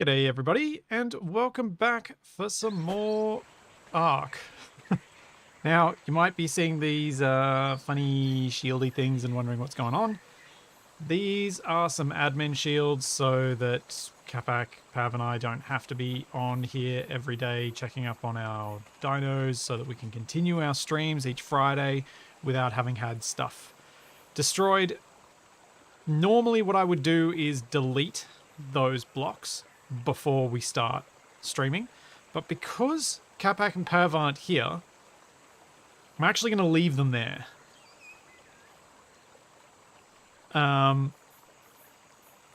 G'day everybody, and welcome back for some more Ark. Now, you might be seeing these funny shieldy things and wondering what's going on. These are some admin shields so that Capac, Pav and I don't have to be on here every day checking up on our dinos so that we can continue our streams each Friday without having had stuff destroyed. Normally what I would do is delete those blocks before we start streaming, but because Capac and Pav aren't here, I'm actually going to leave them there. The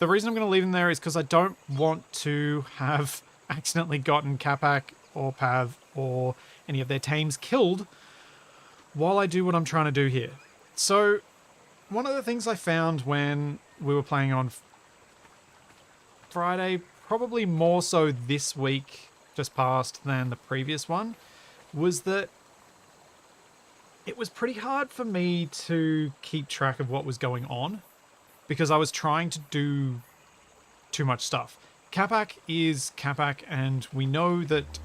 reason I'm going to leave them there is because I don't want to have accidentally gotten Capac or Pav or any of their tames killed while I do what I'm trying to do here. So, one of the things I found when we were playing on Friday, probably more so this week just past than the previous one, was that it was pretty hard for me to keep track of what was going on because I was trying to do too much stuff. Capac is Capac, and we know that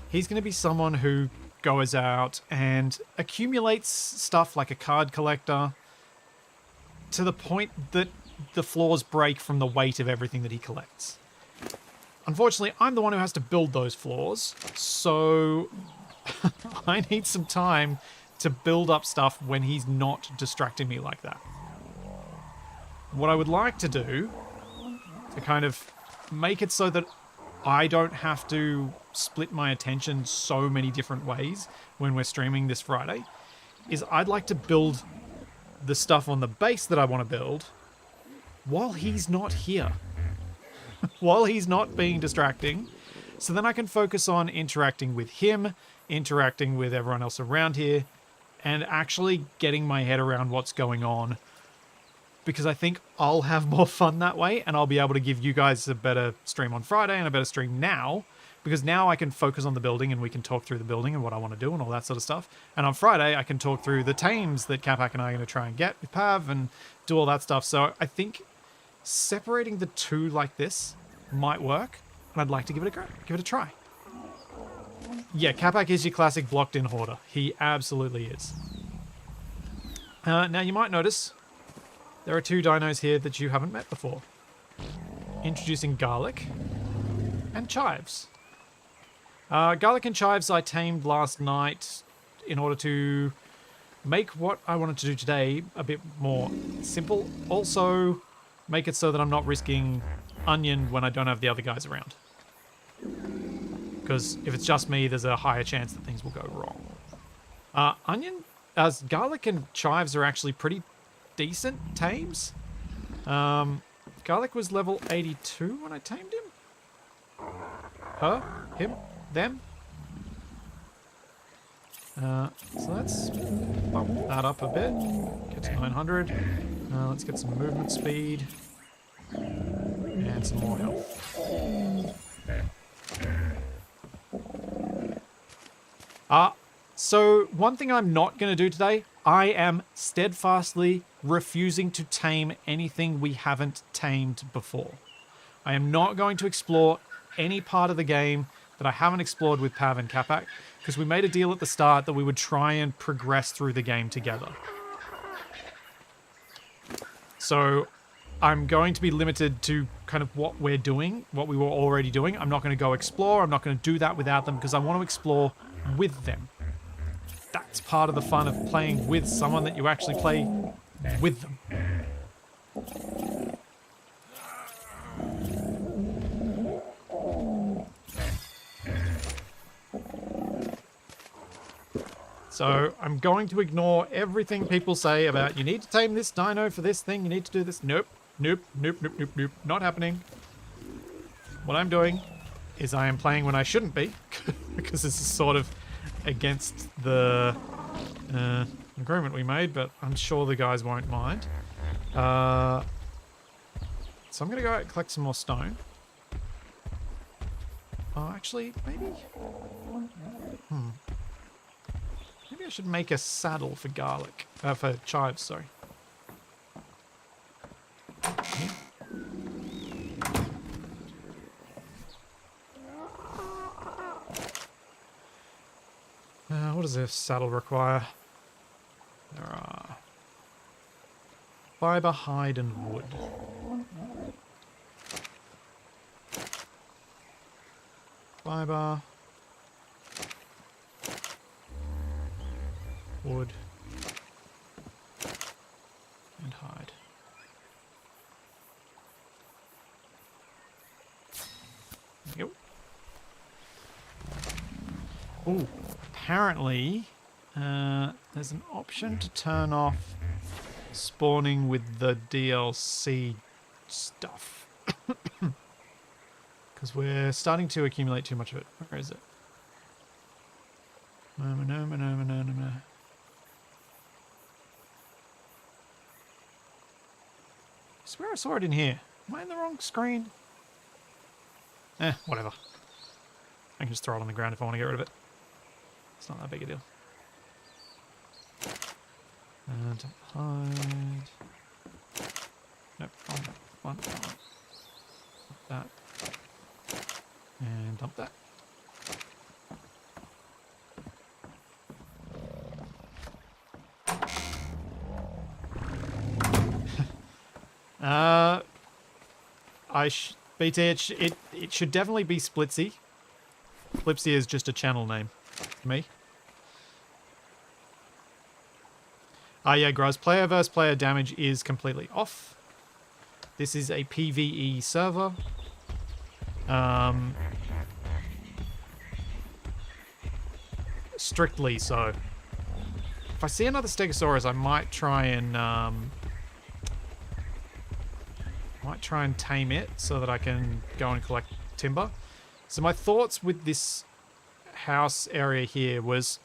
he's going to be someone who goes out and accumulates stuff like a card collector to the point that the floors break from the weight of everything that he collects. Unfortunately, I'm the one who has to build those floors, so I need some time to build up stuff when he's not distracting me like that. What I would like to do, to kind of make it so that I don't have to split my attention so many different ways when we're streaming this Friday, is I'd like to build the stuff on the base that I want to build while he's not here. While he's not being distracting, so then I can focus on interacting with him, interacting with everyone else around here, and actually getting my head around what's going on, because I think I'll have more fun that way, and I'll be able to give you guys a better stream on Friday and a better stream now, because now I can focus on the building and we can talk through the building and what I want to do and all that sort of stuff. And on Friday, I can talk through the tames that Capac and I are going to try and get with Pav and do all that stuff. So I think separating the two like this might work, and I'd like to give it a go, give it a try. Yeah, Capac is your classic blocked-in hoarder. He absolutely is. Now, you might notice there are two dinos here that you haven't met before. Introducing Garlic and Chives. Garlic and Chives I tamed last night in order to make what I wanted to do today a bit more simple. Also, make it so that I'm not risking Onion when I don't have the other guys around. Because if it's just me, there's a higher chance that things will go wrong. Garlic and Chives are actually pretty decent tames. Garlic was level 82 when I tamed him. Her, him, them. So let's bump that up a bit. Get to 900. Let's get some movement speed. And some more health. So one thing I'm not going to do today, I am steadfastly refusing to tame anything we haven't tamed before. I am not going to explore any part of the game that I haven't explored with Pav and Capac, because we made a deal at the start that we would try and progress through the game together. So I'm going to be limited to kind of what we're doing, what we were already doing. I'm not going to go explore. I'm not going to do that without them because I want to explore with them. That's part of the fun of playing with someone, that you actually play with them. So I'm going to ignore everything people say about you need to tame this dino for this thing, you need to do this. Nope, nope, nope, nope, nope, nope. Not happening. What I'm doing is I am playing when I shouldn't be, because this is sort of against the agreement we made, but I'm sure the guys won't mind. So I'm going to go out and collect some more stone. Oh, actually, maybe... Maybe I should make a saddle for Garlic. For Chives, sorry. What does this saddle require? There are fiber, hide, and wood. Fiber, wood, and hide. There we go. Ooh, apparently there's an option to turn off spawning with the DLC stuff. Because we're starting to accumulate too much of it. Where is it? I swear I saw it in here. Am I in the wrong screen? Whatever. I can just throw it on the ground if I want to get rid of it. It's not that big a deal. And hide. Nope, wrong one. That. And dump that. BT, it should definitely be Splitsy. Flipsy is just a channel name for me. Yeah, Groz, player versus player damage is completely off. This is a PvE server. Strictly so. If I see another Stegosaurus, I might try and tame it so that I can go and collect timber. So my thoughts with this house area here was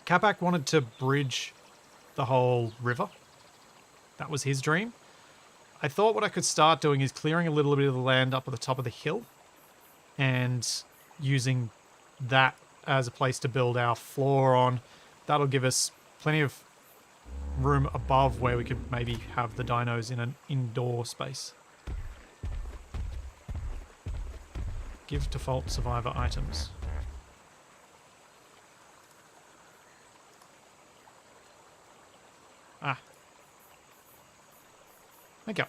Capac wanted to bridge the whole river. That was his dream. I thought what I could start doing is clearing a little bit of the land up at the top of the hill and using that as a place to build our floor on. That'll give us plenty of room above where we could maybe have the dinos in an indoor space. Give default survivor items. Ah. Okay.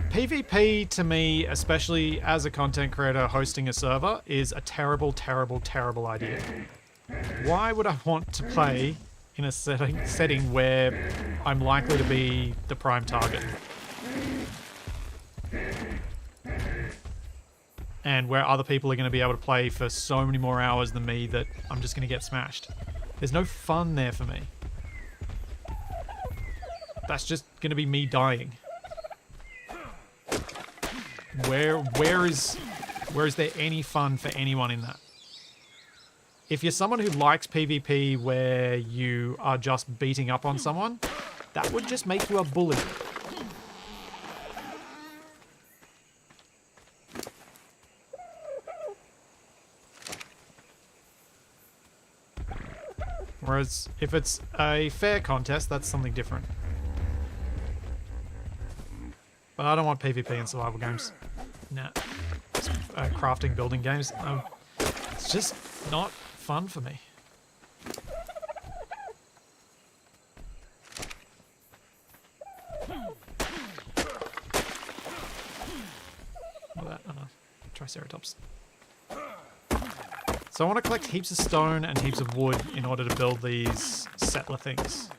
PvP to me, especially as a content creator hosting a server, is a terrible, terrible, terrible idea. Why would I want to play in a setting where I'm likely to be the prime target? And where other people are going to be able to play for so many more hours than me that I'm just going to get smashed. There's no fun there for me. That's just going to be me dying. Where is there any fun for anyone in that? If you're someone who likes PvP where you are just beating up on someone, that would just make you a bully. Whereas if it's a fair contest, that's something different. But I don't want PvP in survival games. Nah. Crafting, building games. It's just not fun for me. What that? Oh no. Triceratops. So I want to collect heaps of stone and heaps of wood in order to build these settler things.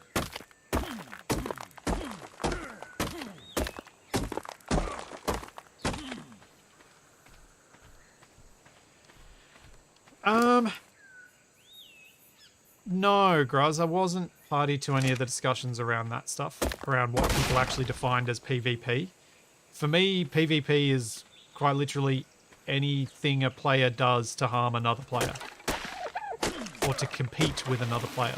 No, Gruz, I wasn't party to any of the discussions around that stuff, around what people actually defined as PvP. For me, PvP is quite literally anything a player does to harm another player. Or to compete with another player.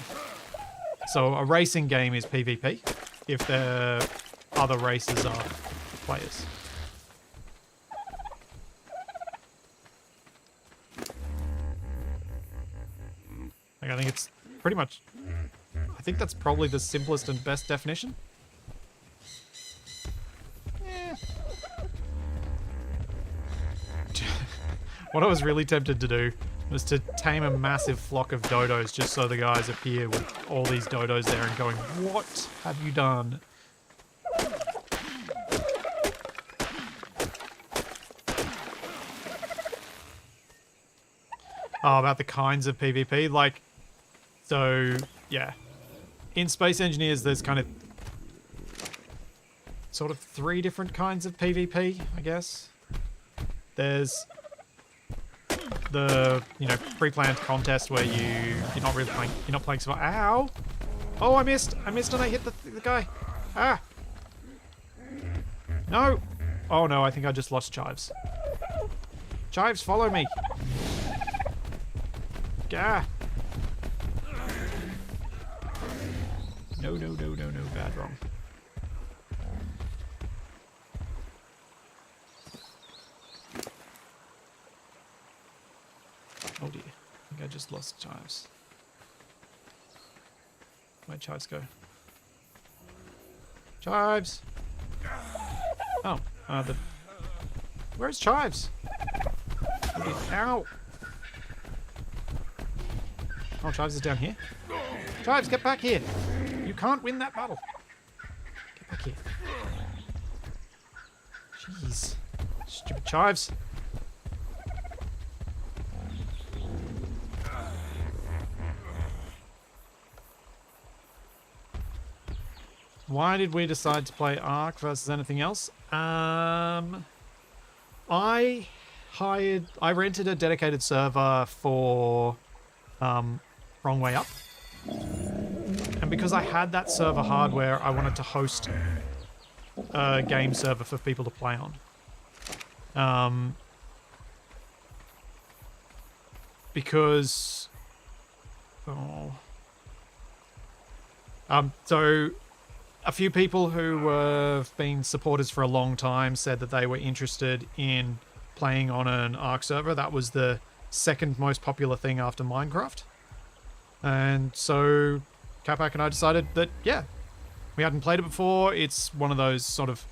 So a racing game is PvP, if the other races are players. Like, I think it's pretty much... I think that's probably the simplest and best definition. What I was really tempted to do was to tame a massive flock of dodos just so the guys appear with all these dodos there and going, what have you done? Oh, about the kinds of PvP, like, so, yeah. In Space Engineers, there's kind of sort of 3 different kinds of PvP, I guess. There's the, you know, pre-planned contest where you're not really playing, you're not playing survival. Ow! Oh, I missed and I hit the guy. Ah! No! Oh no, I think I just lost Chives. Chives, follow me! Gah! No, bad wrong. Oh dear, I think I just lost Chives. Where'd Chives go? Chives! Oh, where's Chives? Oh dear. Ow! Oh, Chives is down here. Chives, get back here! You can't win that battle. Get back here. Jeez. Stupid Chives. Why did we decide to play Ark versus anything else? I rented a dedicated server for Wrong Way Up. And because I had that server hardware, I wanted to host a game server for people to play on. Because... Oh... So... A few people who have been supporters for a long time said that they were interested in playing on an Ark server. That was the second most popular thing after Minecraft. And so Capac and I decided that, yeah, we hadn't played it before. It's one of those sort of...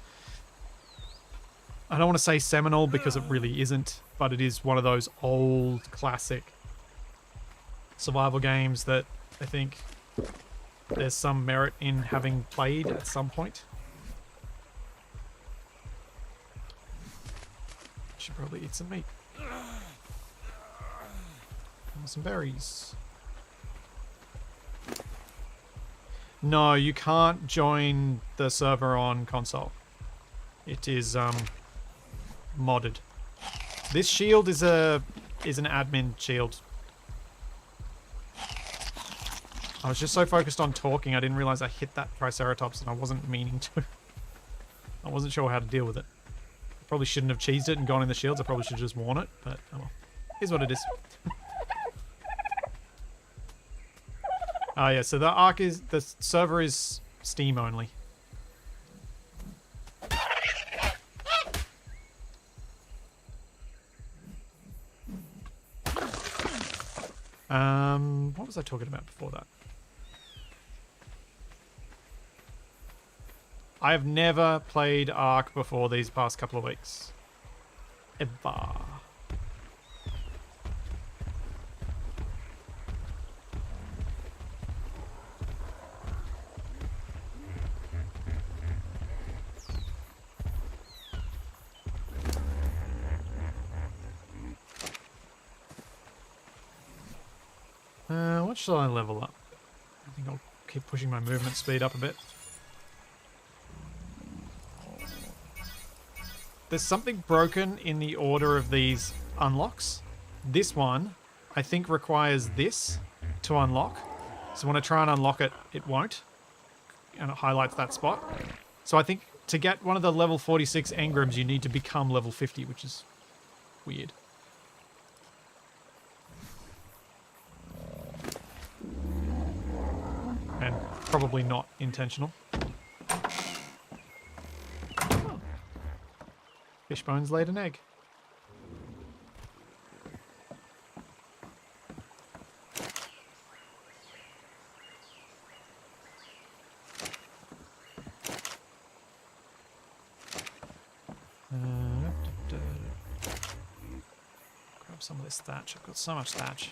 I don't want to say seminal because it really isn't, but it is one of those old classic survival games that I think... there's some merit in having played at some point. Should probably eat some meat. And some berries. No, you can't join the server on console. It is modded. This shield is an admin shield. I was just so focused on talking, I didn't realize I hit that Triceratops and I wasn't meaning to. I wasn't sure how to deal with it. Probably shouldn't have cheesed it and gone in the shields. I probably should have just worn it, but oh well. Here's what it is. Oh yeah, so the server is Steam only. What was I talking about before that? I have never played Ark before these past couple of weeks. Ever. What shall I level up? I think I'll keep pushing my movement speed up a bit. There's something broken in the order of these unlocks. This one, I think, requires this to unlock. So when I try and unlock it, it won't. And it highlights that spot. So I think to get one of the level 46 engrams, you need to become level 50, which is weird. And probably not intentional. Fishbones laid an egg. Grab grab some of this thatch. I've got so much thatch.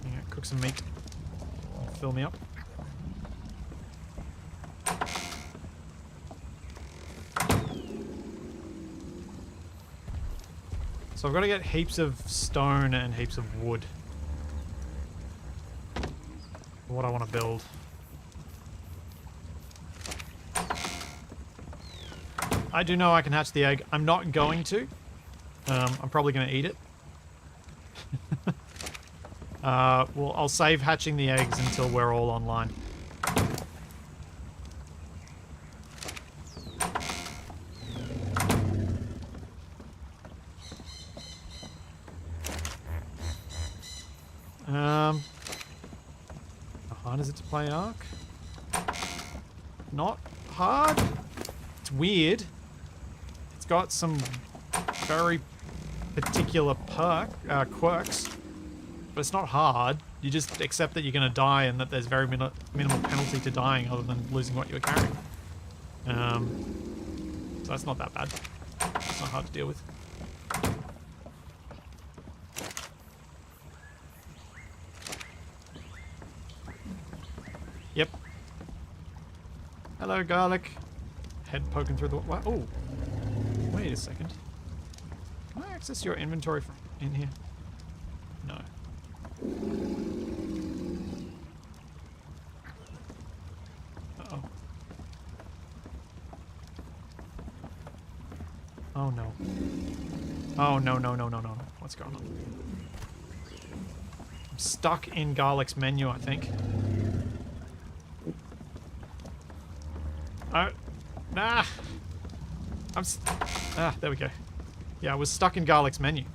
Yeah, cook some meat. Fill me up. So I've got to get heaps of stone and heaps of wood for what I want to build. I do know I can hatch the egg. I'm not going to. I'm probably going to eat it. Well, I'll save hatching the eggs until we're all online. How hard is it to play Ark? Not hard. It's weird. It's got some very particular quirks, but it's not hard. You just accept that you're going to die and that there's very minimal penalty to dying other than losing what you're carrying. So that's not that bad. It's not hard to deal with. Yep. Hello, garlic. Head poking through the... Oh! Wait a second. Can I access your inventory from in here? No. Uh-oh. Oh, no. Oh, no, no, no, no, no. What's going on? I'm stuck in garlic's menu, I think. Oh, nah. There we go. Yeah, I was stuck in garlic's menu.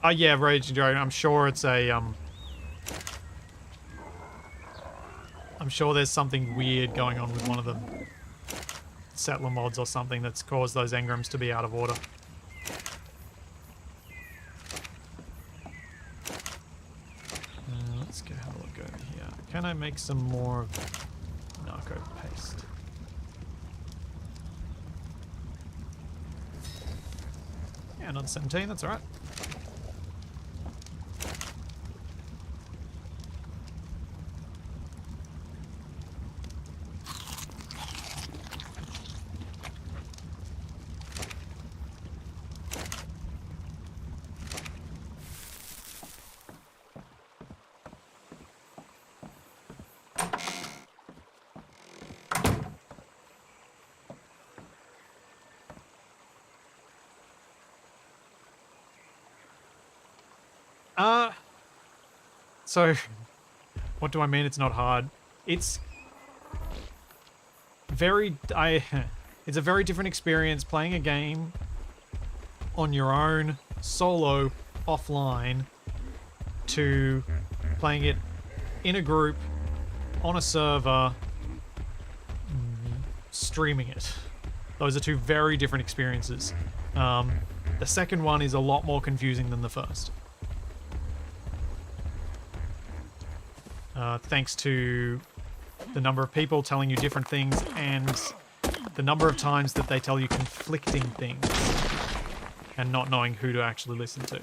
Oh yeah, Raging Dragon. I'm sure it's a I'm sure there's something weird going on with one of the settler mods or something that's caused those engrams to be out of order. Let's go have a look over here. Can I make some more narco paste? Yeah, another 17, that's alright. So, what do I mean it's not hard? It's it's a very different experience playing a game on your own, solo, offline, to playing it in a group, on a server, streaming it. Those are two very different experiences. The second one is a lot more confusing than the first. Thanks to the number of people telling you different things and the number of times that they tell you conflicting things and not knowing who to actually listen to.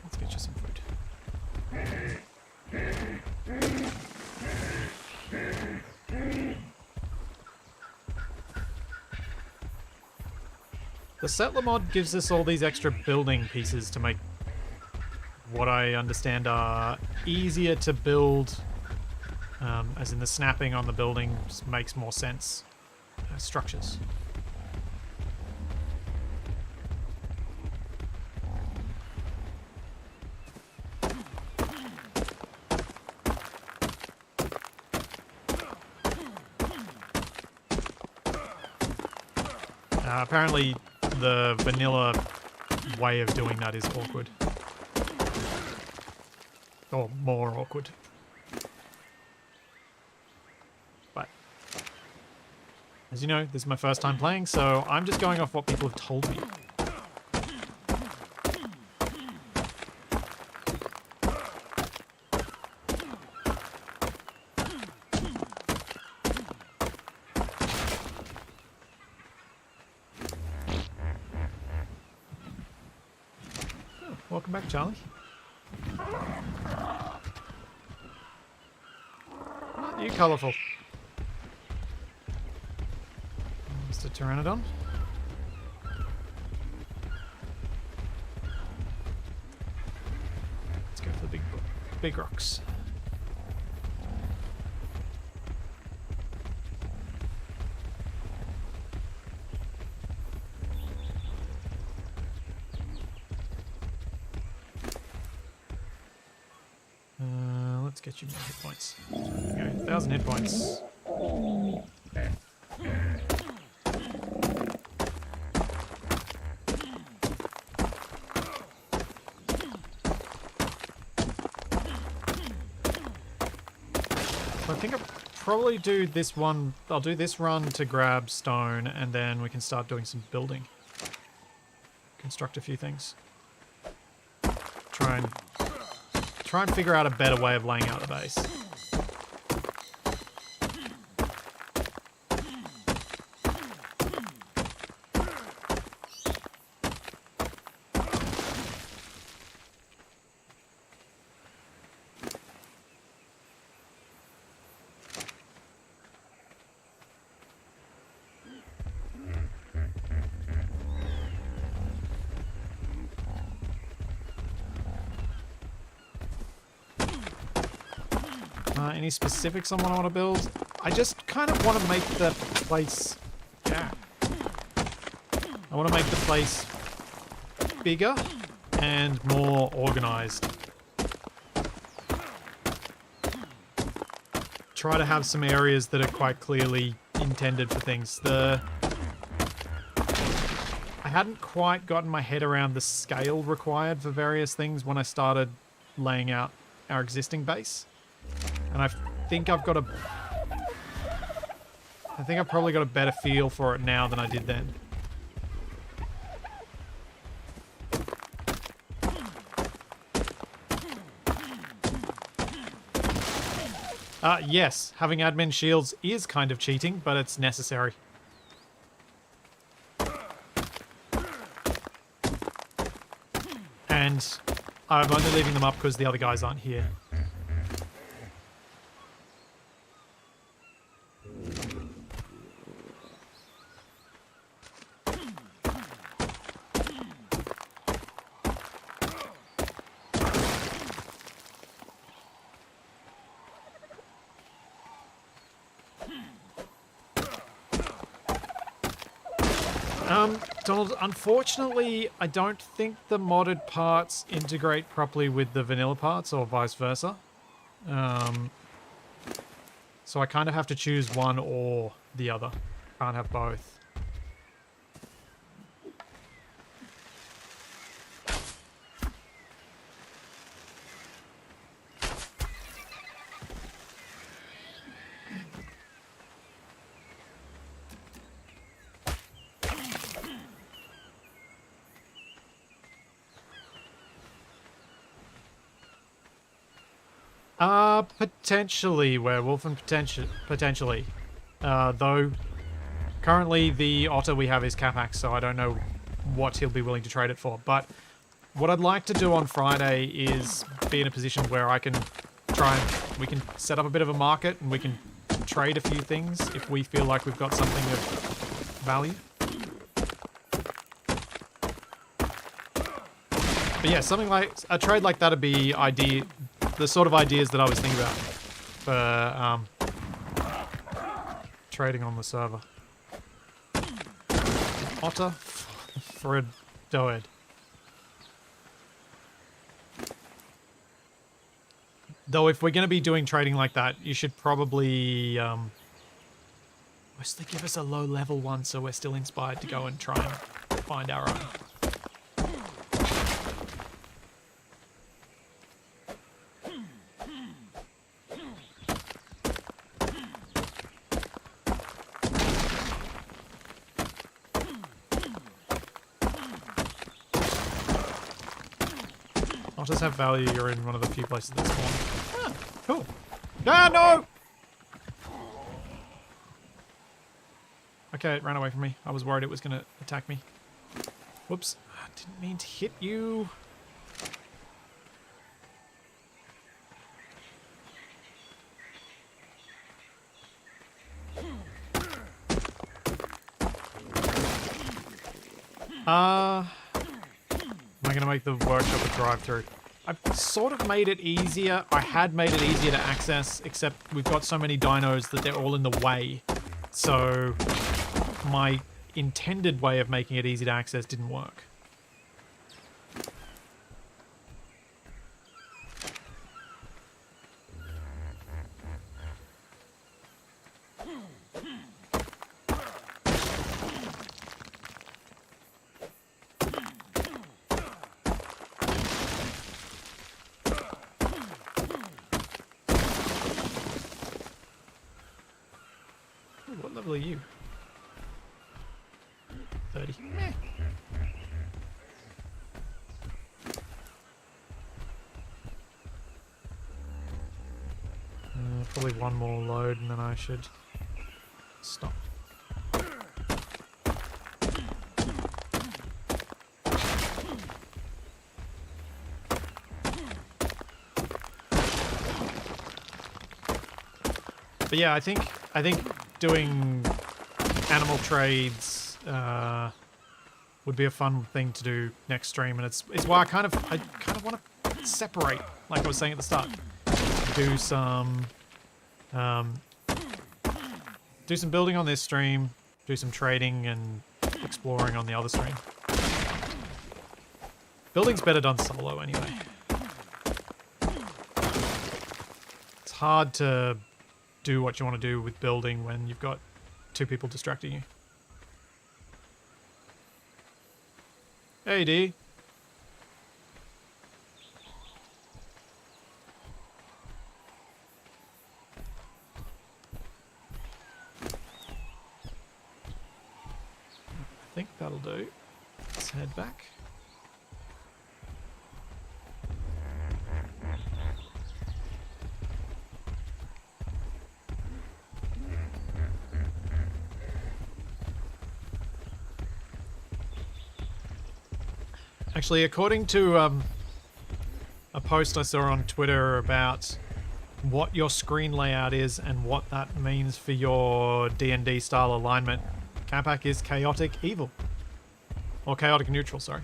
Let's get you some food. The settler mod gives us all these extra building pieces to make what I understand are easier to build, as in the snapping on the building just makes more sense. Structures. Apparently the vanilla way of doing that is awkward. Or more awkward. But, as you know, this is my first time playing, so I'm just going off what people have told me. Welcome back, Charlie. You colourful. Mr. Pteranodon. Let's go for the big rocks. Let's get you more hit points. There you go, 1,000 hit points. So I think I'll probably do this one. I'll do this run to grab stone, and then we can start doing some building. Construct a few things. Try and figure out a better way of laying out the base. Any specifics on what I want to build? I just kind of want to make the place... Yeah. I want to make the place bigger and more organized. Try to have some areas that are quite clearly intended for things. I hadn't quite gotten my head around the scale required for various things when I started laying out our existing base. And I think I've probably got a better feel for it now than I did then. Yes, having admin shields is kind of cheating, but it's necessary. And I'm only leaving them up because the other guys aren't here. Donald, unfortunately, I don't think the modded parts integrate properly with the vanilla parts, or vice versa. So I kind of have to choose one or the other. Can't have both. Potentially werewolf and potentially. Though currently the otter we have is Capac, so I don't know what he'll be willing to trade it for. But what I'd like to do on Friday is be in a position where I can we can set up a bit of a market and we can trade a few things if we feel like we've got something of value. But yeah, something like a trade like that would be the sort of ideas that I was thinking about for trading on the server. Otter for a doed. Though if we're going to be doing trading like that, you should probably mostly give us a low level one so we're still inspired to go and try and find our own. Otters have value. You're in one of the few places that spawn. Ah, cool. Ah, no! Okay, it ran away from me. I was worried it was going to attack me. Whoops. I didn't mean to hit you. Am I going to make the workshop a drive-through? I've sort of made it easier. I had made it easier to access, except we've got so many dinos that they're all in the way. So my intended way of making it easy to access didn't work. What level are you? 30. Meh. Probably one more load and then I should stop. But yeah, I think doing animal trades would be a fun thing to do next stream, and it's why I kind of want to separate, like I was saying at the start. Do some building on this stream, do some trading and exploring on the other stream. Building's better done solo anyway. It's hard to do what you want to do with building when you've got two people distracting you. Hey, D. I think that'll do. Let's head back. Actually, according to a post I saw on Twitter about what your screen layout is and what that means for your D&D style alignment, Capac is chaotic evil. Or chaotic neutral, sorry.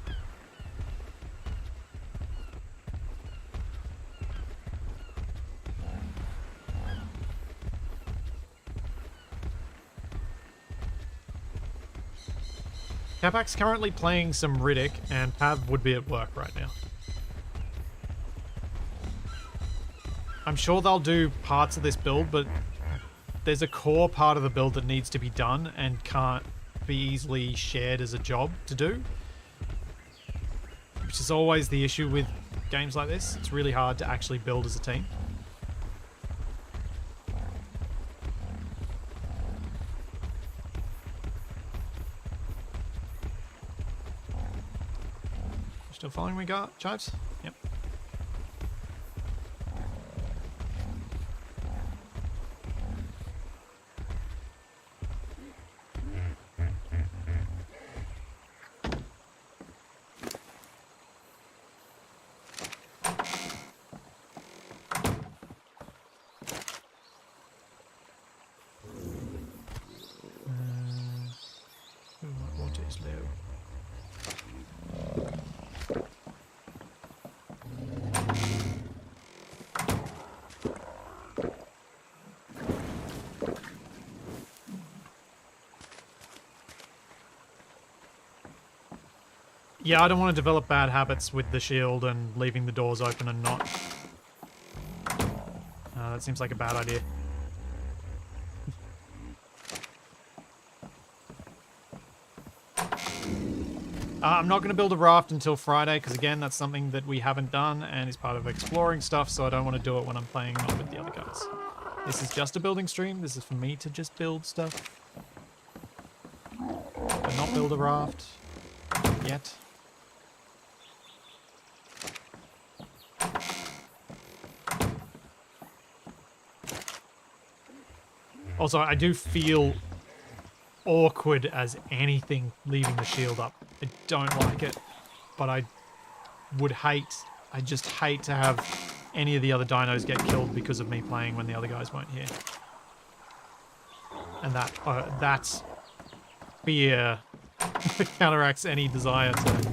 Capac's currently playing some Riddick, and Pav would be at work right now. I'm sure they'll do parts of this build, but there's a core part of the build that needs to be done and can't be easily shared as a job to do. Which is always the issue with games like this. It's really hard to actually build as a team. Still following me, Chives? Yep. What is low? Yeah, I don't want to develop bad habits with the shield and leaving the doors open and not. That seems like a bad idea. I'm not going to build a raft until Friday, because again, that's something that we haven't done and is part of exploring stuff, so I don't want to do it when I'm playing not with the other guys. This is just a building stream. This is for me to just build stuff. But not build a raft. Yet. Also, I do feel awkward as anything leaving the shield up. I don't like it, but I just hate to have any of the other dinos get killed because of me playing when the other guys weren't here. And that fear counteracts any desire to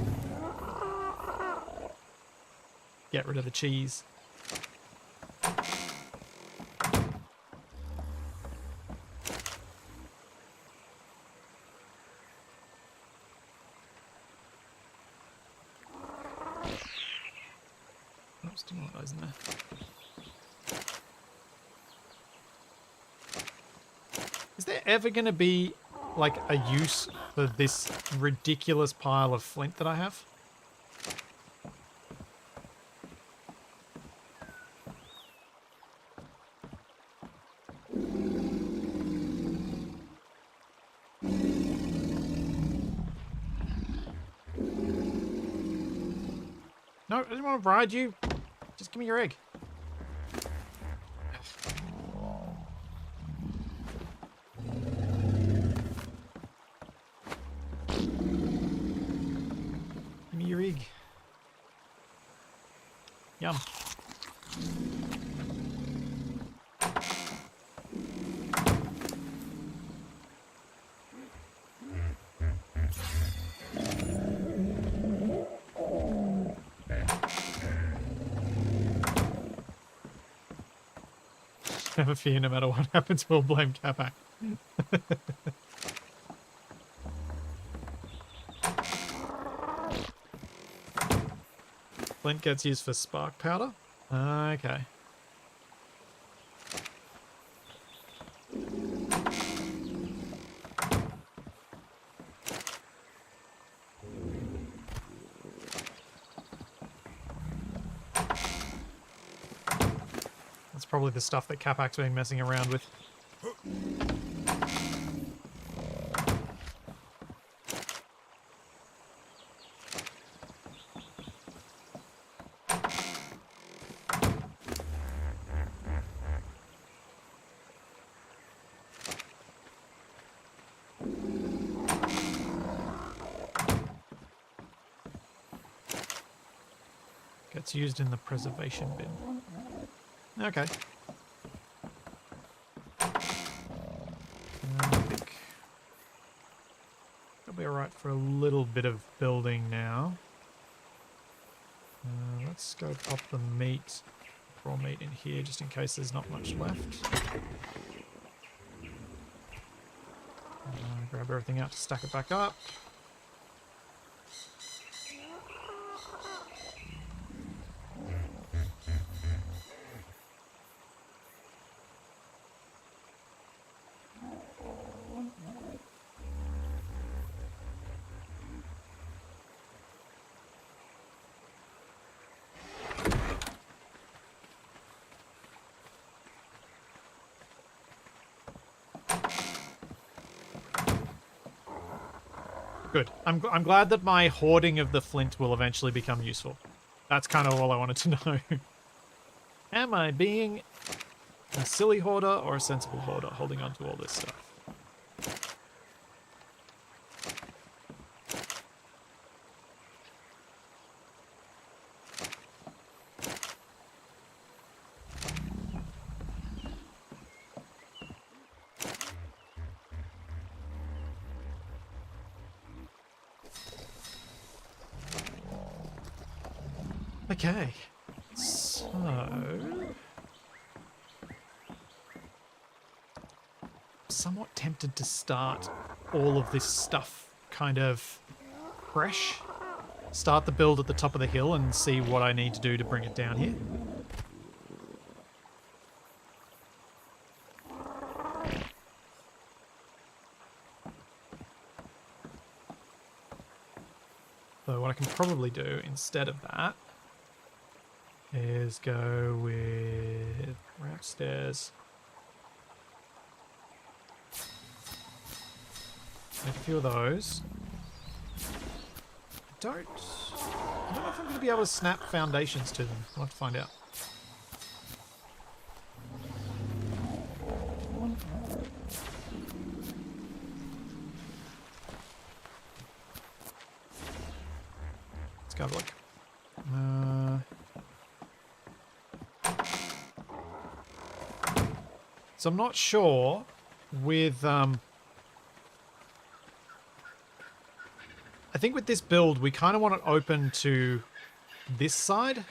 get rid of the cheese. Still one of those in there. Is there ever going to be like a use for this ridiculous pile of flint that I have? No, I didn't want to ride you. Just give me your egg. Give me your egg. Yum. Never fear, no matter what happens, we'll blame Capac. Flint gets used for spark powder? Okay. That's probably the stuff that Capac's been messing around with. Gets used in the preservation bin. Okay. I think that'll be alright for a little bit of building now. Let's go pop the meat, raw meat in here just in case there's not much left. Grab everything out to stack it back up. Good. I'm glad that my hoarding of the flint will eventually become useful. That's kind of all I wanted to know. Am I being a silly hoarder or a sensible hoarder holding on to all this stuff? Okay, so somewhat tempted to start all of this stuff kind of fresh. Start the build at the top of the hill and see what I need to do to bring it down here. So what I can probably do instead of that is go with right upstairs. Make a few of those. I don't know if I'm going to be able to snap foundations to them. I'll have to find out. Let's go have a look. So I'm not sure with... I think with this build, we kind of want it open to this side,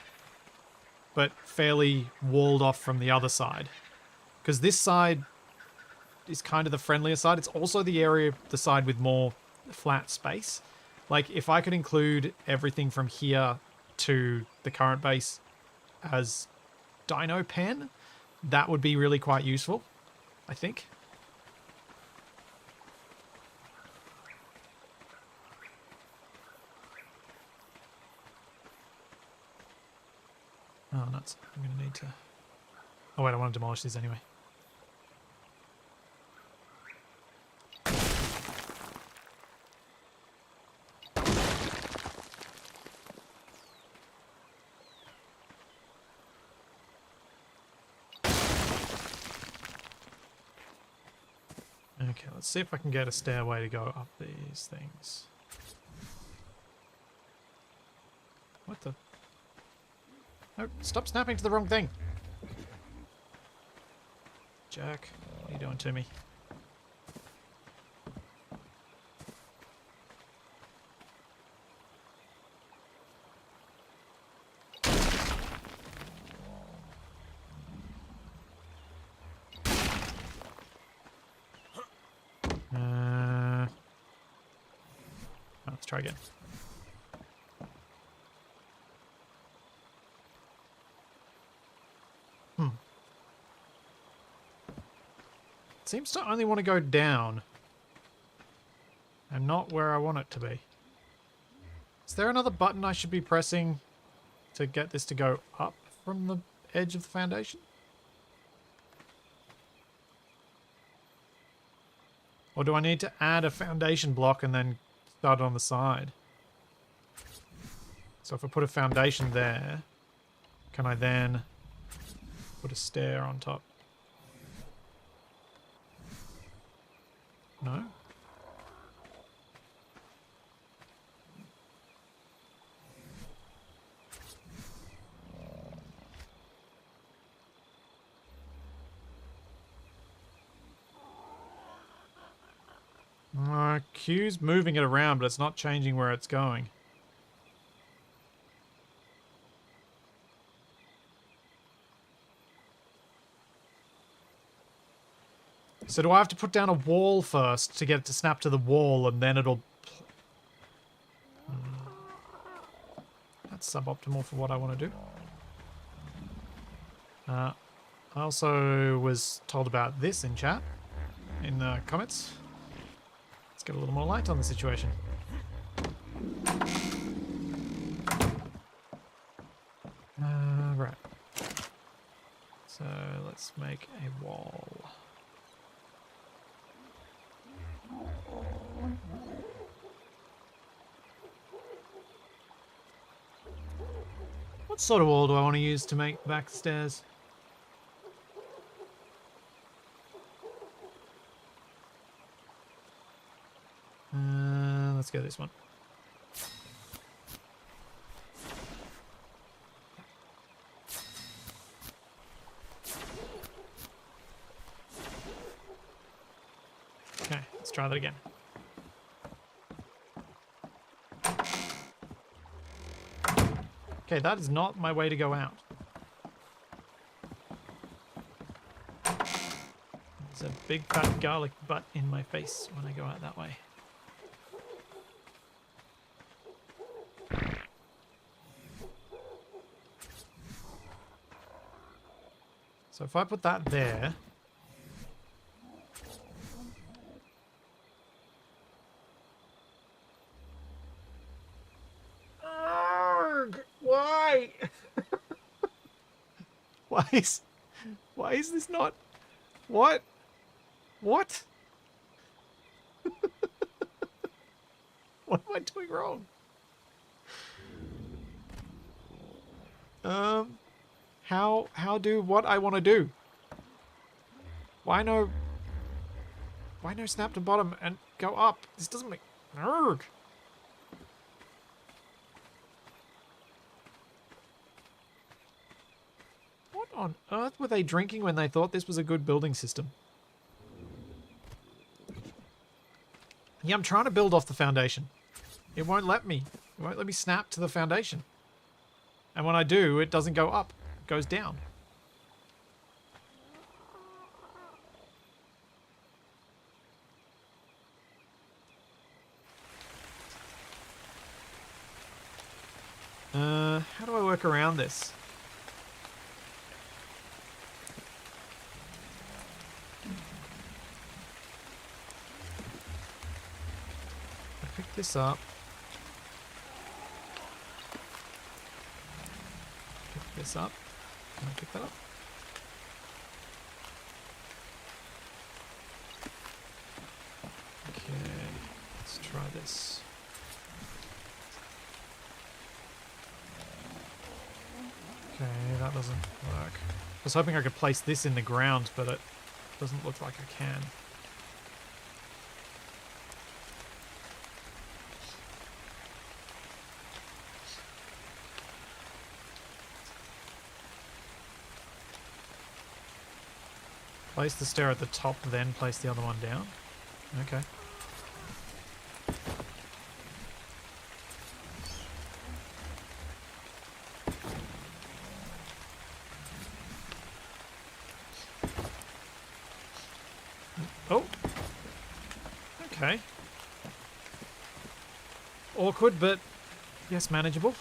but fairly walled off from the other side. Because this side is kind of the friendlier side. It's also the area, the side with more flat space. Like, if I could include everything from here to the current base as dino pen, that would be really quite useful, I think. Oh, nuts. I'm going to need to... Oh, wait, I want to demolish these anyway. Okay, let's see if I can get a stairway to go up these things. What the... No, stop snapping to the wrong thing. Jack, what are you doing to me? Let's try again. It seems to only want to go down and not where I want it to be. Is there another button I should be pressing to get this to go up from the edge of the foundation? Or do I need to add a foundation block and then start it on the side? So if I put a foundation there, can I then put a stair on top? No? Q's moving it around, but it's not changing where it's going. So do I have to put down a wall first to get it to snap to the wall, and then it'll... That's suboptimal for what I want to do. I also was told about this in chat, in the comments. Let's get a little more light on the situation. Right. So let's make a wall. What sort of wall do I want to use to make back stairs? Let's go this one. Okay, let's try that again. Okay, that is not my way to go out. There's a big fat garlic butt in my face when I go out that way. So if I put that there... Why? Why is this not... What? What? What am I doing wrong? How do what I want to do? Why no snap to bottom and go up? This doesn't make... Urgh. on earth were they drinking when they thought this was a good building system? Yeah, I'm trying to build off the foundation. It won't let me. It won't let me snap to the foundation. And when I do, it doesn't go up. It goes down. How do I work around this? I pick this up. Pick this up. Can I pick that up? Okay, let's try this. Okay, that doesn't work. I was hoping I could place this in the ground, but it doesn't look like I can. Place the stair at the top, then place the other one down. Okay. Oh. Okay. Awkward, but yes, manageable.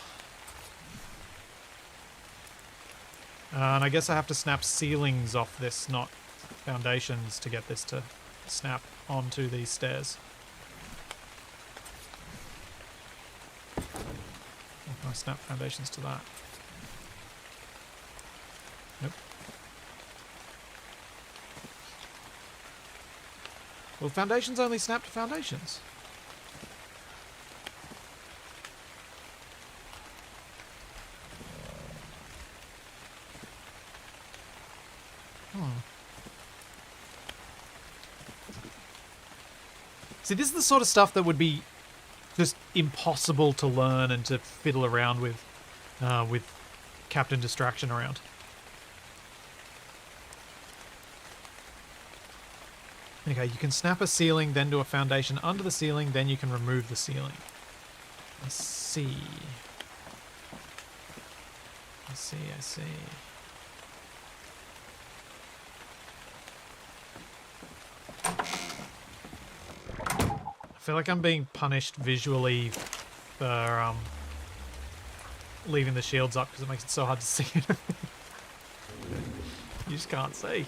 And I guess I have to snap ceilings off this, not foundations, to get this to snap onto these stairs. Can I snap foundations to that? Nope. Well, foundations only snap to foundations. See, this is the sort of stuff that would be just impossible to learn and to fiddle around with Captain Distraction around. Okay, you can snap a ceiling, then do a foundation under the ceiling, then you can remove the ceiling. I see. I see, I see. I feel like I'm being punished visually for leaving the shields up because it makes it so hard to see it. You just can't see.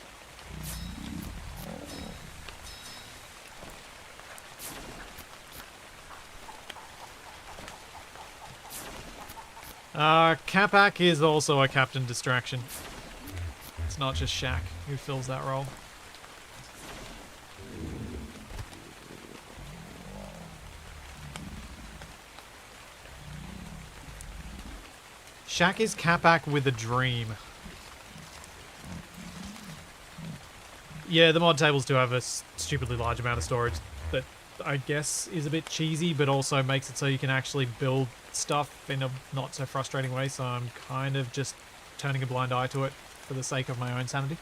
Capac is also a Captain Distraction. It's not just Shaq who fills that role. Shaq is Capac with a dream. Yeah, the mod tables do have a stupidly large amount of storage that I guess is a bit cheesy, but also makes it so you can actually build stuff in a not so frustrating way, so I'm kind of just turning a blind eye to it for the sake of my own sanity.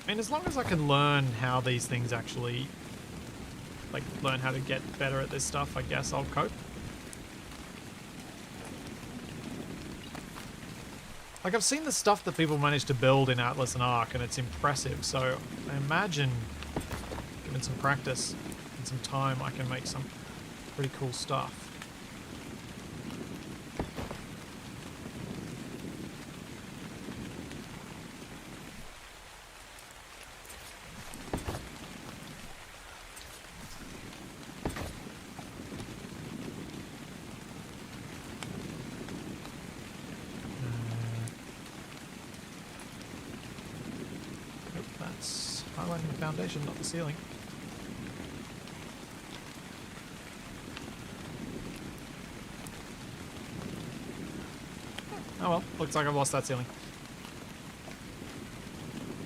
I mean, as long as I can learn how these things actually, like, learn how to get better at this stuff, I guess I'll cope. Like, I've seen the stuff that people manage to build in Atlas and Ark, and it's impressive, so I imagine, given some practice and some time, I can make some pretty cool stuff. foundation, not the ceiling. Oh well, looks like I've lost that ceiling.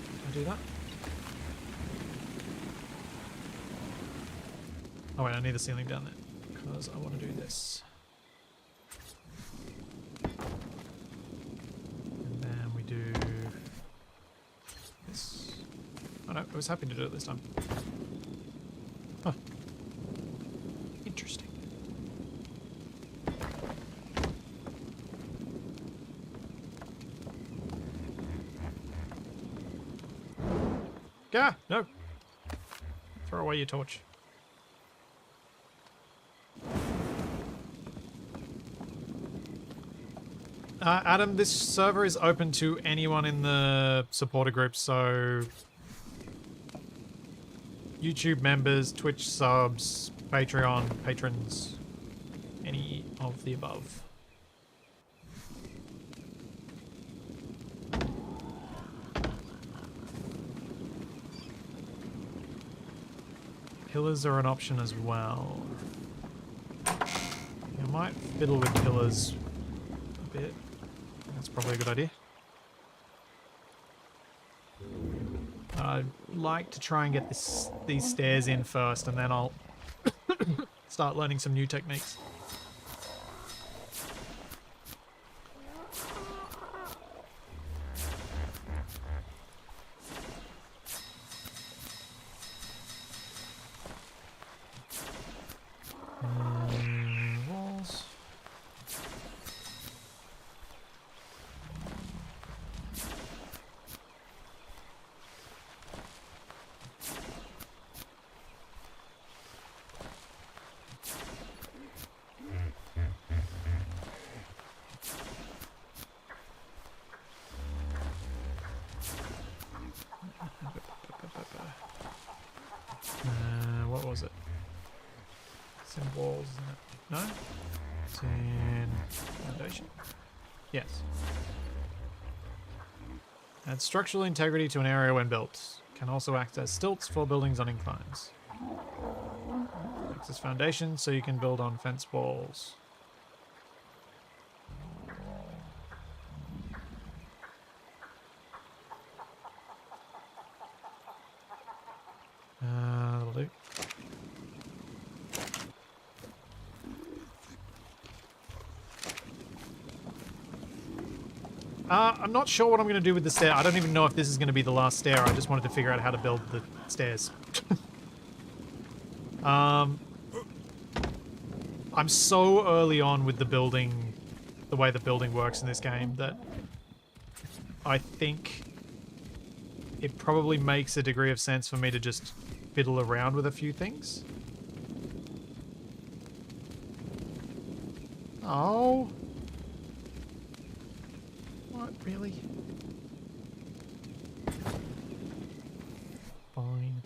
Can I do that? Oh wait, I need the ceiling down there because I want to do this. And then we do this. Oh no, I was happy to do it this time. Huh. Interesting. Ah, no. Throw away your torch. Adam, this server is open to anyone in the supporter group, so YouTube members, Twitch subs, Patreon patrons, any of the above. Pillars are an option as well. I might fiddle with pillars a bit. That's probably a good idea. I'd like to try and get these stairs in first, and then I'll start learning some new techniques. Walls. What was it? It's in walls, isn't it? No? It's in foundation. Yes. Add structural integrity to an area when built. Can also act as stilts for buildings on inclines. Acts as foundation so you can build on fence walls. That'll do. I'm not sure what I'm going to do with the stair. I don't even know if this is going to be the last stair. I just wanted to figure out how to build the stairs. I'm so early on with the building, the way the building works in this game, that I think it probably makes a degree of sense for me to just fiddle around with a few things. Oh. What, really? Fine.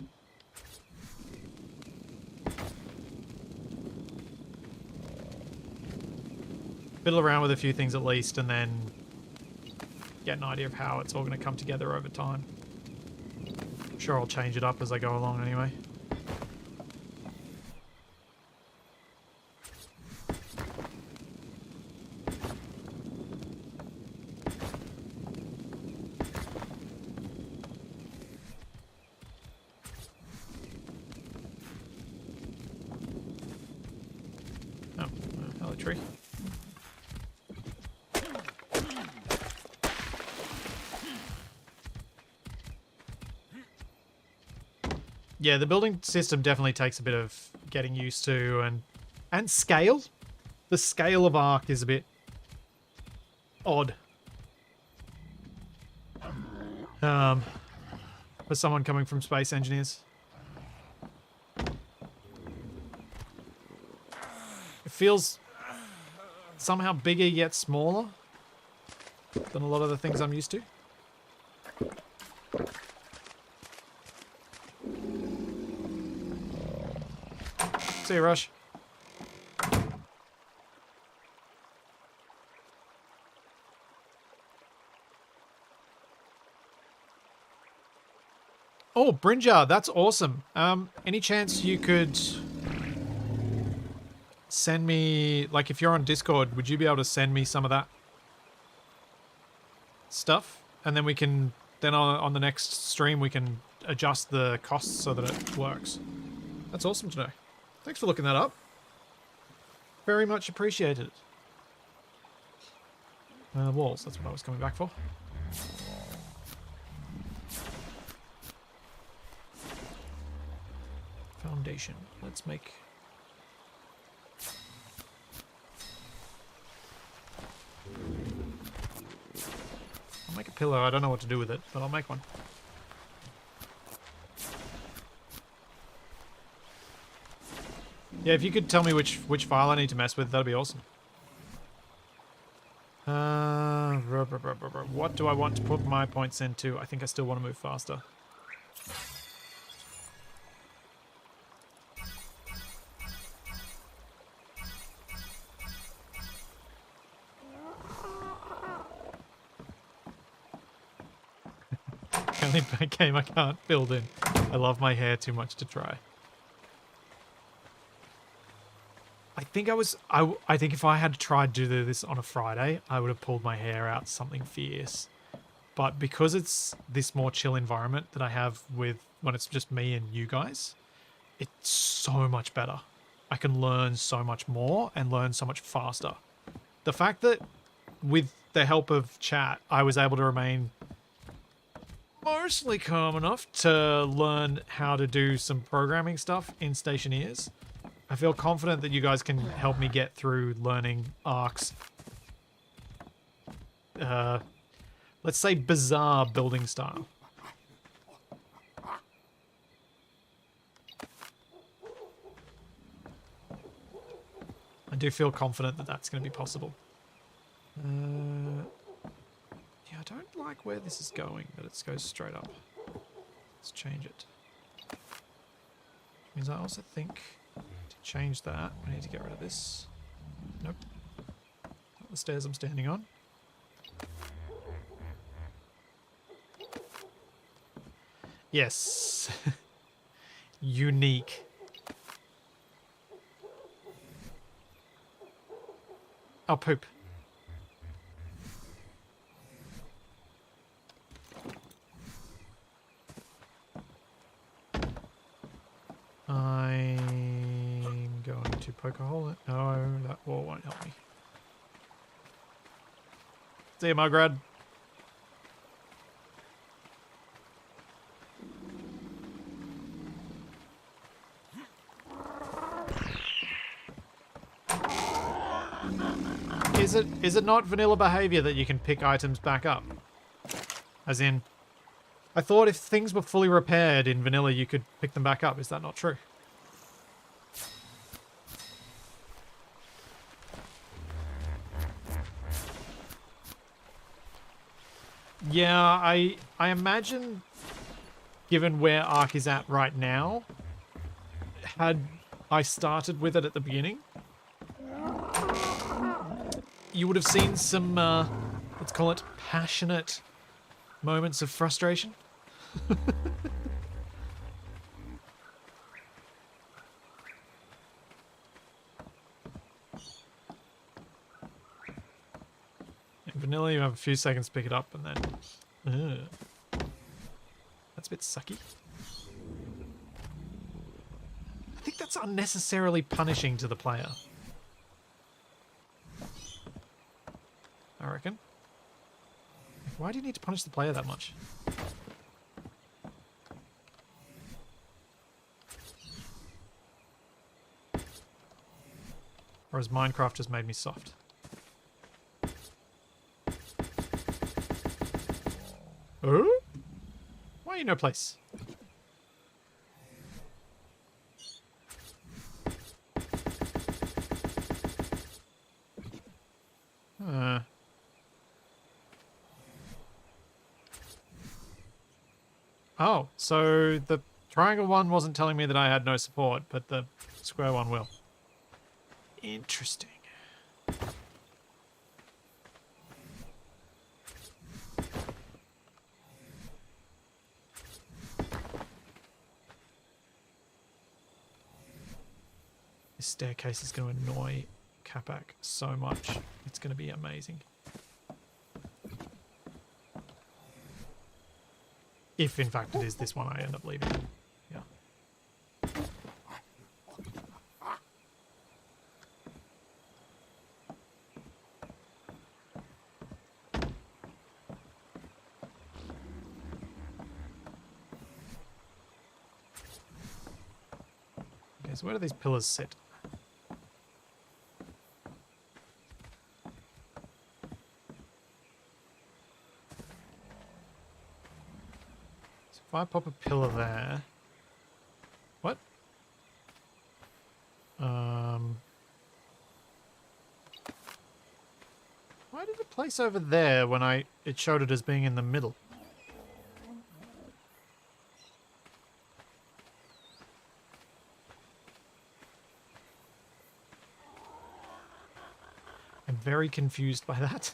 Fiddle around with a few things at least, and then get an idea of how it's all going to come together over time. I'm sure I'll change it up as I go along anyway. Oh, hello tree. Yeah, the building system definitely takes a bit of getting used to, and scale. The scale of Ark is a bit odd. For someone coming from space engineers. It feels somehow bigger yet smaller than a lot of the things I'm used to. See you, Rush. Oh, Brinja, that's awesome. Any chance you could send me, like if you're on Discord, would you be able to send me some of that stuff? And then we can, then on the next stream, we can adjust the costs so that it works. That's awesome to know. Thanks for looking that up. Very much appreciated. Walls, that's what I was coming back for. Foundation. Let's make... I'll make a pillow. I don't know what to do with it, but I'll make one. Yeah, if you could tell me which file I need to mess with, that'd be awesome. What do I want to put my points into? I think I still want to move faster. Only game I can't build in. I love my hair too much to try. I think I think if I had tried to do this on a Friday, I would have pulled my hair out something fierce. But because it's this more chill environment that I have with when it's just me and you guys, it's so much better. I can learn so much more and learn so much faster. The fact that with the help of chat, I was able to remain mostly calm enough to learn how to do some programming stuff in Stationeers. I feel confident that you guys can help me get through learning Ark's, let's say, bizarre building style. I do feel confident that that's going to be possible. Yeah, I don't like where this is going, that it goes straight up. Let's change it. Which means I also think to change that, I need to get rid of this. Nope. Not the stairs I'm standing on. Yes. Unique. Oh, poop. I'm going to poke a hole in it. No, that wall won't help me. See you, Mugrad. Is it not vanilla behavior that you can pick items back up? As in, I thought if things were fully repaired in vanilla, you could pick them back up. Is that not true? Yeah, I imagine, given where Ark is at right now, had I started with it at the beginning, you would have seen some, let's call it passionate moments of frustration. In vanilla, you have a few seconds to pick it up, and then... That's a bit sucky. I think that's unnecessarily punishing to the player. I reckon. Why do you need to punish the player that much? Or has Minecraft just made me soft? Oh? Why are you no place? Oh, so the triangle one wasn't telling me that I had no support, but the square one will. Interesting. This staircase is going to annoy Capac so much. It's going to be amazing. If, in fact, it is this one I end up leaving. Yeah. Okay, so where do these pillars sit? If I pop a pillar there... What? Why did it place over there when it showed it as being in the middle? I'm very confused by that.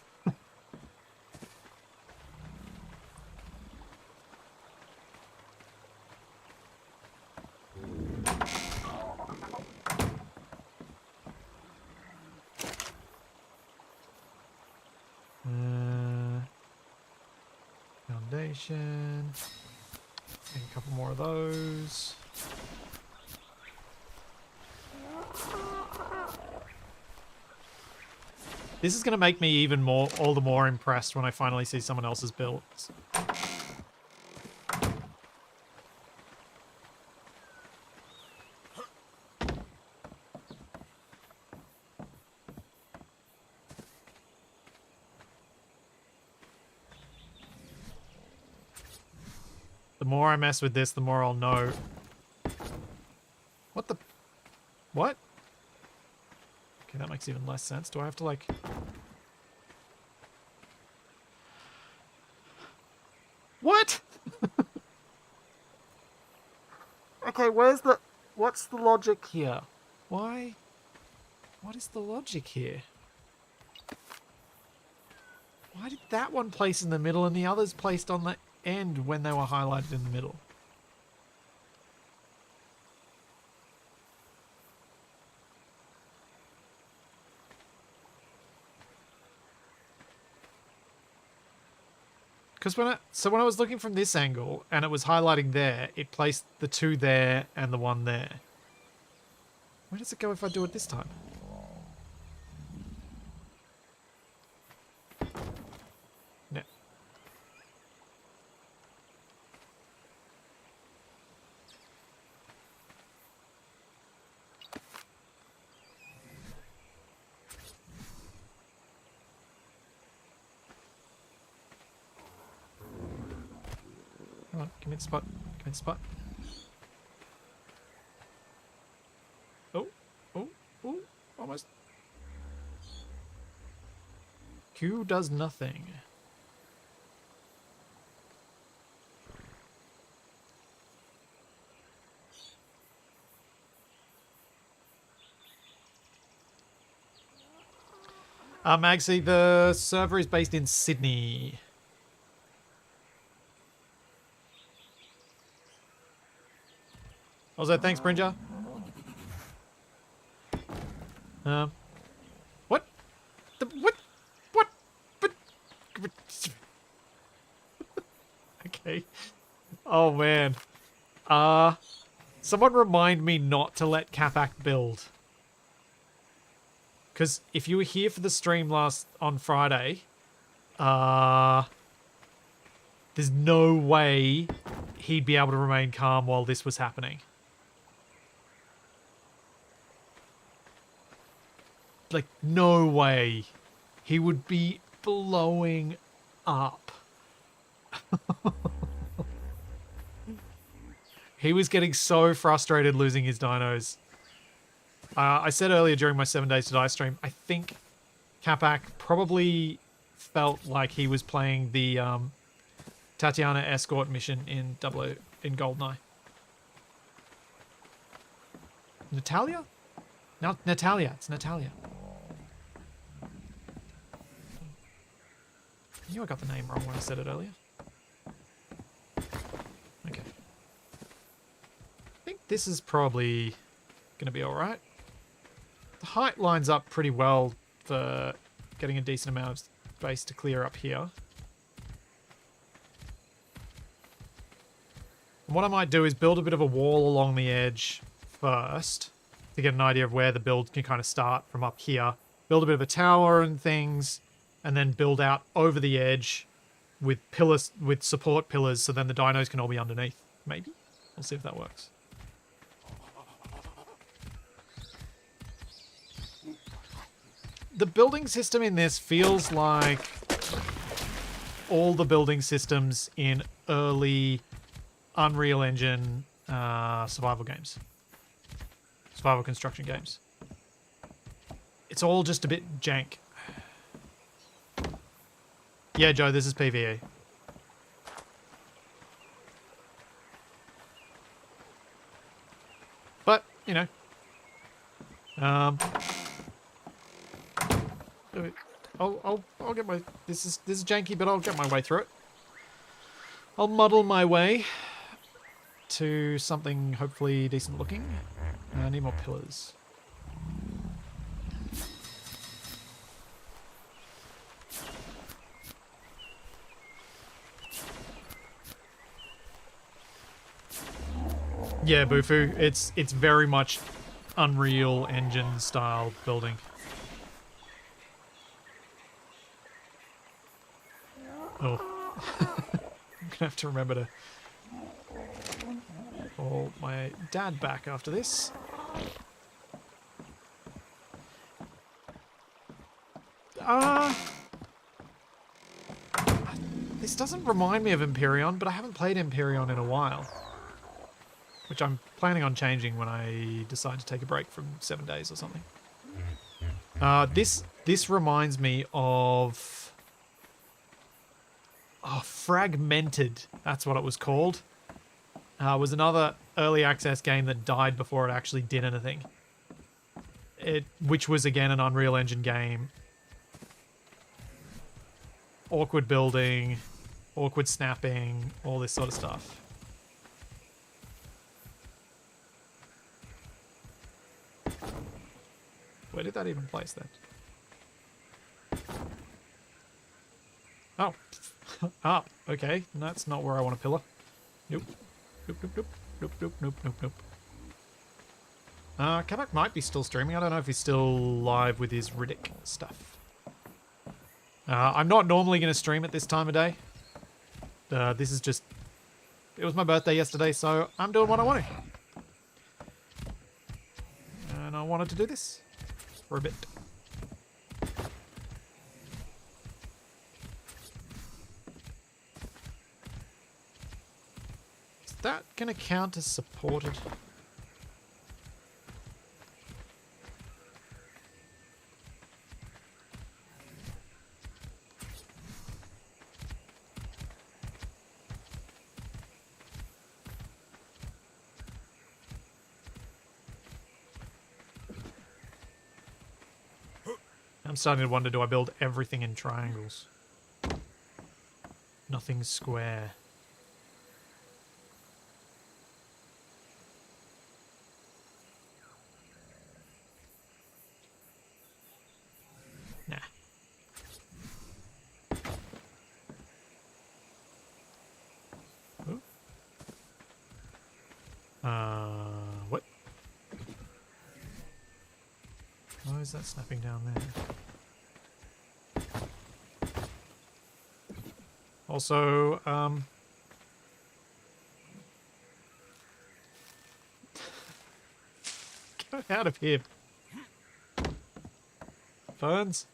Foundation. Make a couple more of those. This is going to make me even more, all the more impressed when I finally see someone else's builds. The more I mess with this, the more I'll know. What the... What? Okay, that makes even less sense. Do I have to, like... What? Okay, where's the... What's the logic here? Why? What is the logic here? Why did that one place in the middle and the others placed on the end when they were highlighted in the middle? Because when I was looking from this angle and it was highlighting there, it placed the two there and the one there. Where does it go if I do it this time? No. Come on, give me the spot. Give me the spot. Oh, almost. Q does nothing. Magsy, the server is based in Sydney. Also, thanks, Brinja. What? What? But... Okay. Oh, man. Someone remind me not to let Capac build. Because if you were here for the stream on Friday, there's no way he'd be able to remain calm while this was happening. Like, no way. He would be blowing up. He was getting so frustrated losing his dinos. I said earlier during my 7 Days to Die stream, I think Capac probably felt like he was playing the Tatiana escort mission in GoldenEye. Natalia? No, Natalia. It's Natalia. I knew I got the name wrong when I said it earlier. Okay. I think this is probably going to be alright. The height lines up pretty well for getting a decent amount of space to clear up here. And what I might do is build a bit of a wall along the edge first to get an idea of where the build can kind of start from up here. Build a bit of a tower and things, and then build out over the edge with pillars, with support pillars, so then the dinos can all be underneath. Maybe? We'll see if that works. The building system in this feels like all the building systems in early Unreal Engine survival games. Survival construction games. It's all just a bit jank. Yeah, Joe, this is PvE. But, you know. I'll get my... This is janky, but I'll get my way through it. I'll muddle my way to something hopefully decent looking. I need more pillars. Yeah, Bufu, it's very much Unreal Engine style building. Oh. I'm gonna have to remember to call my dad back after this. This doesn't remind me of Empyrean, but I haven't played Empyrean in a while. Which I'm planning on changing when I decide to take a break from 7 days or something. This reminds me of... Oh, Fragmented. That's what it was called. It was another early access game that died before it actually did anything. Which was, again, an Unreal Engine game. Awkward building, awkward snapping, all this sort of stuff. Where did that even place then? Oh. Ah, okay. That's not where I want a pillar. Nope. Nope, nope, nope. Nope, nope, nope, nope, nope. Capac might be still streaming. I don't know if he's still live with his Riddick stuff. I'm not normally going to stream at this time of day. This is just... It was my birthday yesterday, so I'm doing what I want to. And I wanted to do this for a bit. Is that going to count as supported? I'm starting to wonder, do I build everything in triangles? Nothing square. Nah. Ooh. What? Why is that snapping down there? Also, get out of here. Ferns.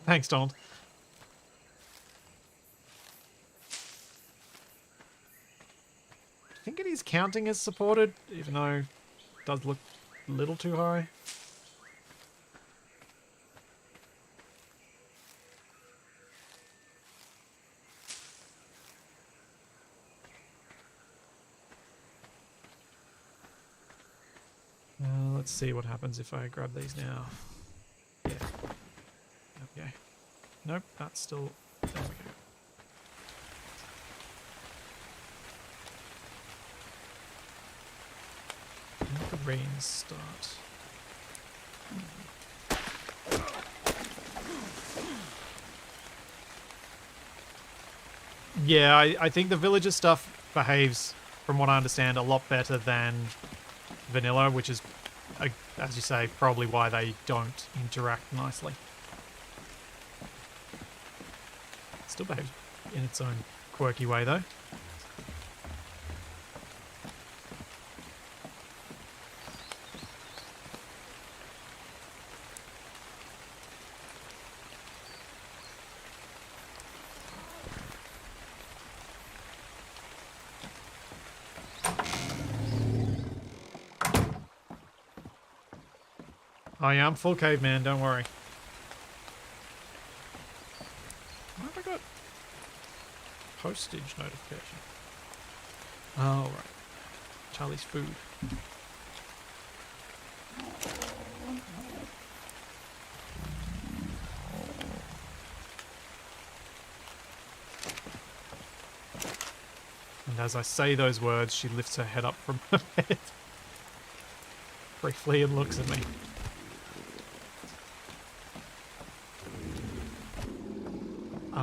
Thanks, Donald. I think it is counting as supported, even though it does look a little too high. Let's see what happens if I grab these now. Yeah. Okay. Nope, that's still... There we go. beans start. Yeah, I think the villager stuff behaves, from what I understand, a lot better than vanilla, which is, as you say, probably why they don't interact nicely. Still behaves in its own quirky way, though. Oh yeah, I'm full caveman, don't worry. Why have I got postage notification? Oh, right. Charlie's food. And as I say those words, she lifts her head up from her bed briefly and looks at me.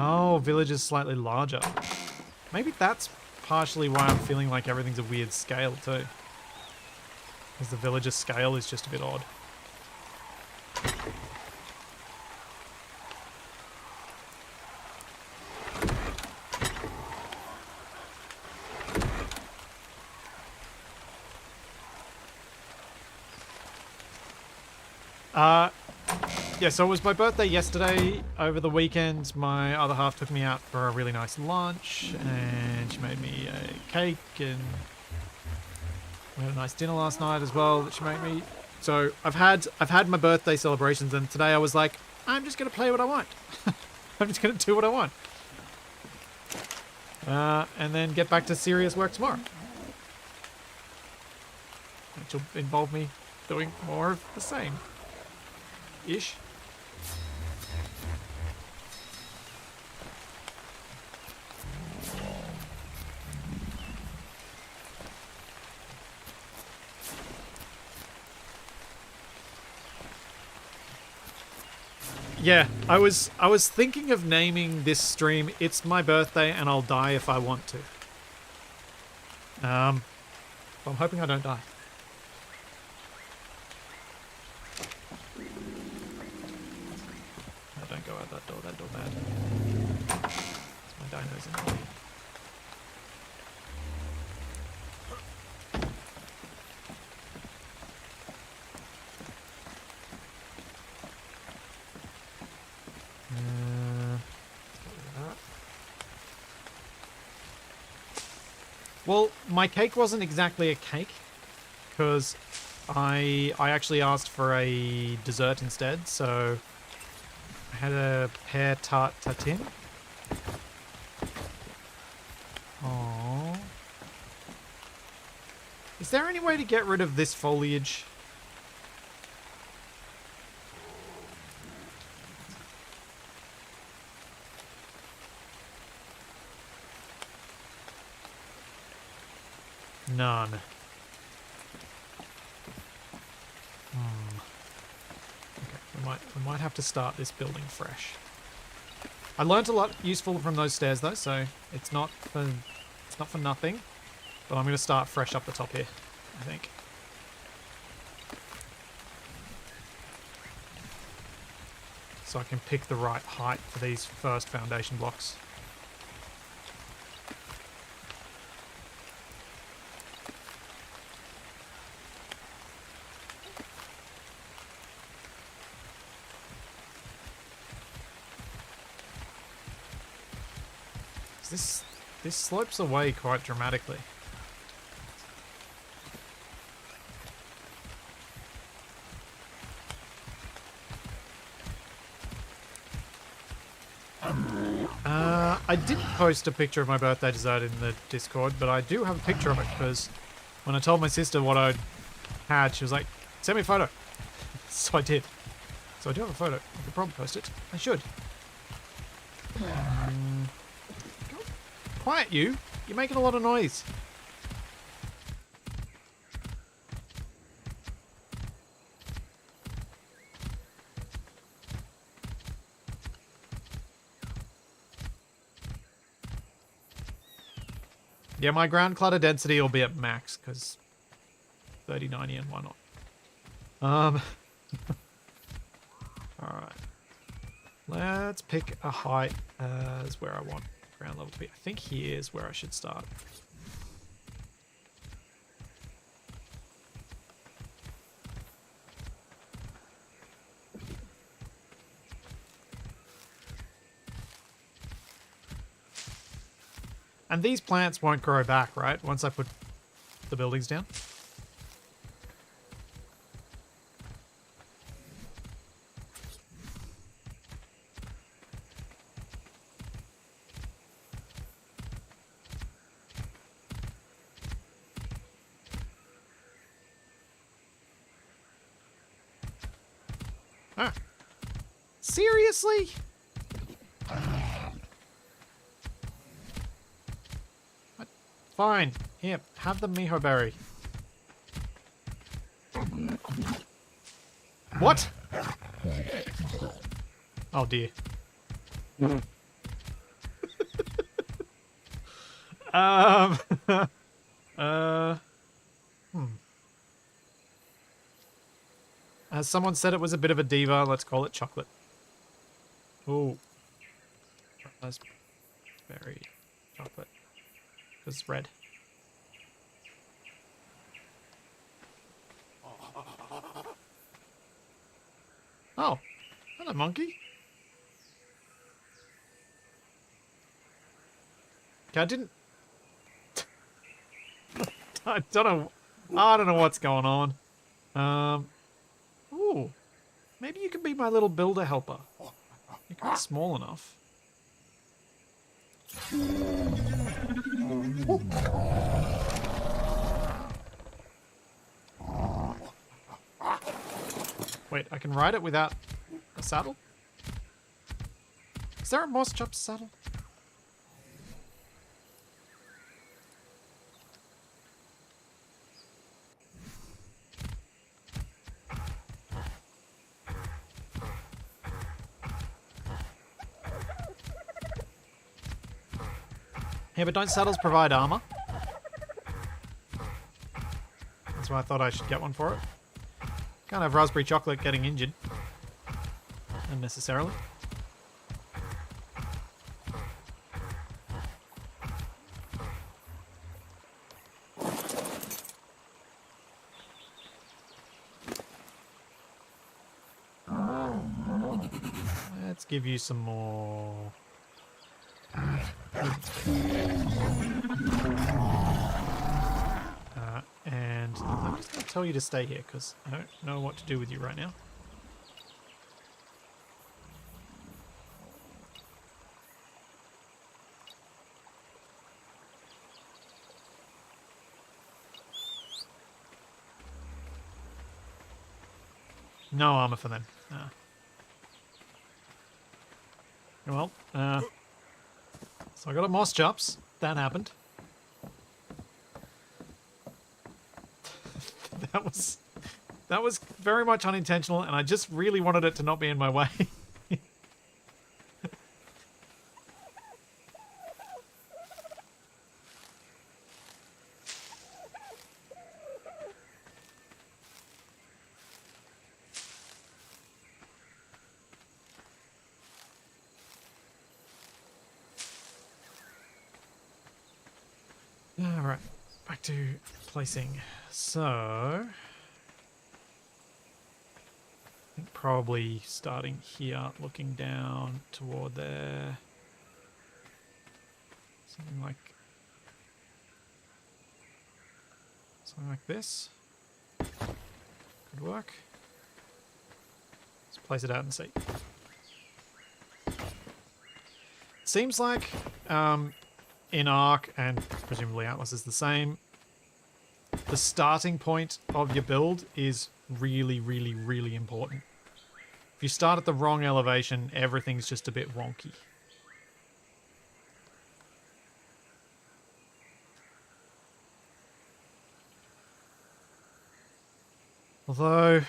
Oh, village is slightly larger. Maybe that's partially why I'm feeling like everything's a weird scale too. Because the village's scale is just a bit odd. Yeah, so it was my birthday yesterday. Over the weekend, my other half took me out for a really nice lunch, and she made me a cake, and we had a nice dinner last night as well that she made me. So I've had my birthday celebrations, and today I was like, I'm just gonna play what I want. I'm just gonna do what I want, and then get back to serious work tomorrow, which will involve me doing more of the same. Ish. Yeah, I was thinking of naming this stream "It's My Birthday and I'll Die If I Want To." But I'm hoping I don't die. No, don't go out that door bad. It's my dinos in the way. Well, my cake wasn't exactly a cake, because I actually asked for a dessert instead, so I had a pear tart tatin. Aww. Is there any way to get rid of this foliage? None. Okay, we might have to start this building fresh. I learnt a lot useful from those stairs though, so it's not for nothing. But I'm gonna start fresh up the top here, I think. So I can pick the right height for these first foundation blocks. This slopes away quite dramatically. I didn't post a picture of my birthday dessert in the Discord, but I do have a picture of it, because when I told my sister what I'd had, she was like, send me a photo. So I did. So I do have a photo. I could probably post it. I should. Quiet, you. You're making a lot of noise. Yeah, my ground clutter density will be at max, because 3090 and why not? Alright. Let's pick a height as where I want ground level to be. I think here's where I should start. And these plants won't grow back, right? Once I put the buildings down. Ah. Seriously? Fine. Here, have the miho berry. What? Oh dear. As someone said, it was a bit of a diva. Let's call it chocolate. Ooh. Raspberry chocolate. Because it's red. Oh. Hello, monkey. Okay, I didn't... I don't know what's going on. Ooh. Maybe you can be my little builder helper. You can be small enough. Wait, I can ride it without a saddle? Is there a moss chop saddle? Yeah, but don't saddles provide armor? That's why I thought I should get one for it. Can't have raspberry chocolate getting injured. Unnecessarily. Let's give you some more... and I'm just going to tell you to stay here because I don't know what to do with you right now. No armor for them. Well, so I got a moss chops. That happened. That was very much unintentional, and I just really wanted it to not be in my way. Alright, back to placing. So, I think probably starting here, looking down toward there. Something like this. Could work. Let's place it out and see. Seems like in Ark, and presumably Atlas is the same, the starting point of your build is really, really, really important. If you start at the wrong elevation, everything's just a bit wonky. Although,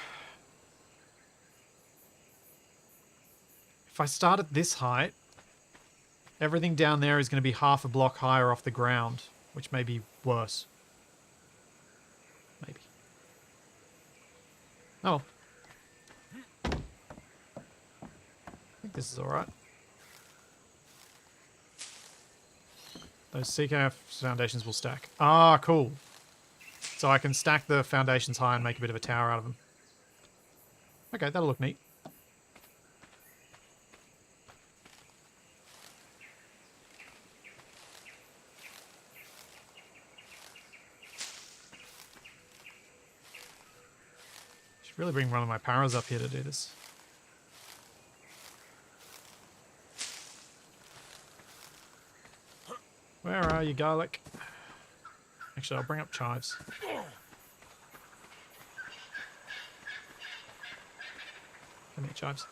if I start at this height, everything down there is going to be half a block higher off the ground, which may be worse. Maybe. Oh. I think this is alright. Those CKF foundations will stack. Ah, cool. So I can stack the foundations high and make a bit of a tower out of them. Okay, that'll look neat. Should really bring one of my paras up here to do this. Where are you, garlic? Actually, I'll bring up chives. Come here, chives.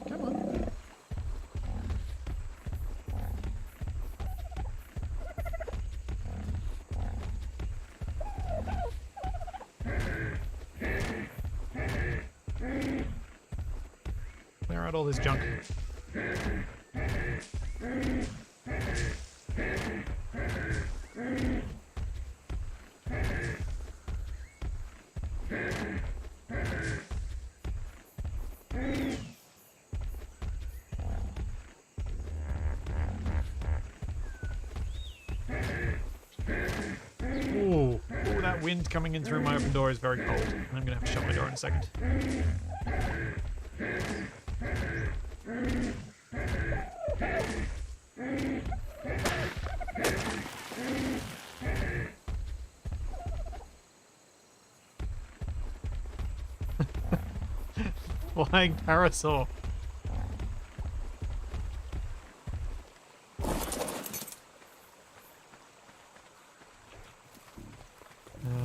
Come on. Clear out all this junk. Ooh, that wind coming in through my open door is very cold. I'm gonna have to shut my door in a second. Flying parasol.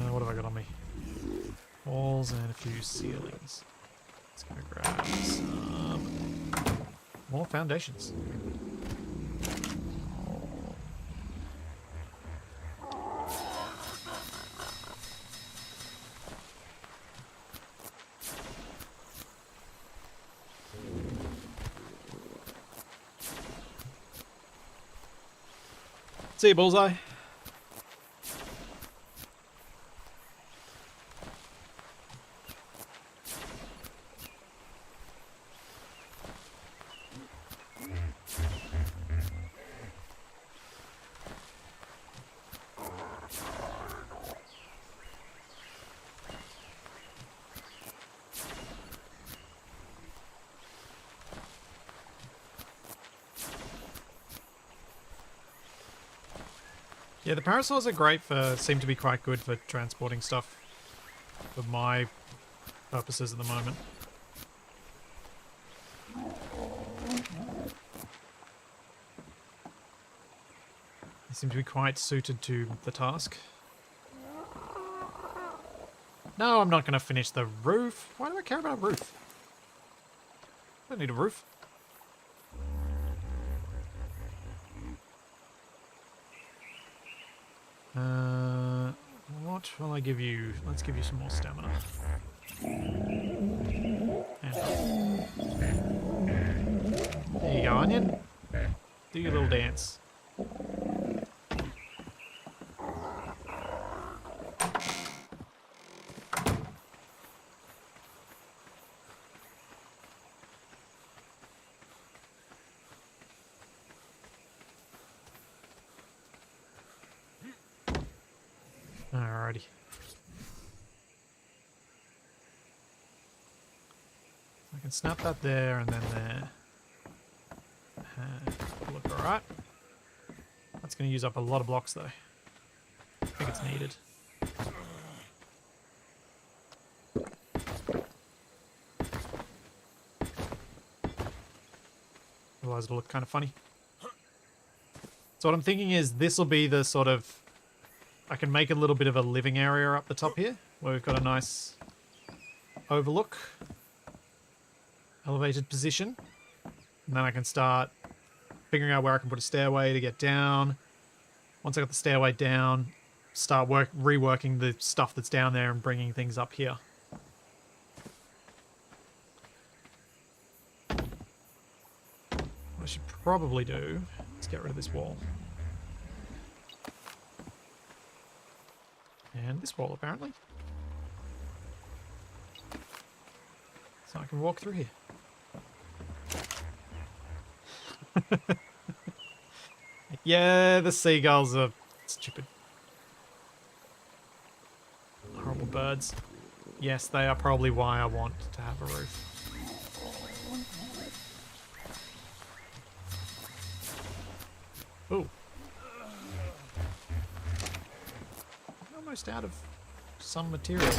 What have I got on me? Walls and a few ceilings. Let's go grab some more foundations. See you, Bullseye. Yeah, the parasols are great seem to be quite good for transporting stuff for my purposes at the moment. They seem to be quite suited to the task. No, I'm not going to finish the roof. Why do I care about a roof? I don't need a roof. What will I give you? Let's give you some more stamina. And there you go, onion. Do your little dance. Alrighty. I can snap that there and then there. Look alright. That's going to use up a lot of blocks though. I think it's needed. Otherwise it'll look kind of funny. So what I'm thinking is this will be the sort of... I can make a little bit of a living area up the top here, where we've got a nice overlook, elevated position, and then I can start figuring out where I can put a stairway to get down. Once I got the stairway down, start reworking the stuff that's down there and bringing things up here. What I should probably do is get rid of this wall. And this wall, apparently. So I can walk through here. Yeah, the seagulls are stupid. Horrible birds. Yes, they are probably why I want to have a roof. Ooh. I'm almost out of some material.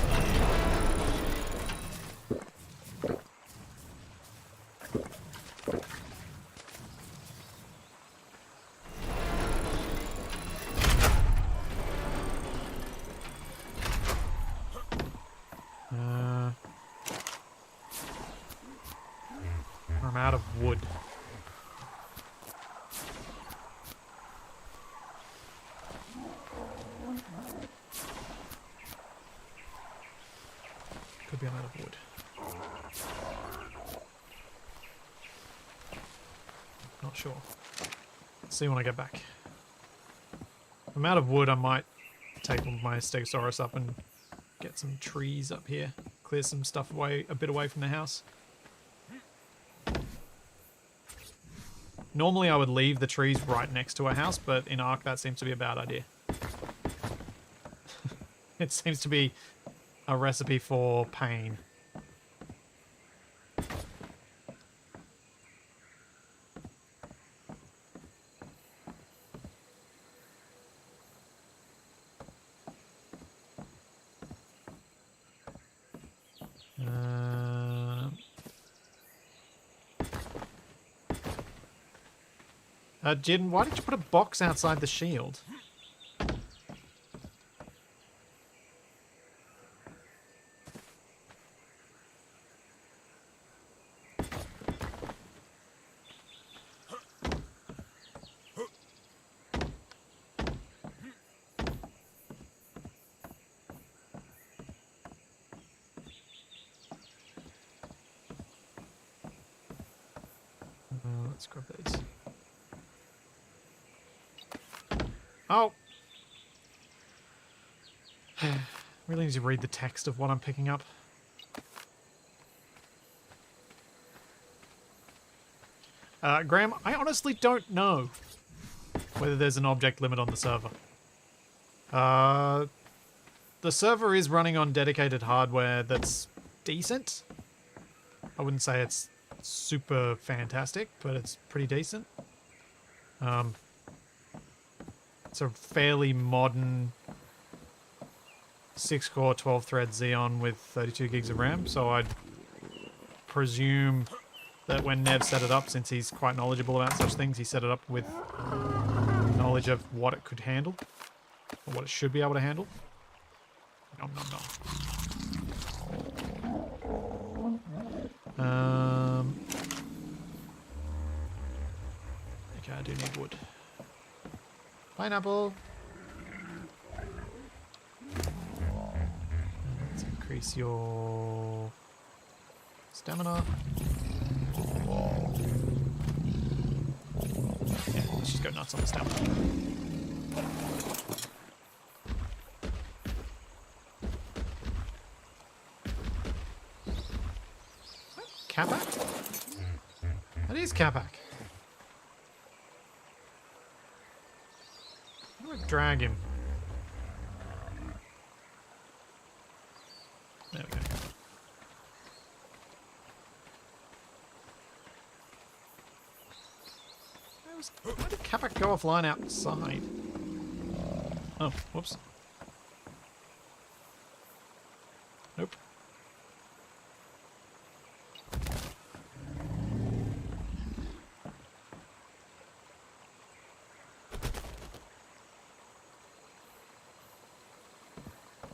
I'm out of wood. Could be out of wood. Not sure. Let's see when I get back. If I'm out of wood, I might take my Stegosaurus up and get some trees up here. Clear some stuff away, a bit away from the house. Normally I would leave the trees right next to a house, but in Ark that seems to be a bad idea. It seems to be a recipe for pain. Jin, why did you put a box outside the shield? Let's grab these. Oh! Really need to read the text of what I'm picking up. Graham, I honestly don't know whether there's an object limit on the server. The server is running on dedicated hardware that's decent. I wouldn't say it's super fantastic, but it's pretty decent. It's a fairly modern 6-core, 12-thread Xeon with 32 gigs of RAM, so I'd presume that when Nev set it up, since he's quite knowledgeable about such things, he set it up with knowledge of what it could handle, or what it should be able to handle. Nom nom nom. Okay, I do need wood. Pineapple. Let's increase your stamina. Yeah, let's just go nuts on the stamina. Capac? That is Capac. I'm gonna drag him. There we go. Why did Capac go offline outside? Oh, whoops. Nope.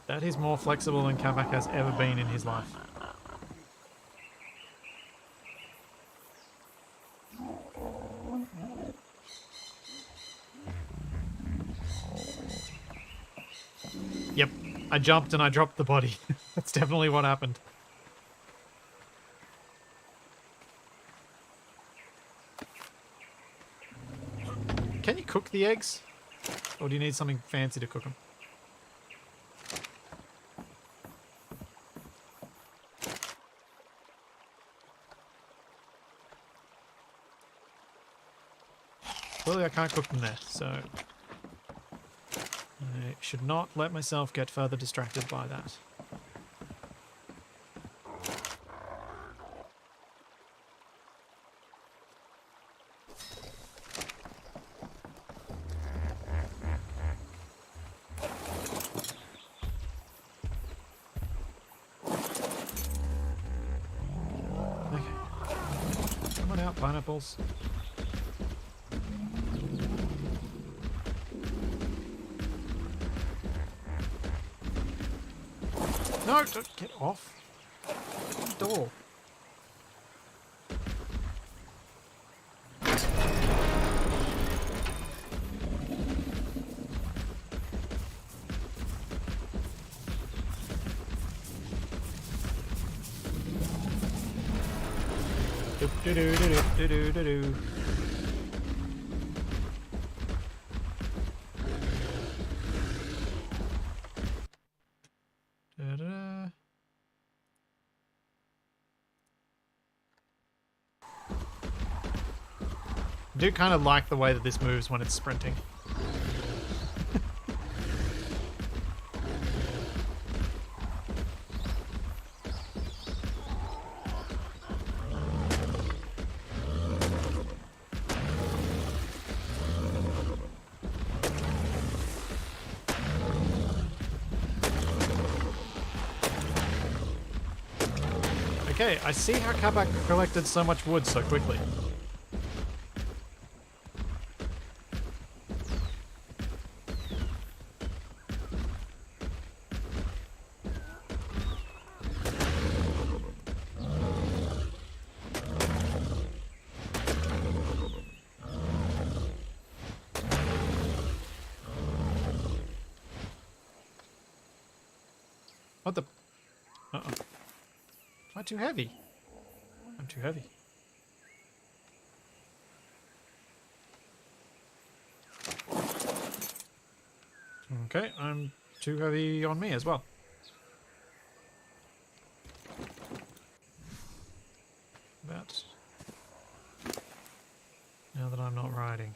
That is more flexible than Capac has ever been in his life. Yep, I jumped and I dropped the body. That's definitely what happened. Can you cook the eggs? Or do you need something fancy to cook them? Clearly I can't cook them there, so I should not let myself get further distracted by that. Okay. Come on out, pineapples. No, don't get off the door. Do do do do do do do. Da-da. I do kind of like the way that this moves when it's sprinting. Okay, I see how Capac collected so much wood so quickly. What the? Uh-oh. Am I too heavy? I'm too heavy. Okay, I'm too heavy on me as well. About now that I'm not riding.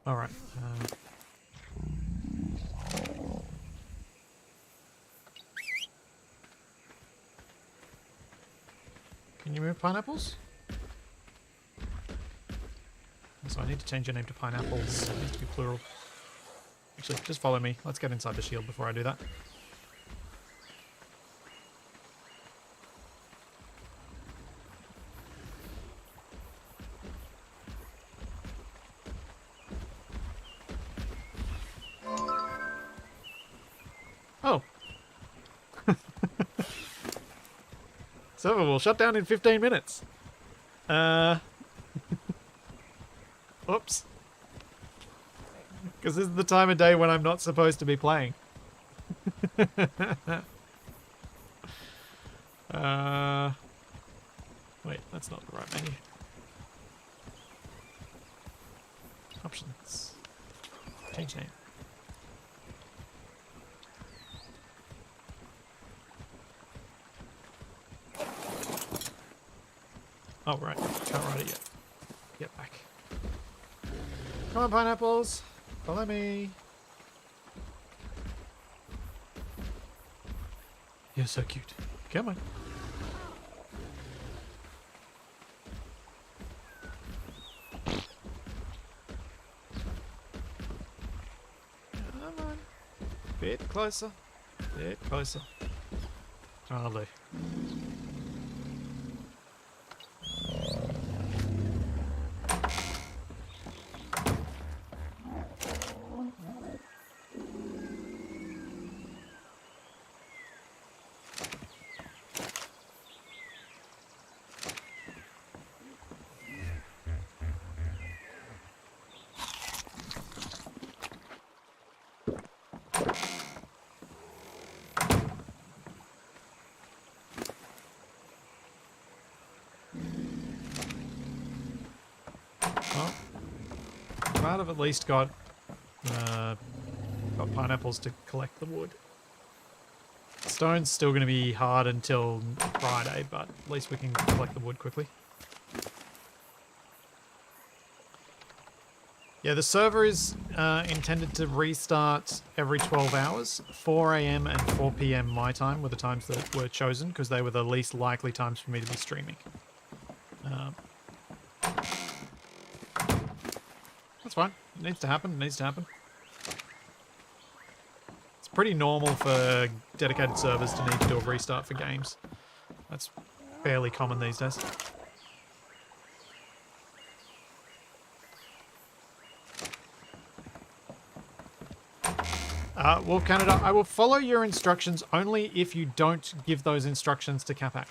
All right. Can you move pineapples? So I need to change your name to pineapples. It needs to be plural. Actually, just follow me. Let's get inside the shield before I do that. Oh. Server will shut down in 15 minutes. Oops. Because this is the time of day when I'm not supposed to be playing. Wait, that's not the right menu. Options. Change name. Oh, right. Can't write it yet. Get back. Come on, pineapples. Follow me. You're so cute. Come on. Come on. Bit closer. Bit closer. Charlie. Well, I'm glad I've at least got pineapples to collect the wood. Stone's still going to be hard until Friday, but at least we can collect the wood quickly. Yeah, the server is intended to restart every 12 hours. 4 a.m. and 4 p.m. my time were the times that were chosen because they were the least likely times for me to be streaming. That's fine. It needs to happen. It needs to happen. It's pretty normal for dedicated servers to need to do a restart for games. That's fairly common these days. Wolf Canada, I will follow your instructions only if you don't give those instructions to Capac.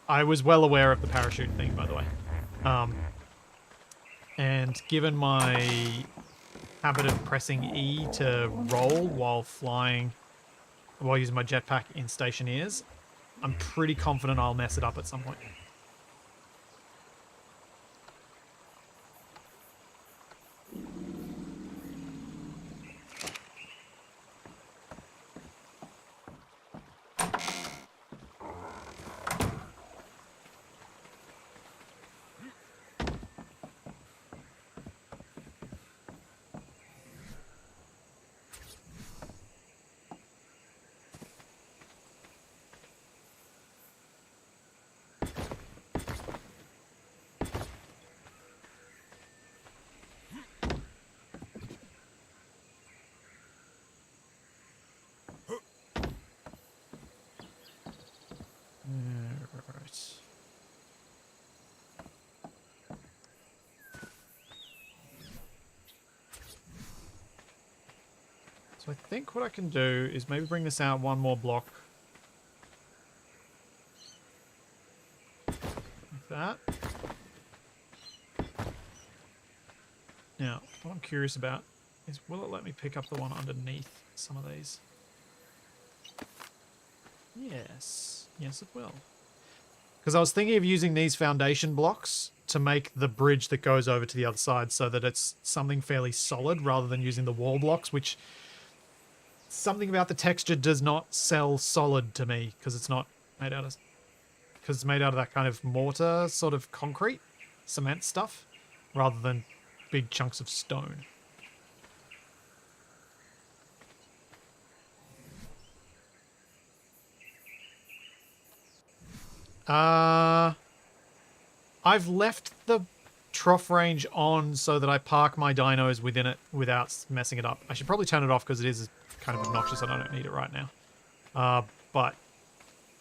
I was well aware of the parachute thing, by the way. And given my habit of pressing E to roll while flying, while using my jetpack in stationeers, I'm pretty confident I'll mess it up at some point. So I think what I can do is maybe bring this out one more block. Like that. Now, what I'm curious about is will it let me pick up the one underneath some of these? Yes. Yes, it will. Because I was thinking of using these foundation blocks to make the bridge that goes over to the other side so that it's something fairly solid rather than using the wall blocks, which something about the texture does not sell solid to me because it's not made out of, because it's made out of that kind of mortar sort of concrete cement stuff rather than big chunks of stone. I've left the trough range on so that I park my dinos within it without messing it up. I should probably turn it off because it is kind of obnoxious and I don't need it right now. But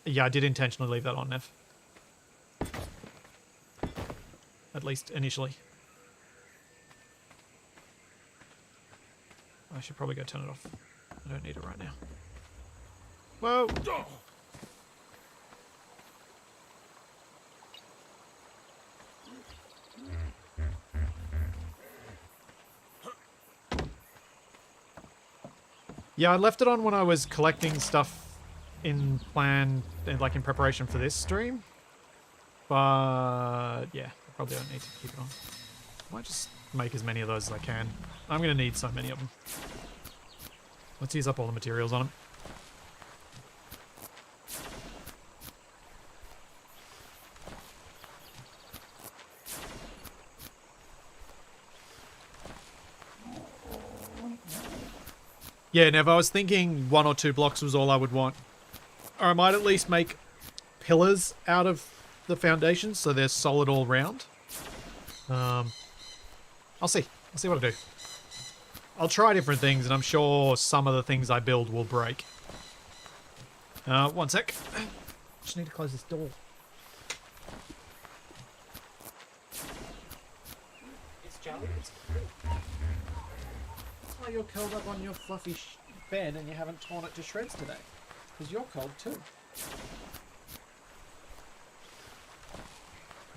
yeah, I did intentionally leave that on, Nev. At least initially. I should probably go turn it off. I don't need it right now. Whoa! Yeah, I left it on when I was collecting stuff in plan, like in preparation for this stream. But yeah, I probably don't need to keep it on. I might just make as many of those as I can. I'm going to need so many of them. Let's use up all the materials on them. Yeah, Nev, I was thinking 1 or 2 blocks was all I would want. Or I might at least make pillars out of the foundations so they're solid all round. I'll see. I'll see what I do. I'll try different things and I'm sure some of the things I build will break. One sec. Just need to close this door. It's Charlie. You're curled up on your fluffy bed and you haven't torn it to shreds today. Because you're cold too.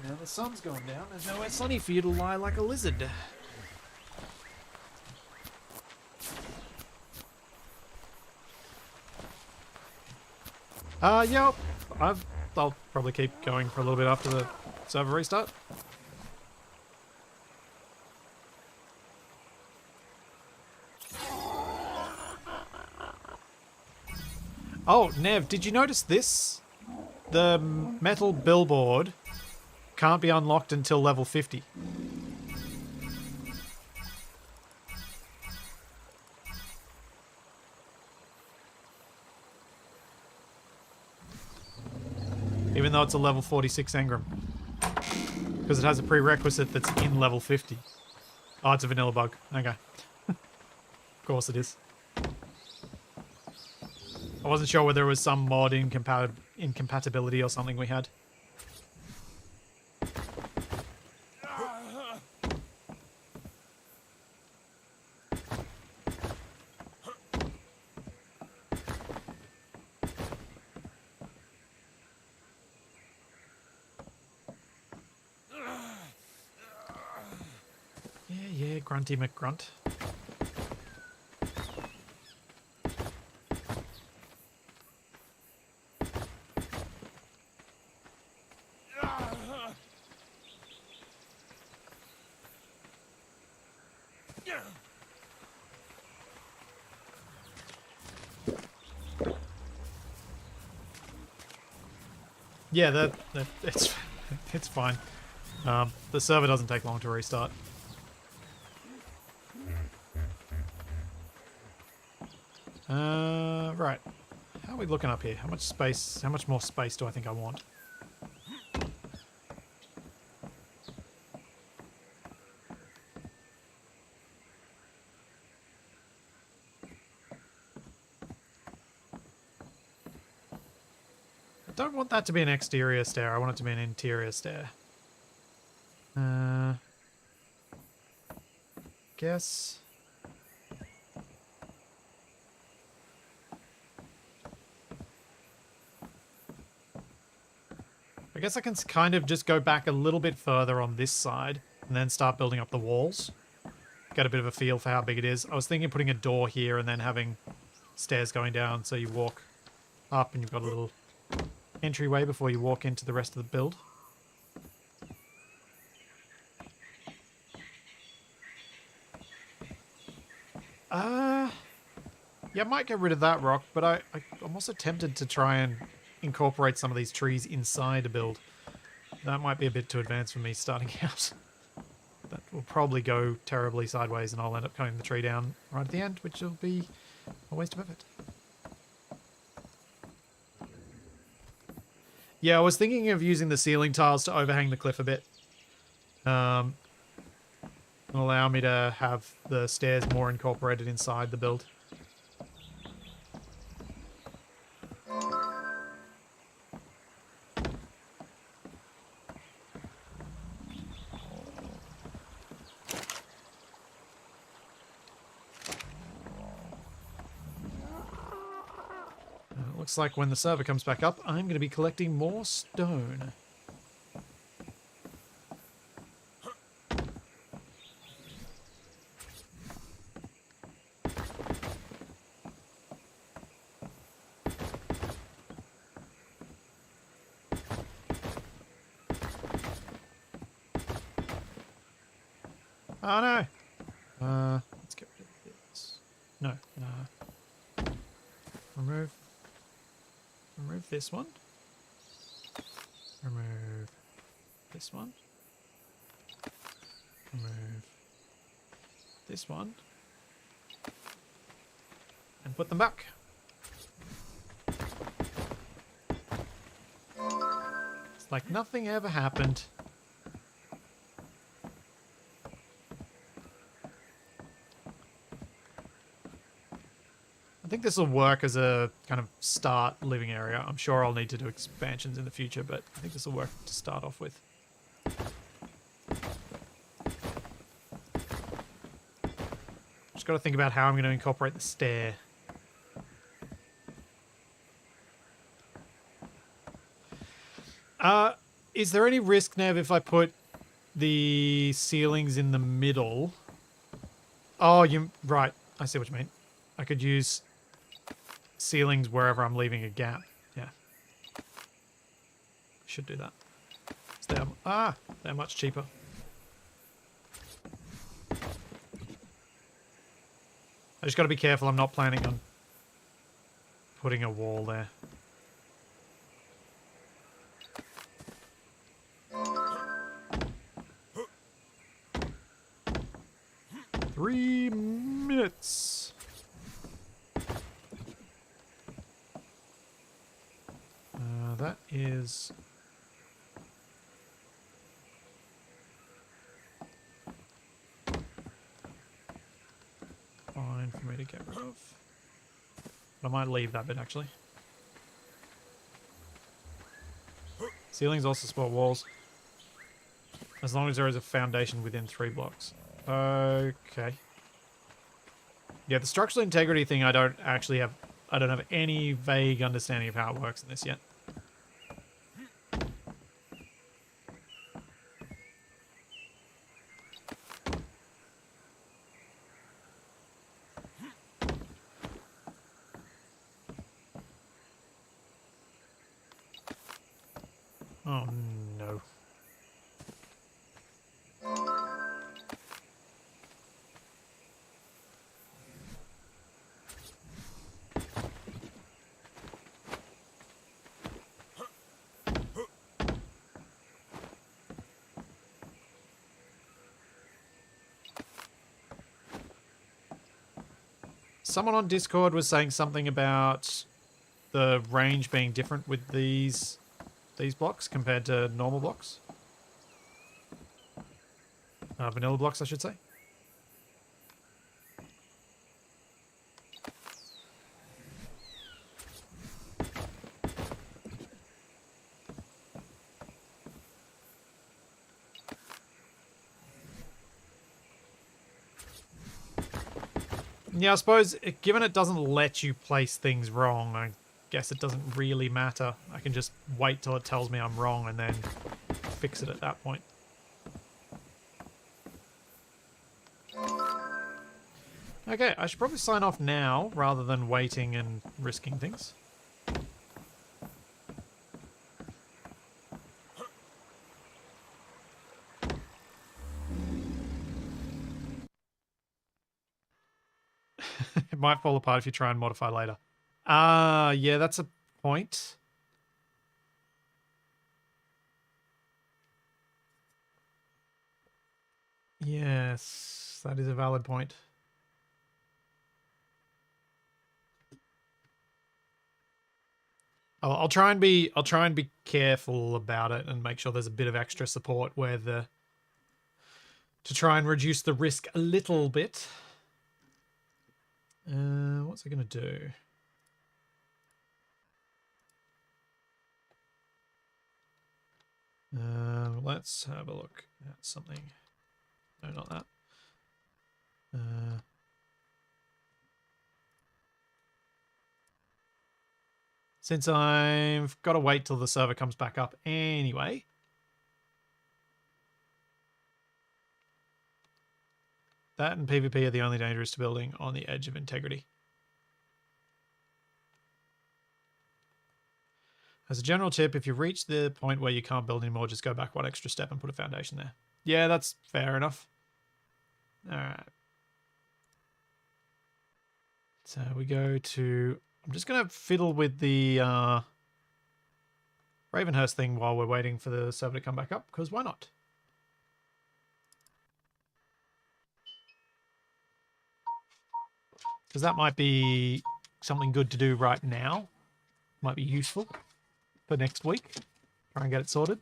Now the sun's gone down. There's nowhere sunny for you to lie like a lizard. Yeah, I'll probably keep going for a little bit after the server restart. Oh, Nev, did you notice this? The metal billboard can't be unlocked until level 50. Even though it's a level 46 engram. Because it has a prerequisite that's in level 50. Oh, it's a vanilla bug. Okay. Of course it is. I wasn't sure whether it was some mod incompatibility or something we had. Yeah, Grunty McGrunt. Yeah, it's fine. The server doesn't take long to restart. Right. How are we looking up here? How much more space do I think I want? I don't want that to be an exterior stair. I want it to be an interior stair. Guess... I guess I can kind of just go back a little bit further on this side and then start building up the walls. Get a bit of a feel for how big it is. I was thinking of putting a door here and then having stairs going down so you walk up and you've got a little entryway before you walk into the rest of the build. Yeah, I might get rid of that rock, but I'm also tempted to try and incorporate some of these trees inside a build. That might be a bit too advanced for me starting out. That will probably go terribly sideways and I'll end up cutting the tree down right at the end, which will be a waste of effort. Yeah, I was thinking of using the ceiling tiles to overhang the cliff a bit. Allow me to have the stairs more incorporated inside the build. Looks like when the server comes back up, I'm going to be collecting more stone. Oh no! Let's get rid of this. No. Remove this one. Remove this one. Remove this one. And put them back. It's like nothing ever happened. I think this will work as a kind of start living area. I'm sure I'll need to do expansions in the future, but I think this will work to start off with. Just got to think about how I'm going to incorporate the stair. Is there any risk, Nev, if I put the ceilings in the middle? Oh, you right. I see what you mean. I could use ceilings wherever I'm leaving a gap. Yeah. Should do that. They're much cheaper. I just got to be careful. I'm not planning on putting a wall there. Three minutes. That is... fine for me to get rid of. I might leave that bit, actually. Ceilings also support walls. As long as there is a foundation within 3 blocks. Okay. Yeah, the structural integrity thing I don't have any vague understanding of how it works in this yet. Oh no. Someone on Discord was saying something about the range being different with these blocks compared to normal blocks. Vanilla blocks, I should say. Yeah, I suppose, given it doesn't let you place things wrong, I guess it doesn't really matter. I can just wait till it tells me I'm wrong and then fix it at that point. Okay, I should probably sign off now rather than waiting and risking things. It might fall apart if you try and modify later. Yeah, that's a point. Yes, that is a valid point. I'll try and be careful about it and make sure there's a bit of extra support to try and reduce the risk a little bit. What's it gonna do? Let's have a look at something. No, not that. Since I've got to wait till the server comes back up anyway. That and PvP are the only dangers to building on the edge of integrity. As a general tip, if you reach the point where you can't build anymore, just go back one extra step and put a foundation there. Yeah, that's fair enough. Alright. So we go to... I'm just going to fiddle with the Ravenhurst thing while we're waiting for the server to come back up, because why not? Because that might be something good to do right now. Might be useful for next week. Try and get it sorted.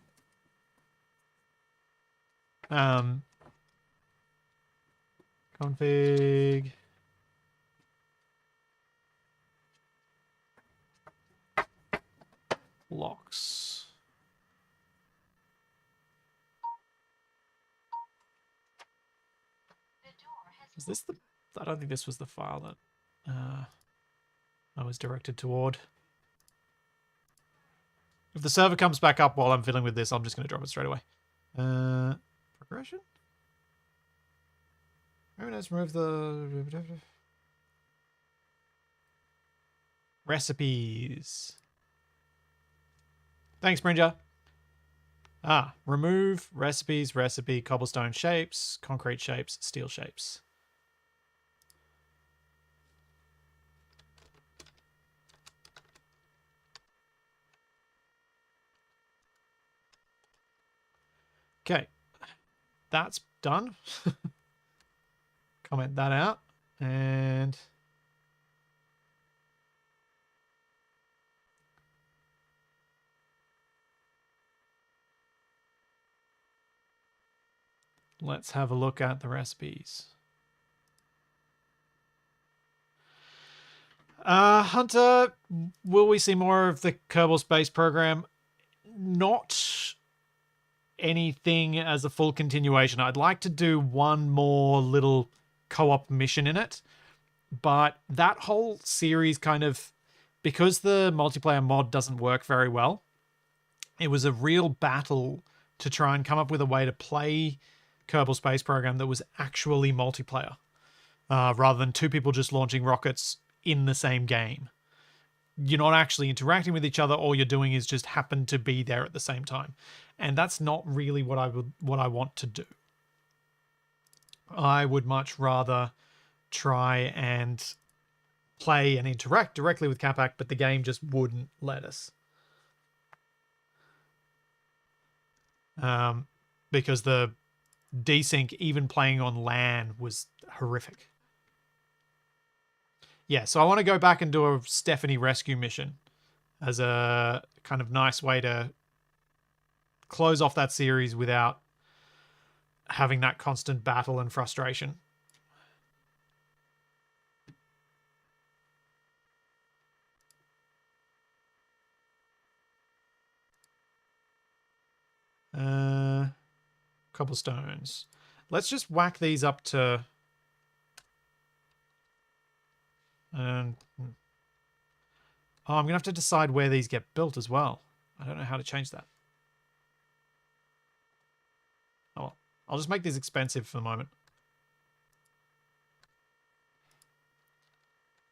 Config. Blocks. Is this the... I don't think this was the file that I was directed toward. If the server comes back up while I'm fiddling with this, I'm just going to drop it straight away. Progression? Maybe let's remove the... Recipes. Thanks, Bringer. Remove recipes, recipe, cobblestone shapes, concrete shapes, steel shapes. Okay, that's done. Comment that out. And let's have a look at the recipes. Hunter, will we see more of the Kerbal Space Program? Not anything as a full continuation. I'd like to do one more little co-op mission in it, but that whole series kind of, because the multiplayer mod doesn't work very well, it was a real battle to try and come up with a way to play Kerbal Space Program that was actually multiplayer, rather than two people just launching rockets in the same game. You're not actually interacting with each other. All you're doing is just happen to be there at the same time. And that's not really what I want to do. I would much rather try and play and interact directly with Capac, but the game just wouldn't let us. Because the desync, even playing on LAN, was horrific. Yeah, so I want to go back and do a Stephanie rescue mission as a kind of nice way to close off that series without having that constant battle and frustration. Cobblestones. Let's just whack these up to... I'm going to have to decide where these get built as well. I don't know how to change that. Oh well. I'll just make these expensive for the moment.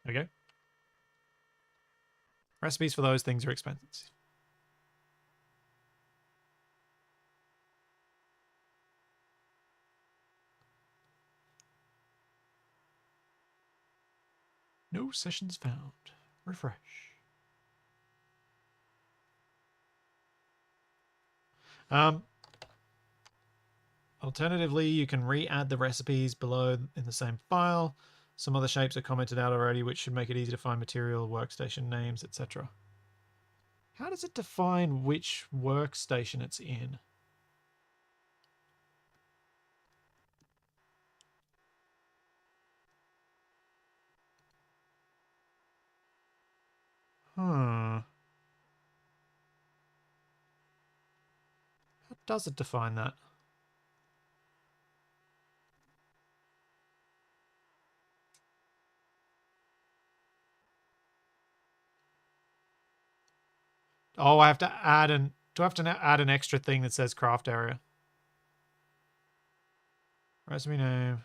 There we go. Recipes for those things are expensive. No sessions found. Refresh. Alternatively, you can re-add the recipes below in the same file. Some other shapes are commented out already, which should make it easy to find material, workstation names, etc. How does it define which workstation it's in? How does it define that? Oh, I have to add an... Do I have to add an extra thing that says craft area? Recipe name.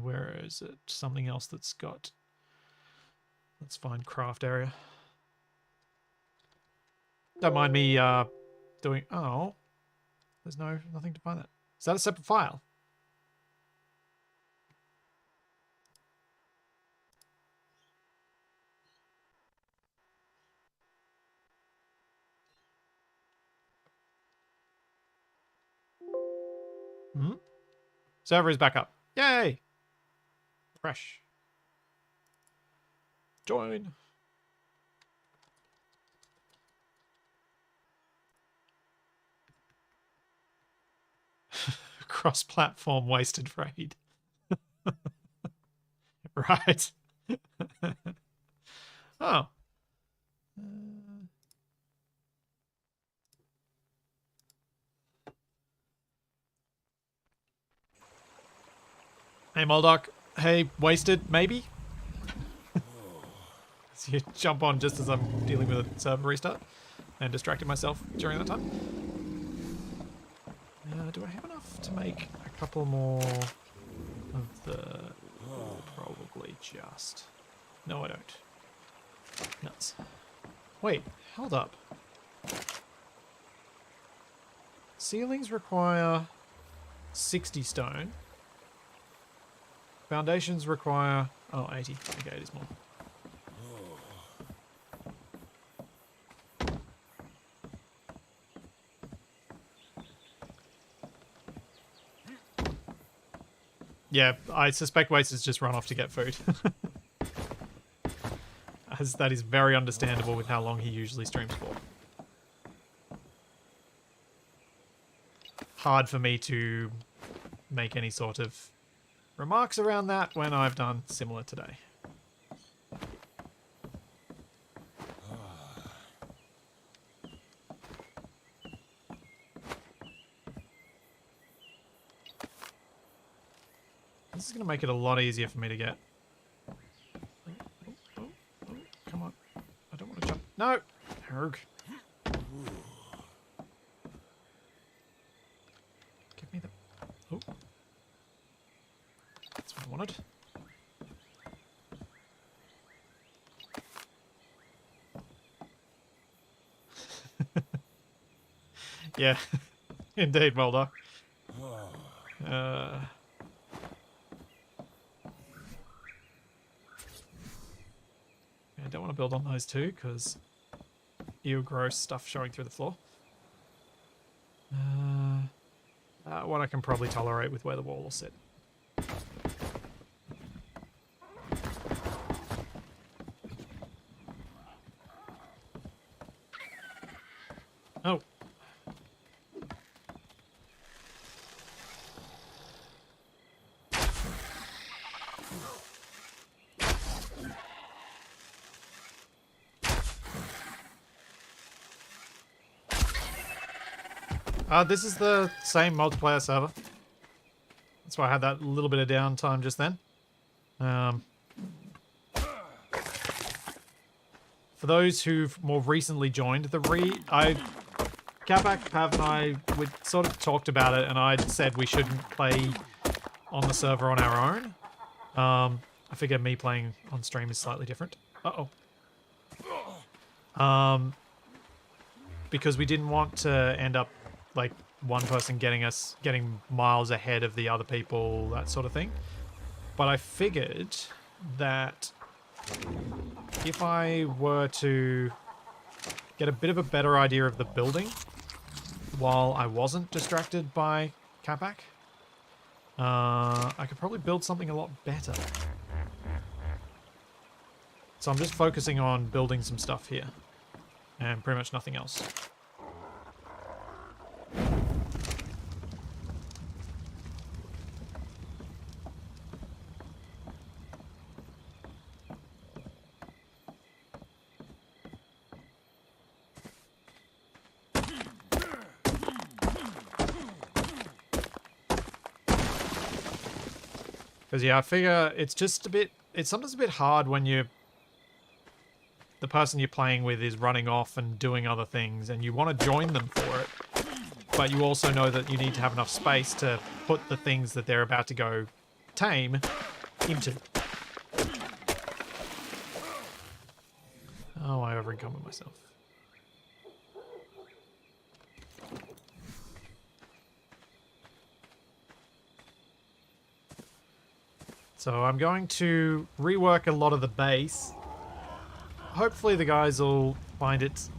Where is it? Something else that's got... Let's find craft area. Don't mind me doing... Oh. There's nothing to find that. Is that a separate file? Server is back up. Yay! Fresh. Join. Cross-platform wasted raid. Right. Oh. Hey, Moldoc. Hey, Wasted, maybe? So you jump on just as I'm dealing with a server restart and distracted myself during that time. Do I have enough to make a couple more of the... Probably just... No, I don't. Nuts. Wait, hold up. Ceilings require 60 stone. Foundations require... Oh, 80. Okay, it is more. Yeah, I suspect Waste has just run off to get food. As that is very understandable with how long he usually streams for. Hard for me to make any sort of remarks around that when I've done similar today. This is going to make it a lot easier for me to get. Oh, come on. I don't want to jump. No! Herg. Give me the... Oh. That's what I wanted. Yeah. Indeed, Mulder. I don't want to build on those two because ew, gross stuff showing through the floor. That one I can probably tolerate with where the wall will sit. Oh. This is the same multiplayer server. That's why I had that little bit of downtime just then. For those who've more recently joined, Capac, Pav and I, we sort of talked about it, and I said we shouldn't play on the server on our own. I figure me playing on stream is slightly different. Uh-oh. Because we didn't want to end up like one person getting miles ahead of the other people, that sort of thing. But I figured that if I were to get a bit of a better idea of the building while I wasn't distracted by Capac, I could probably build something a lot better. So I'm just focusing on building some stuff here and pretty much nothing else. Because yeah, I figure it's sometimes a bit hard when the person you're playing with is running off and doing other things and you want to join them for it, but you also know that you need to have enough space to put the things that they're about to go tame into. Oh, I over-encumbered myself. So I'm going to rework a lot of the base. Hopefully the guys will find it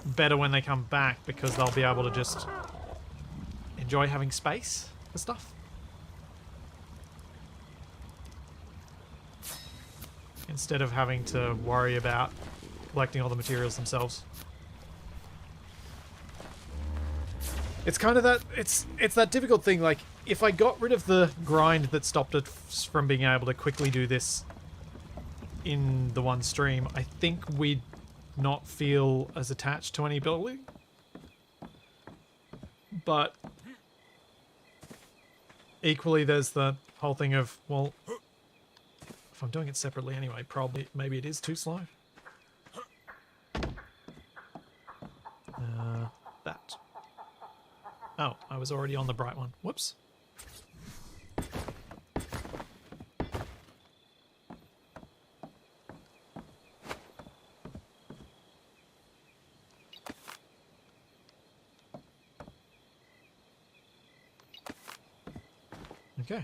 better when they come back because they'll be able to just enjoy having space for stuff. Instead of having to worry about collecting all the materials themselves. It's kind of that, it's that difficult thing, like, if I got rid of the grind that stopped it from being able to quickly do this in the one stream, I think we'd not feel as attached to any building. But equally, there's the whole thing of, well, if I'm doing it separately anyway, probably, maybe it is too slow. That. Oh, I was already on the bright one. Whoops. Okay.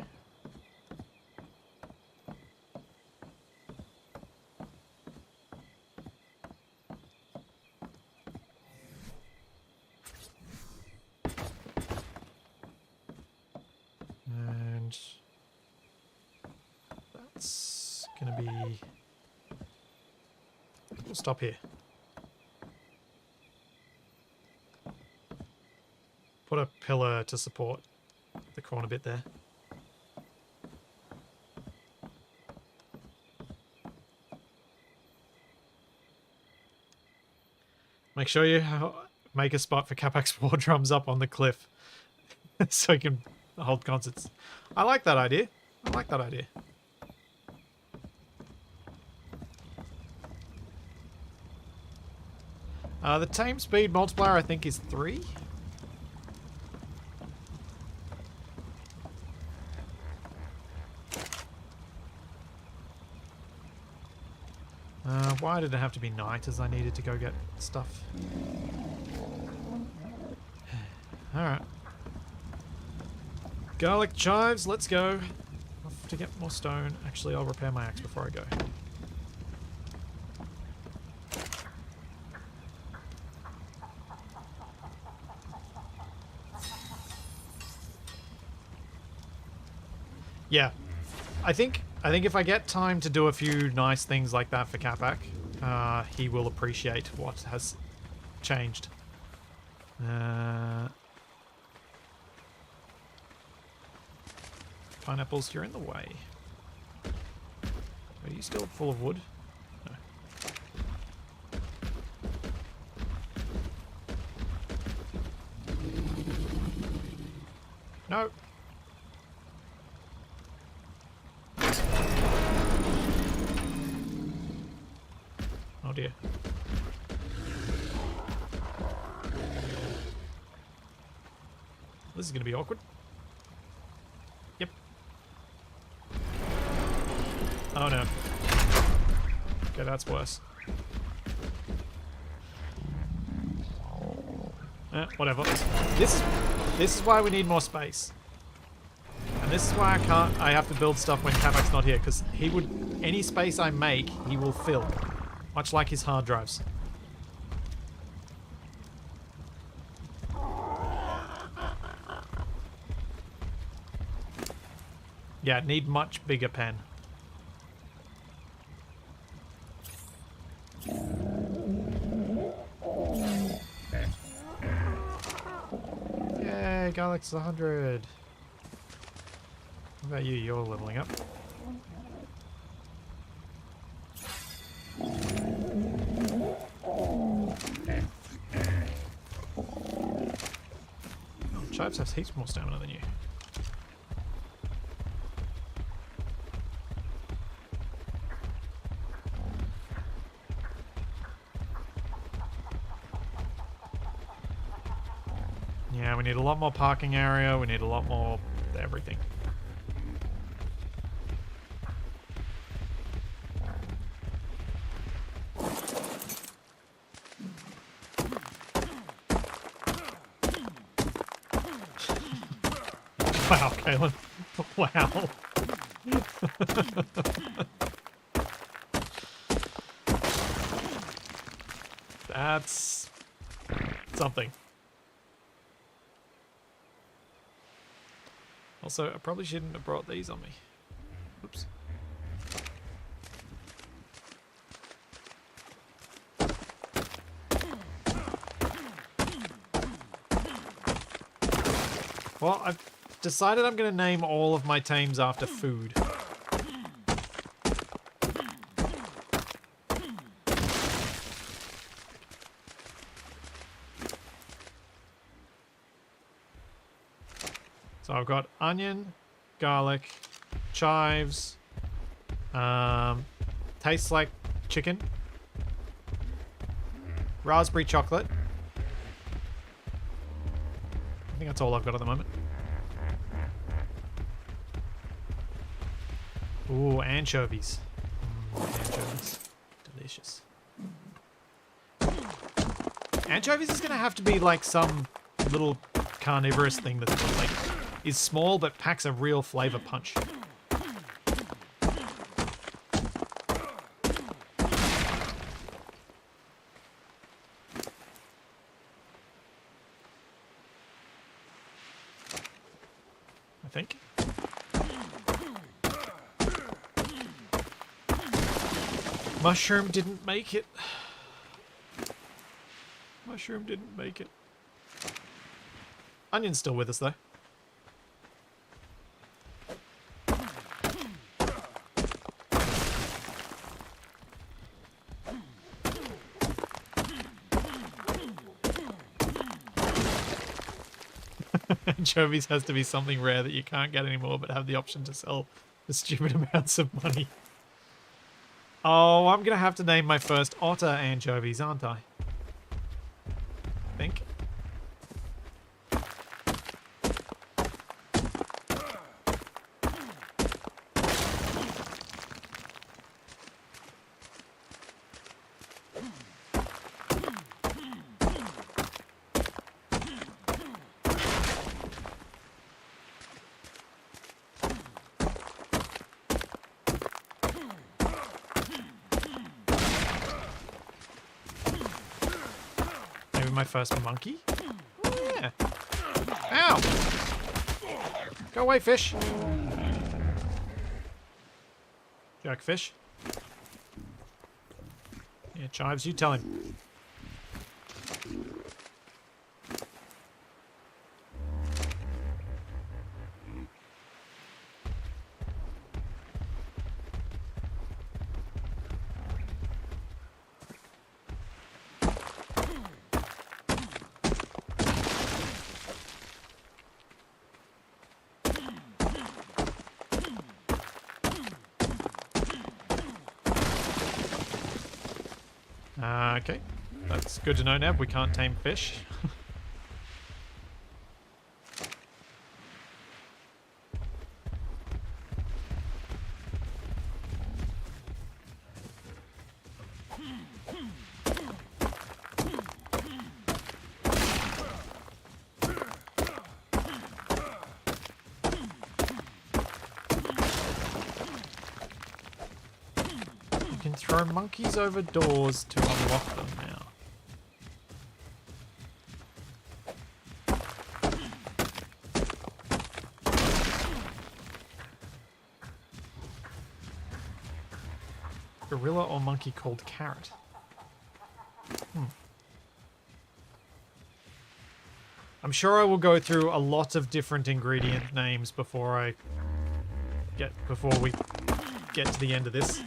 And that's gonna be... We'll stop here. Put a pillar to support the corner bit there. Make sure you make a spot for Capac's war drums up on the cliff so he can hold concerts. I like that idea. I like that idea. The tame speed multiplier I think is 3. Why did it have to be night as I needed to go get stuff? Alright. Garlic chives, let's go. Off to get more stone. Actually, I'll repair my axe before I go. Yeah. I think if I get time to do a few nice things like that for Capac, he will appreciate what has changed. Pineapples, you're in the way. Are you still full of wood? No. No. Oh dear. This is going to be awkward. Yep. Oh no. Okay, that's worse. Whatever. This is why we need more space. And this is why I have to build stuff when Capac's not here, because he would, any space I make, he will fill. Much like his hard drives. Yeah, need much bigger pen. Yay, Garlic's 100. What about you? You're leveling up. Chives has heaps more stamina than you. Yeah, we need a lot more parking area, we need a lot more everything. Wow, Kalen. Wow. That's something. Also, I probably shouldn't have brought these on me. Oops. Well, I've decided I'm going to name all of my tames after food. So I've got onion, garlic, chives. Tastes like chicken. Raspberry chocolate. I think that's all I've got at the moment. Ooh, anchovies. Anchovies. Delicious. Anchovies is going to have to be like some little carnivorous thing that like is small but packs a real flavor punch. I think. Mushroom didn't make it. Mushroom didn't make it. Onion's still with us, though. Anchovies has to be something rare that you can't get anymore, but have the option to sell for stupid amounts of money. Oh, I'm going to have to name my first otter anchovies, aren't I? I think. My first monkey? Oh, yeah. Ow! Go away, fish. Jerk fish. Yeah, Chives, you tell him. Okay, that's good to know now. We can't tame fish. Throw monkeys over doors to unlock them now. Gorilla or monkey called Carrot? I'm sure I will go through a lot of different ingredient names before we get to the end of this.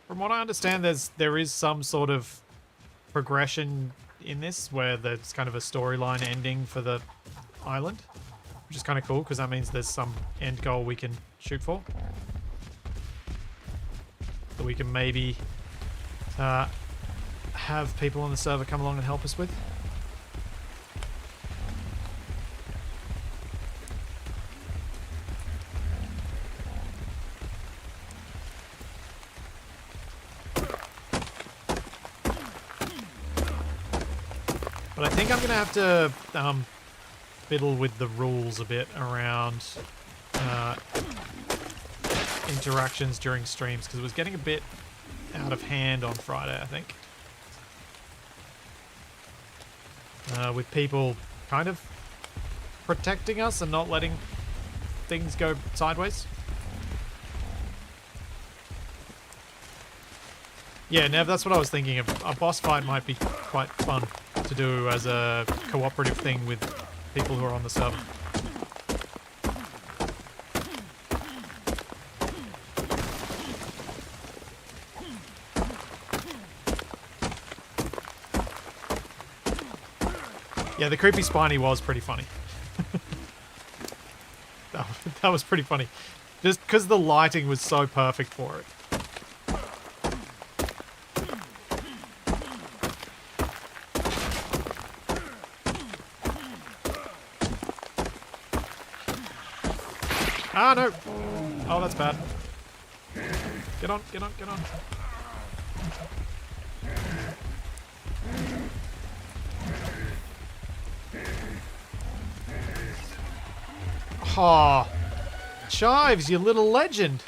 From what I understand, there is some sort of progression in this where there's kind of a storyline ending for the island, which is kind of cool because that means there's some end goal we can shoot for. That we can maybe have people on the server come along and help us with. But I think I'm going to have to fiddle with the rules a bit around interactions during streams because it was getting a bit out of hand on Friday, I think. With people kind of protecting us and not letting things go sideways. Yeah, Nev, that's what I was thinking. A boss fight might be quite fun to do as a cooperative thing with people who are on the server. Yeah, the creepy spiny was pretty funny. That was pretty funny. Just because the lighting was so perfect for it. Ah, no! Oh, that's bad. Get on, get on, get on. Aw, Chives, you little legend.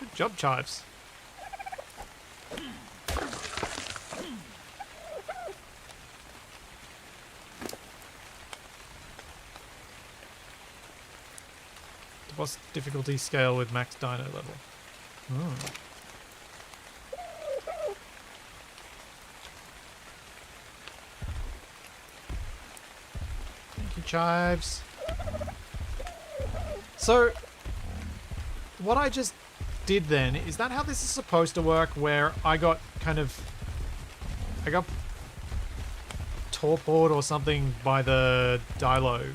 Good job, Chives. The boss difficulty scale with max dino level. Oh. Thank you, Chives. So, what I just did then, is that how this is supposed to work, where I got torpored or something by the Dilo,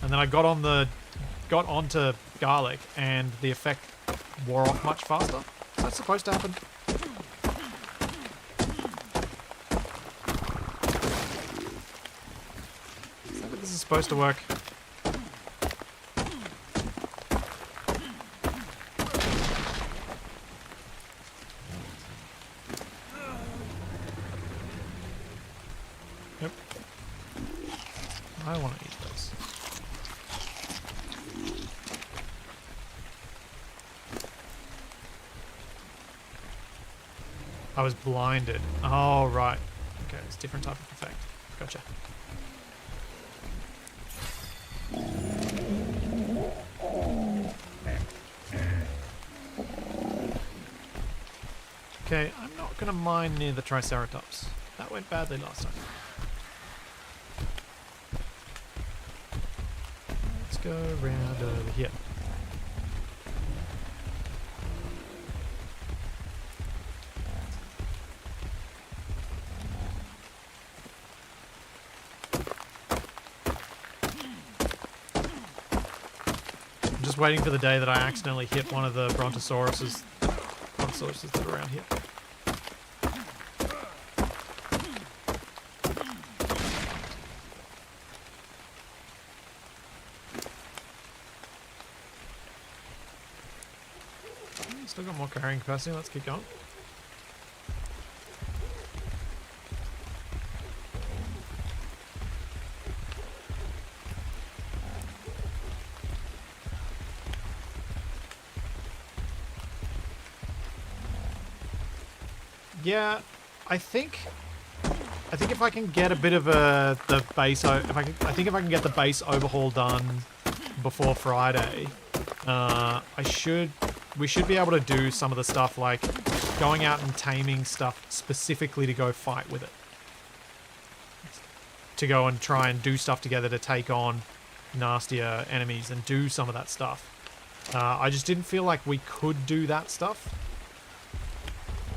and then I got onto garlic, and the effect wore off much faster? Is that supposed to happen? Is that how this is supposed to work? Yep. I want to eat those. I was blinded. Oh, right. Okay, it's a different type of effect. Gotcha. Okay, I'm not going to mine near the Triceratops. That went badly last time. Let's go around over here. Just waiting for the day that I accidentally hit one of the brontosauruses that are around here. Still got more carrying capacity, let's keep going. Yeah, I think if I can get a bit of the base, I think if I can get the base overhaul done before Friday, we should be able to do some of the stuff like going out and taming stuff specifically to go fight with it, to go and try and do stuff together to take on nastier enemies and do some of that stuff. I just didn't feel like we could do that stuff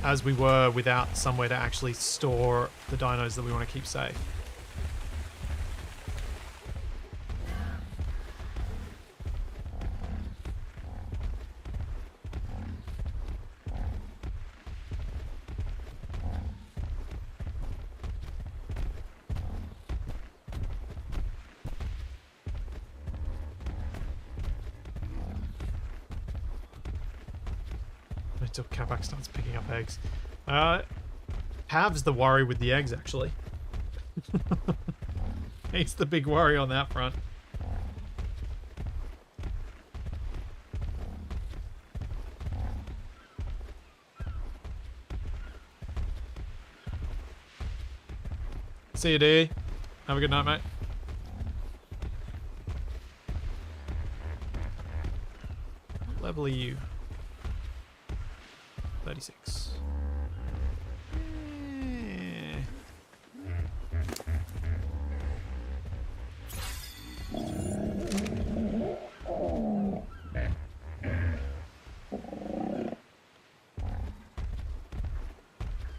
as we were without somewhere to actually store the dinos that we want to keep safe. Until Capac starts picking up eggs. Pav's the worry with the eggs, actually. He's the big worry on that front. See you, D. Have a good night, mate. What level are you? 36.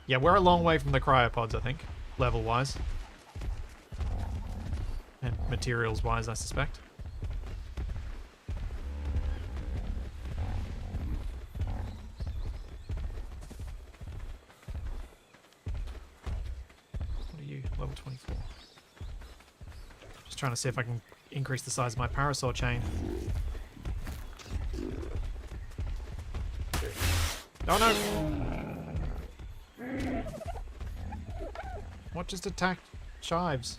Yeah, we're a long way from the cryopods, I think, level-wise. And materials-wise, I suspect. What are you? Level 24. Just trying to see if I can increase the size of my parasaur chain. Oh no! What just attacked Chives?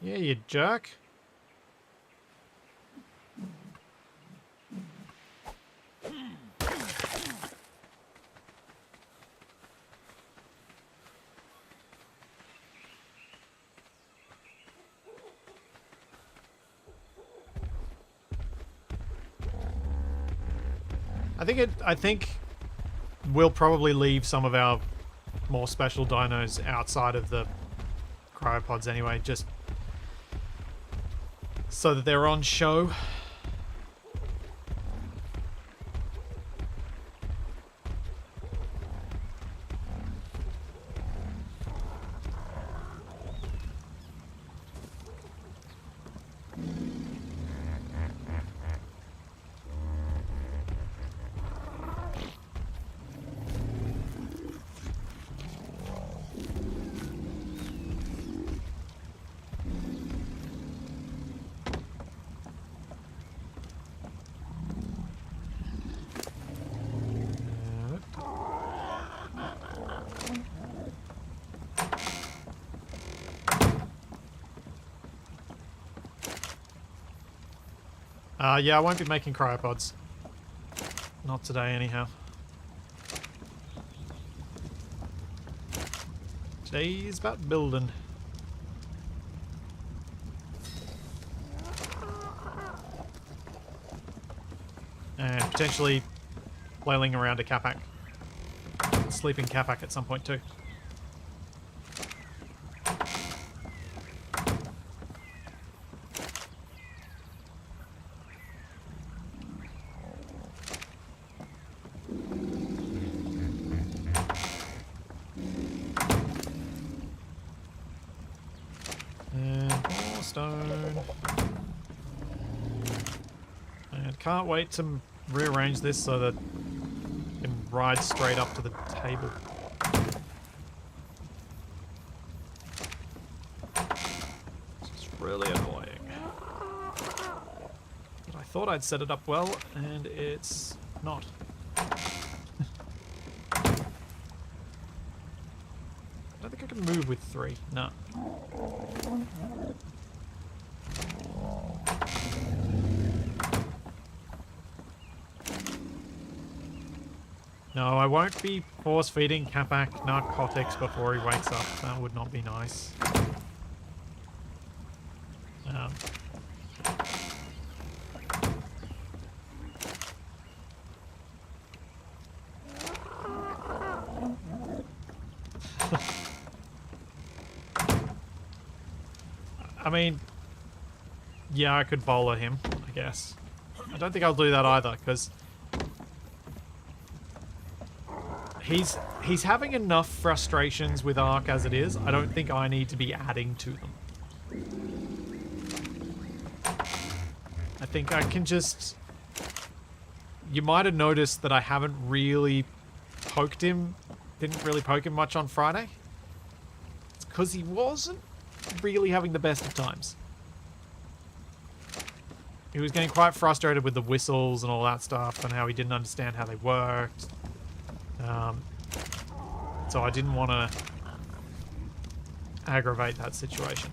Yeah, you jerk. I think we'll probably leave some of our more special dinos outside of the cryopods anyway, just so that they're on show. Yeah, I won't be making cryopods. Not today, anyhow. Today's about building. And potentially flailing around a Capac. Sleeping Capac at some point too. Can't wait to rearrange this so that it can ride straight up to the table. It's really annoying. But I thought I'd set it up well, and it's not. I don't think I can move with 3. No. No, I won't be force-feeding Capac narcotics before he wakes up. That would not be nice. I mean, yeah, I could bowler him, I guess. I don't think I'll do that either, because he's having enough frustrations with Ark as it is. I don't think I need to be adding to them. I think I can just... You might have noticed that I haven't really poked him. Didn't really poke him much on Friday. It's because he wasn't really having the best of times. He was getting quite frustrated with the whistles and all that stuff and how he didn't understand how they worked. So I didn't want to aggravate that situation.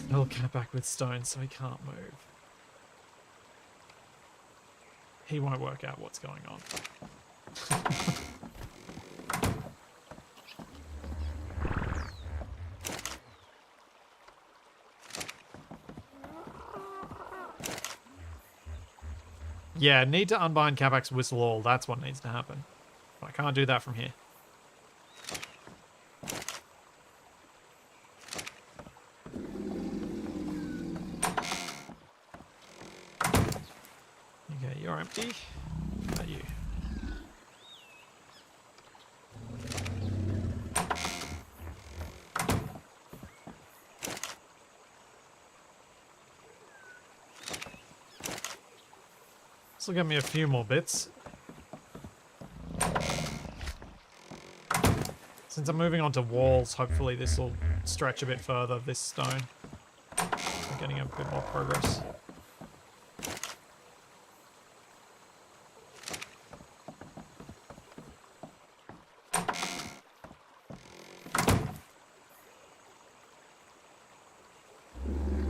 He'll get back with stone so he can't move. He won't work out what's going on. Yeah, need to unbind Capac's whistle all. That's what needs to happen. I can't do that from here. Okay, you're empty. What about you? This will give me a few more bits. Since I'm moving on to walls, hopefully this will stretch a bit further, this stone. I'm getting a bit more progress.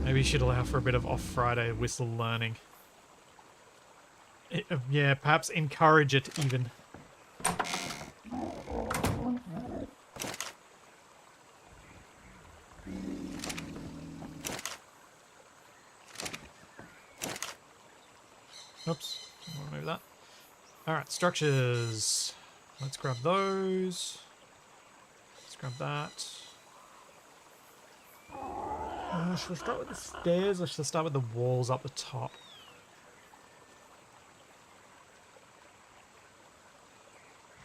Maybe you should allow for a bit of off-Friday whistle learning. Yeah, perhaps encourage it even. Oops, I want to move that. Alright, structures. Let's grab those. Let's grab that. Should I start with the stairs or should I start with the walls up the top?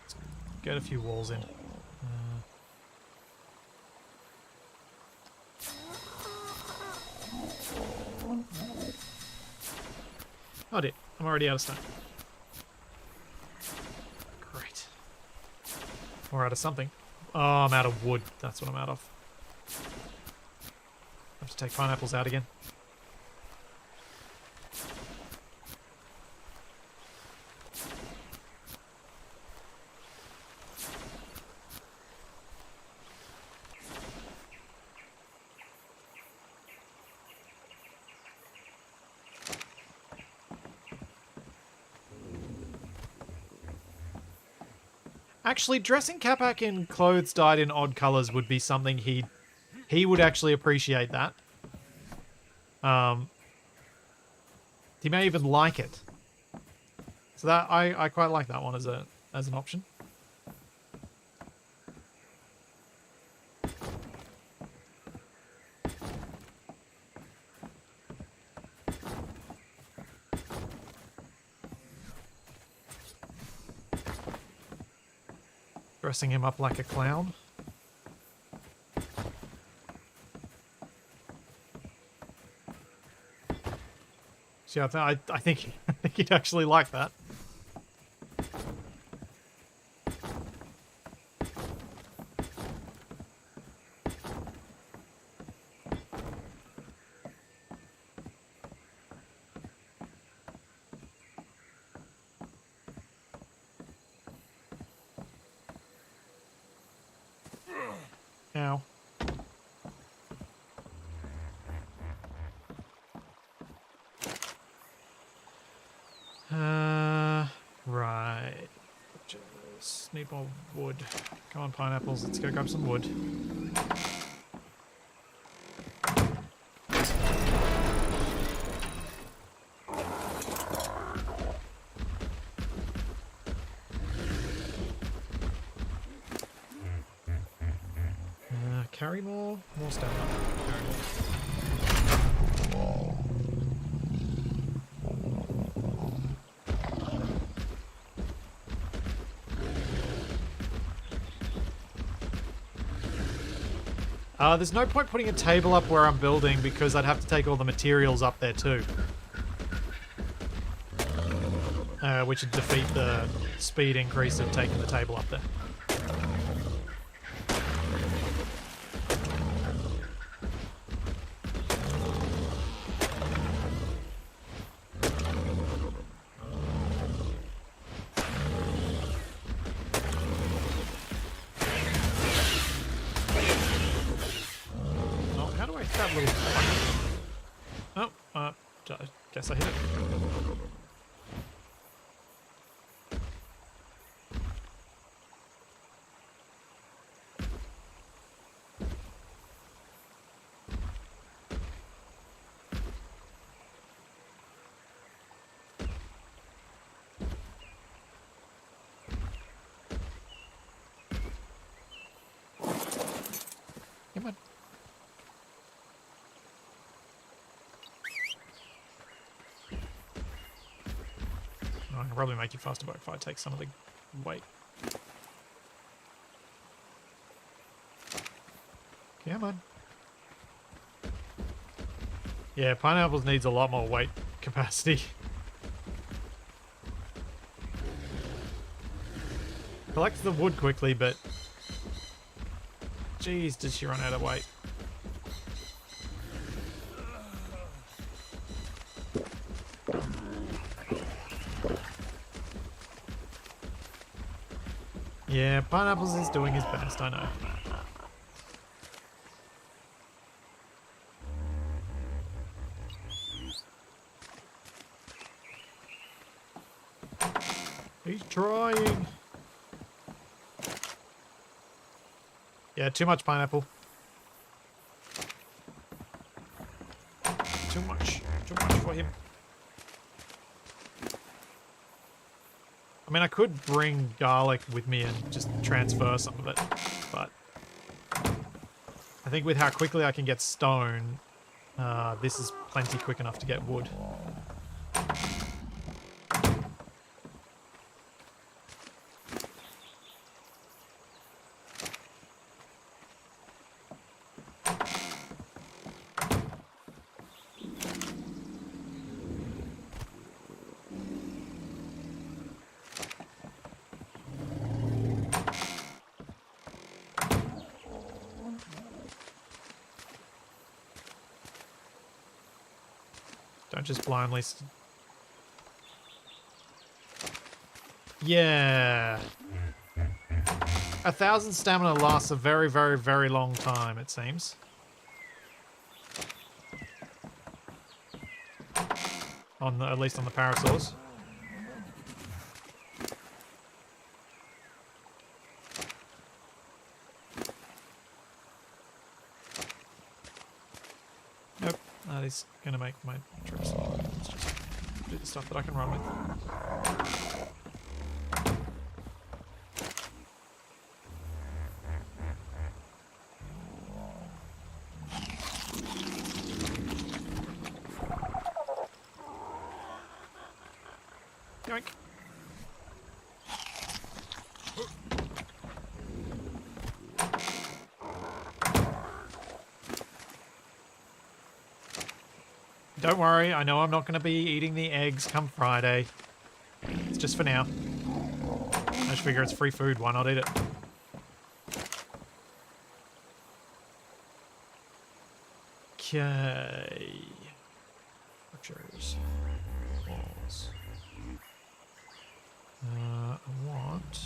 Let's get a few walls in. Oh dear, I'm already out of stone. Great. Or out of something. Oh, I'm out of wood. That's what I'm out of. I have to take pineapples out again. Actually, dressing Capac in clothes dyed in odd colours would be something he would actually appreciate that. He may even like it. So that I quite like that one as an option. Dressing him up like a clown. See, I think he'd actually like that. Ow. Right. Just need more wood. Come on, pineapples. Let's go grab some wood. Carry more stamina. Carry more. There's no point putting a table up where I'm building because I'd have to take all the materials up there too. Which would defeat the speed increase of taking the table up there. That little I guess I hit it. Come on. I can probably make you faster if I take some of the weight. Come on. Yeah, pineapples needs a lot more weight capacity. Collects the wood quickly, but jeez, did she run out of weight? Yeah, pineapples is doing his best, I know. He's trying. Yeah, too much pineapple. Too much for him. I mean, I could bring garlic with me and just transfer some of it, but I think with how quickly I can get stone, this is plenty quick enough to get wood. Don't just blindly... Yeah. 1,000 stamina lasts a very, very, very long time, it seems. At least on the parasaurs. Nope, that is going to make my trips. Let's just do the stuff that I can run with. Yoink. Don't worry, I know I'm not going to be eating the eggs come Friday. It's just for now. I just figure it's free food, why not eat it? Okay. Archers. Walls. I want...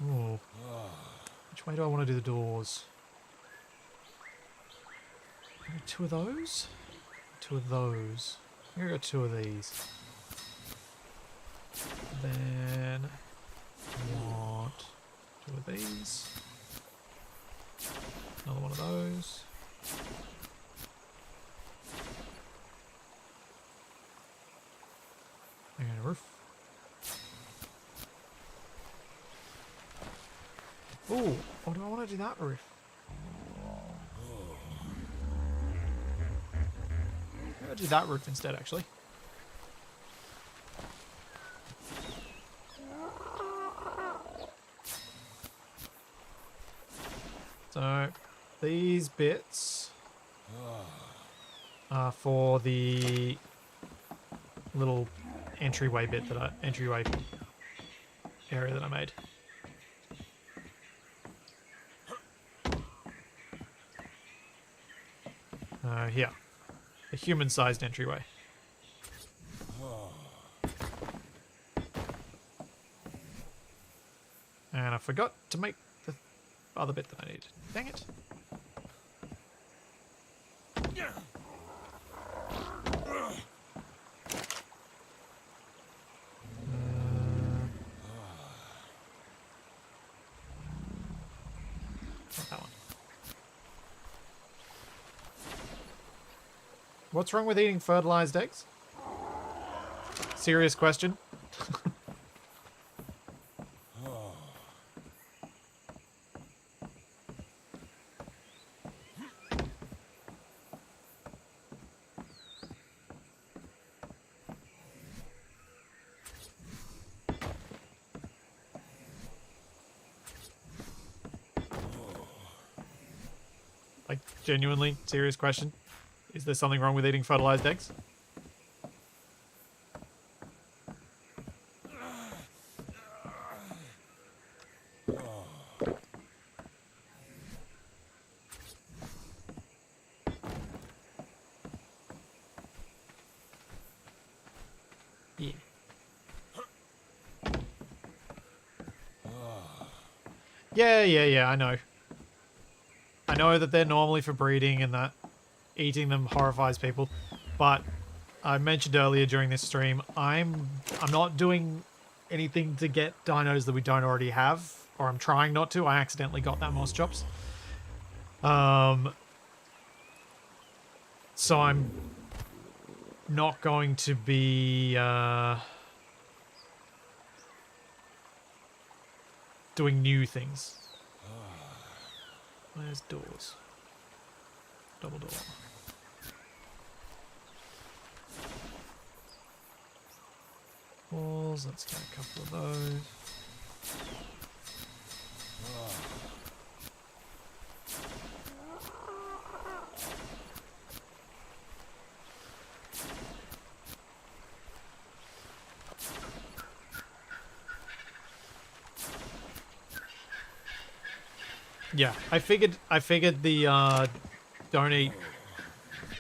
Oh. Which way do I want to do the doors? Maybe 2 of those? 2 of those. I'm gonna go 2 of these. Then I want 2 of these. Another one of those. And a roof. Ooh, or do I want to do that roof? I'll do that roof instead, actually. So, these bits are for the little entryway bit that entryway area that I made. Here. A human-sized entryway. And I forgot to make the other bit that I need. Dang it. Not that one. What's wrong with eating fertilized eggs? Serious question. Like, genuinely, serious question. Is there something wrong with eating fertilized eggs? Yeah. Yeah, I know. I know that they're normally for breeding and that eating them horrifies people, but I mentioned earlier during this stream, I'm not doing anything to get dinos that we don't already have, or I'm trying not to. I accidentally got that moss chops. So I'm not going to be doing new things. Where's doors? Double door. Walls, let's take a couple of those. Yeah, I figured the don't eat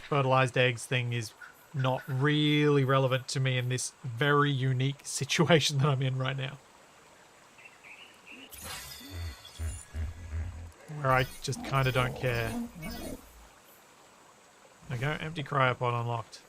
fertilized eggs thing is not really relevant to me in this very unique situation that I'm in right now. Where I just kind of don't care. There we go, empty cryopod unlocked.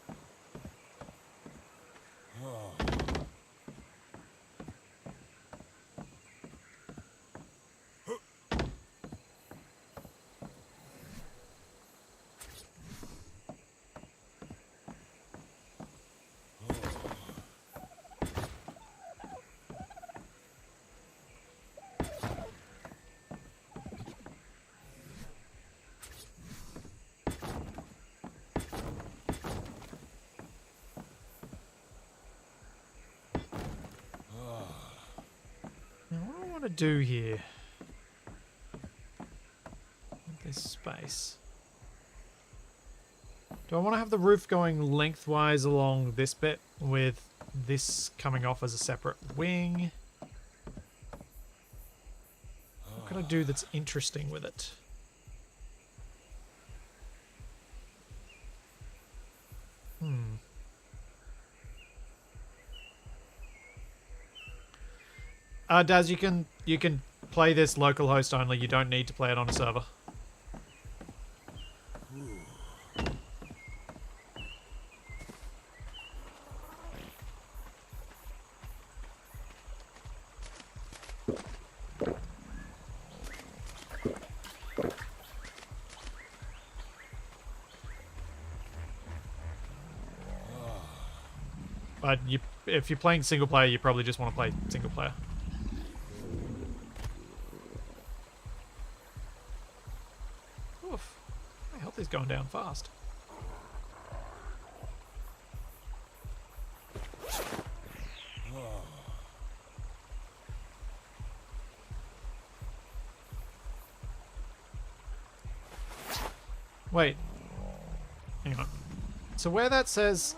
To do here with this space. Do I want to have the roof going lengthwise along this bit with this coming off as a separate wing? What can I do that's interesting with it? Daz, you can play this localhost only. You don't need to play it on a server. But if you're playing single player, you probably just want to play single player. Oof. My health is going down fast. Wait. Hang on. So where that says...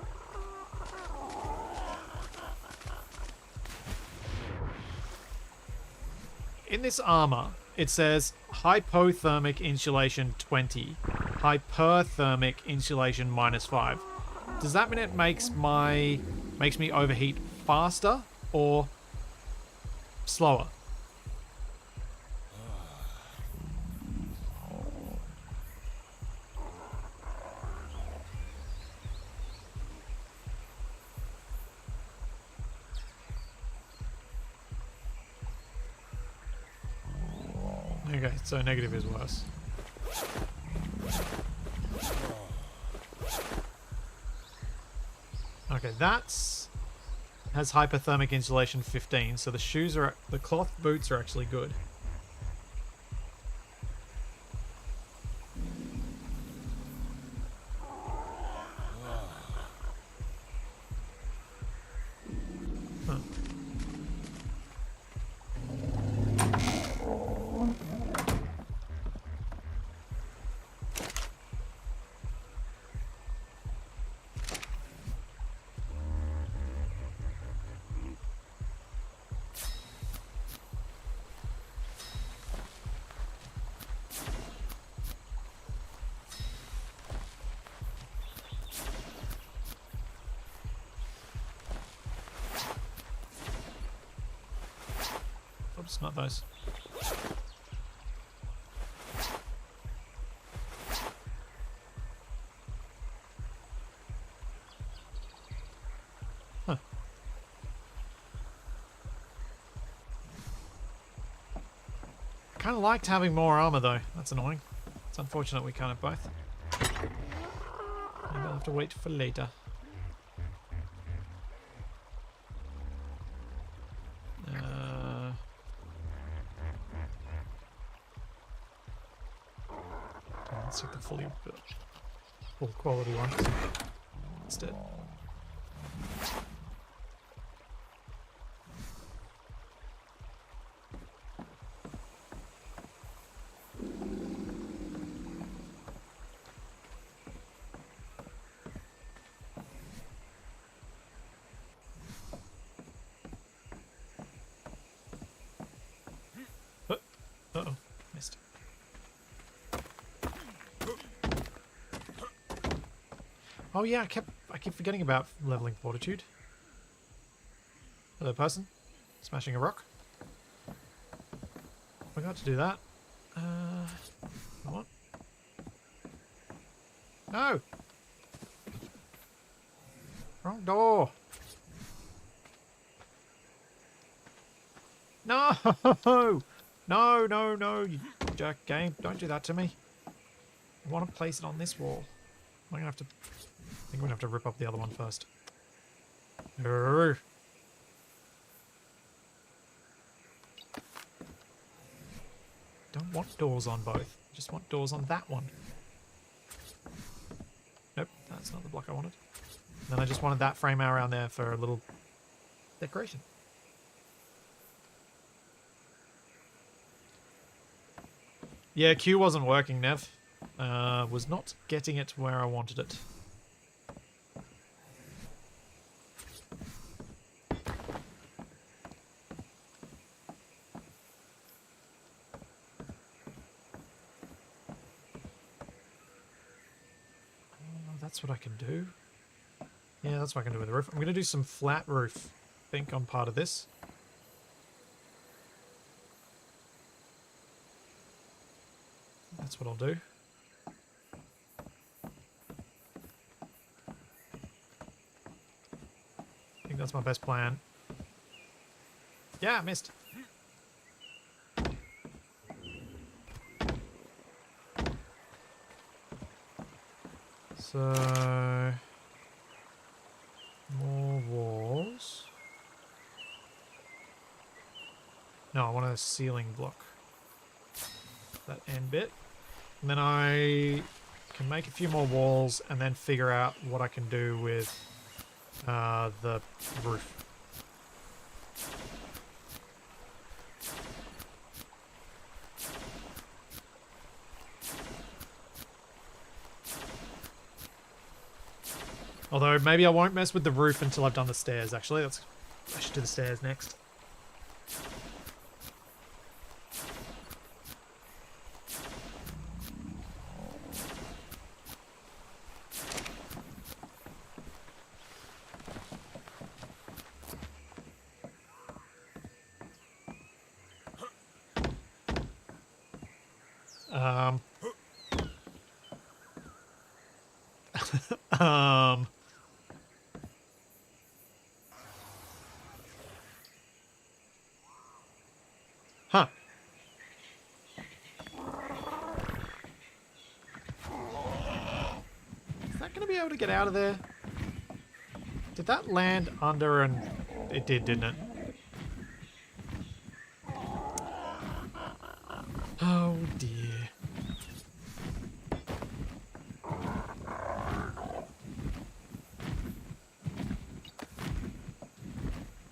In this armor, it says hypothermic insulation 20, hyperthermic insulation -5. Does that mean it makes me overheat faster or slower? Okay, so negative is worse. Okay, that's has hypothermic insulation 15, so the cloth boots are actually good. Huh. Oops, not those. Huh. Kind of liked having more armor though. That's annoying. It's unfortunate we can't have both. Maybe I'll have to wait for later. Let's take the full quality one instead. Uh-oh, missed. Oh yeah, I keep forgetting about leveling fortitude. Hello, person. Smashing a rock. Forgot to do that. What? No! Wrong door! No! No, no, no, you jerk game. Don't do that to me. I want to place it on this wall. I'm gonna have to... I think we're gonna have to rip up the other one first. Urgh. Don't want doors on both. I just want doors on that one. Nope, that's not the block I wanted. And then I just wanted that frame around there for a little decoration. Yeah, Q wasn't working, Nev. Was not getting it where I wanted it. That's what I can do. Yeah, that's what I can do with the roof. I'm going to do some flat roof, I think, on part of this. That's what I'll do. I think that's my best plan. Yeah, I missed. So... more walls. No, I want a ceiling block. That end bit. And then I can make a few more walls and then figure out what I can do with the roof. Although maybe I won't mess with the roof until I've done the stairs, actually. I should do the stairs next. Huh. be able to get out of there? Did that land under and... It did, didn't it? Oh dear.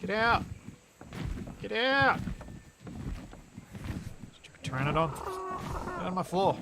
Get out! Get out! Stupid pteranodon. Get on my floor.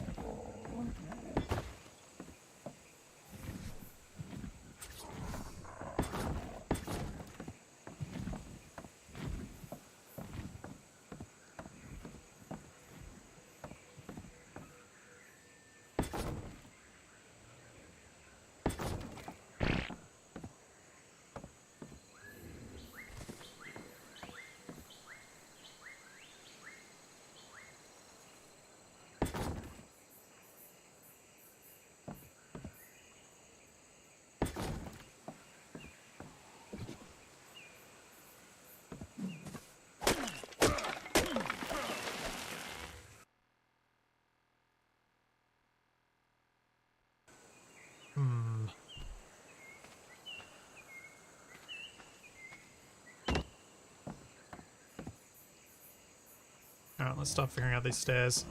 Alright, let's start figuring out these stairs.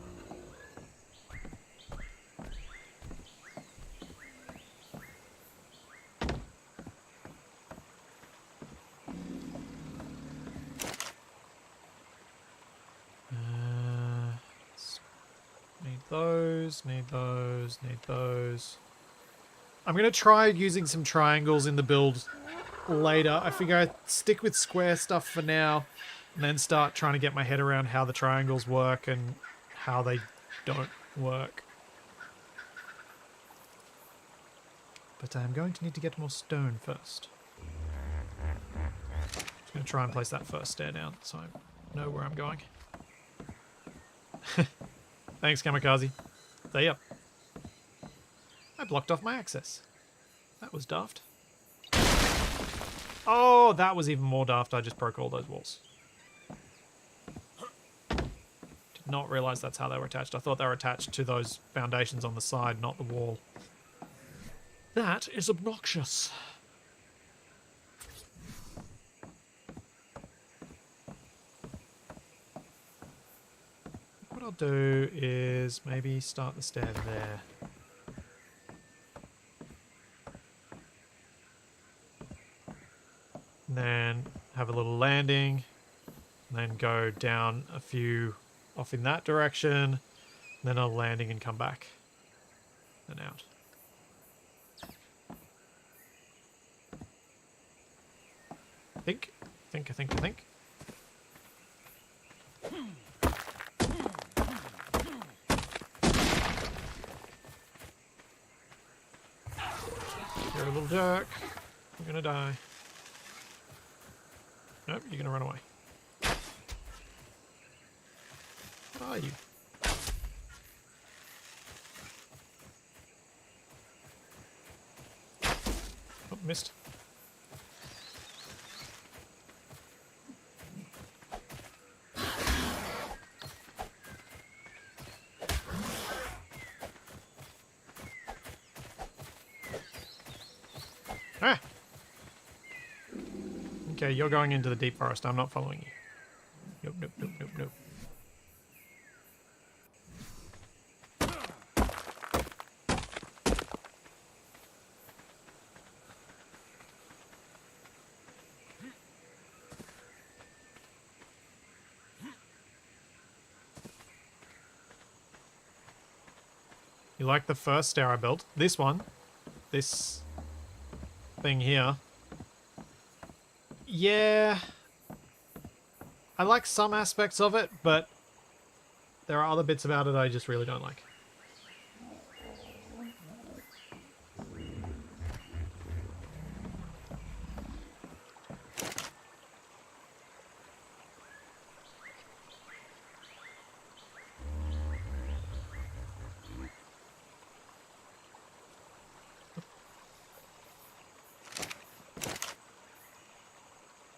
Need those, need those, need those. I'm going to try using some triangles in the build later. I figure I'd stick with square stuff for now, and then start trying to get my head around how the triangles work and how they don't work. But I'm going to need to get more stone first. Just going to try and place that first stair down so I know where I'm going. Thanks, Kamikaze. See ya. I blocked off my access. That was daft. Oh, that was even more daft. I just broke all those walls. Did not realize that's how they were attached. I thought they were attached to those foundations on the side, not the wall. That is obnoxious. What I'll do is maybe start the stair there. And then have a little landing, and then go down a few off in that direction, then a landing and come back and out. I think. You're a little jerk. You're gonna die. Nope, you're gonna run away. What are you? Oh, missed. Ah! Okay, you're going into the deep forest. I'm not following you. Nope, nope, nope, nope, nope. You like the first stair I built? This one. This thing here. Yeah. I like some aspects of it, but there are other bits about it I just really don't like.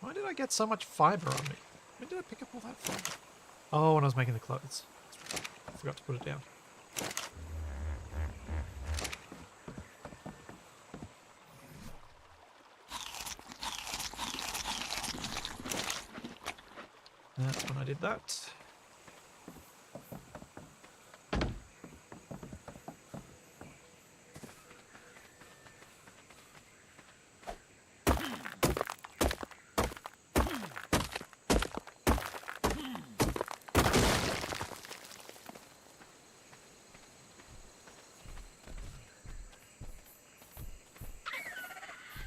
Why did I get so much fiber on me? When did I pick up all that fiber? Oh, when I was making the clothes. I forgot to put it down. That's when I did that.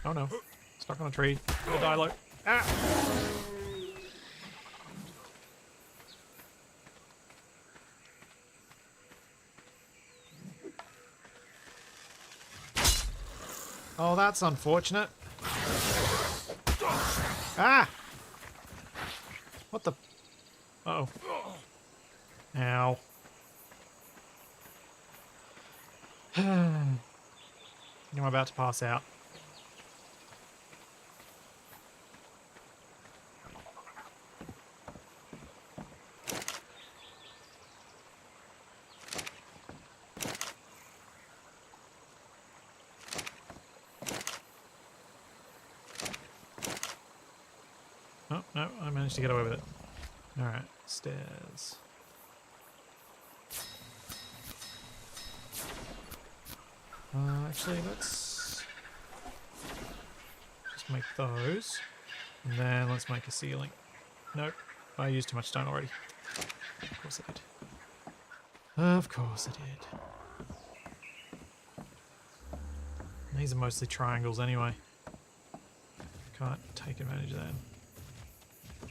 Oh no. Stuck on a tree. Gonna die low. Ah! Oh, that's unfortunate. Ah! What the? Uh-oh. Ow. I'm about to pass out. Oh, no, I managed to get away with it. Alright, stairs. Actually, let's just make those. And then let's make a ceiling. Nope, I used too much stone already. Of course I did. Of course I did. These are mostly triangles anyway. Can't take advantage of them.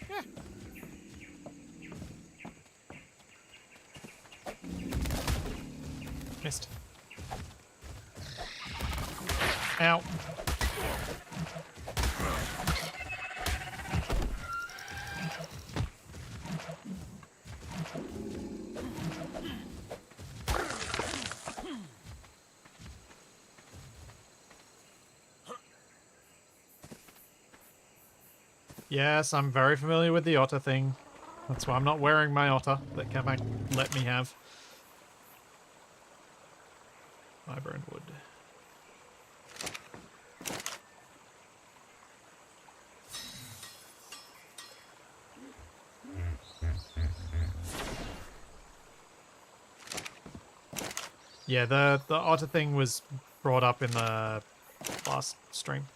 Yeah. Missed. Ow. Yes, I'm very familiar with the otter thing. That's why I'm not wearing my otter that Capac let me have. Fiber and wood. Yeah, the otter thing was brought up in the last stream.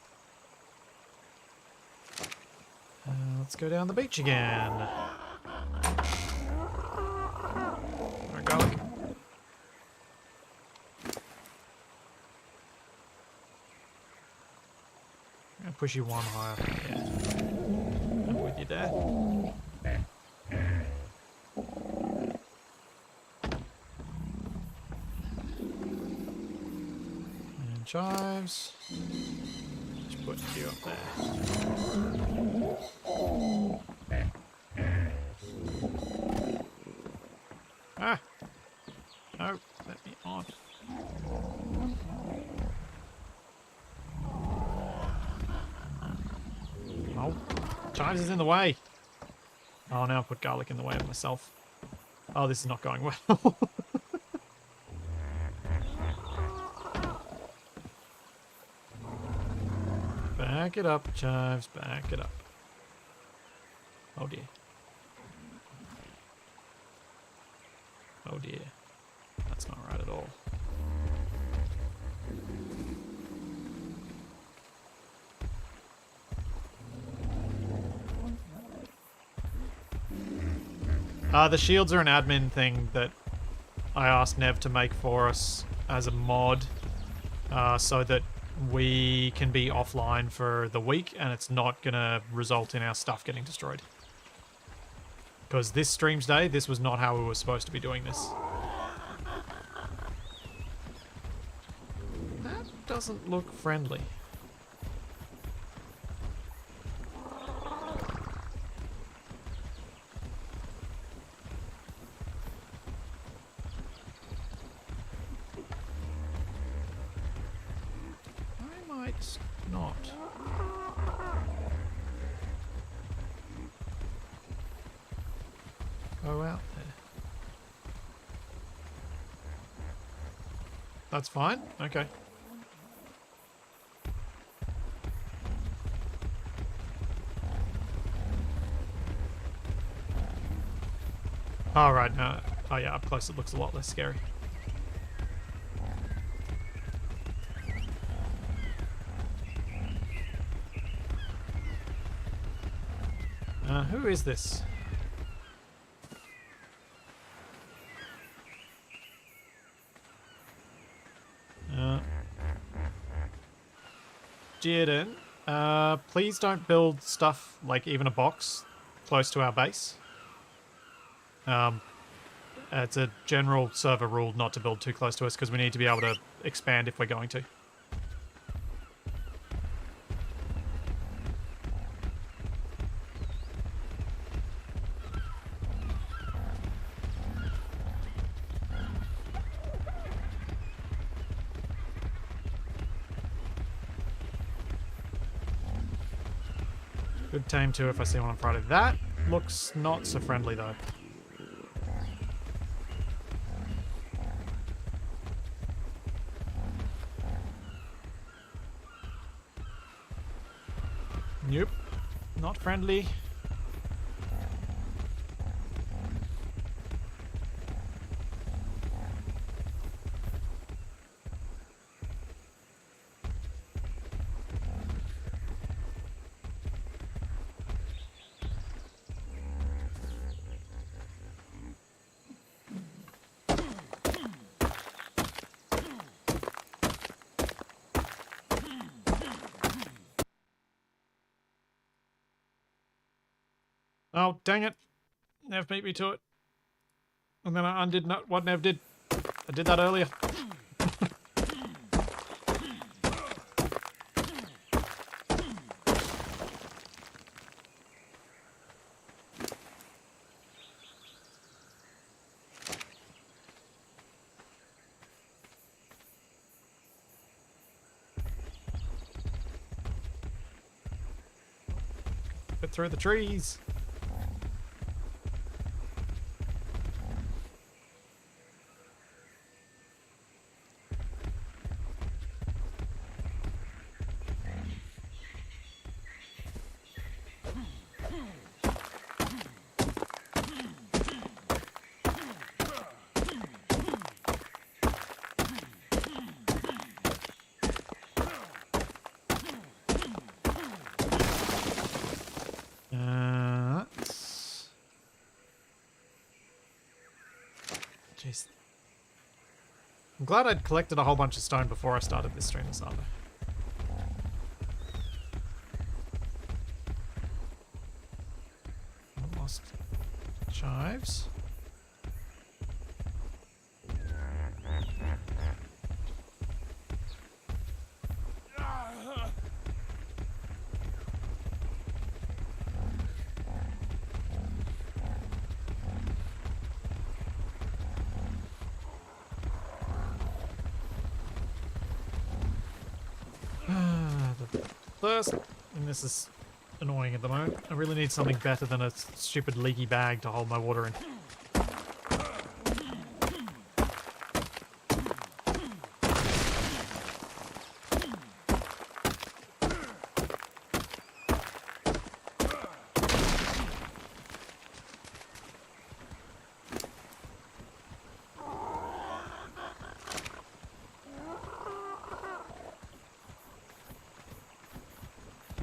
Let's go down the beach again. Alright, garlic. I'm gonna push you one higher. Yeah. I'm with you there. And chives. Just put you up there. Ah! No, let me on. Oh, chives is in the way. Oh, now I put garlic in the way of myself. Oh, this is not going well. Back it up, chives, back it up. Oh dear. Oh dear. That's not right at all. The shields are an admin thing that I asked Nev to make for us as a mod, so that we can be offline for the week and it's not going to result in our stuff getting destroyed. Because this stream's day, this was not how we were supposed to be doing this. That doesn't look friendly. I might not. Go out there. That's fine? Okay. Oh, right, no. Oh, yeah, up close it looks a lot less scary. Who is this? Jaden, please don't build stuff, like even a box, close to our base. It's a general server rule not to build too close to us because we need to be able to expand if we're going to. Good tame too if I see one on Friday. That looks not so friendly though. Nope. Not friendly. Oh, dang it. Nev beat me to it. And then I undid what Nev did. I did that earlier. Get through the trees. Jeez. I'm glad I'd collected a whole bunch of stone before I started this stream this afternoon. Lost chives. Thirst, and this is annoying at the moment. I really need something better than a stupid leaky bag to hold my water in.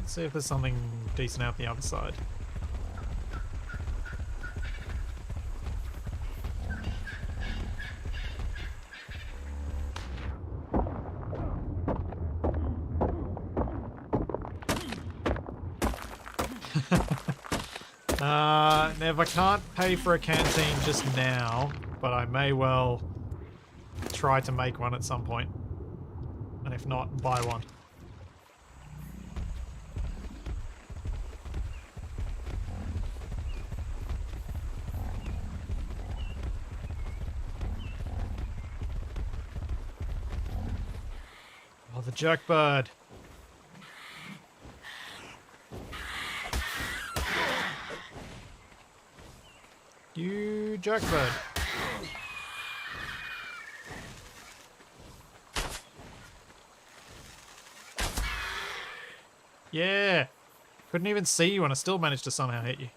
See if there's something decent out the other side. Nev, I can't pay for a canteen just now, but I may well try to make one at some point. And if not, buy one. Oh, the jerkbird. You jerkbird. Yeah. Couldn't even see you and I still managed to somehow hit you.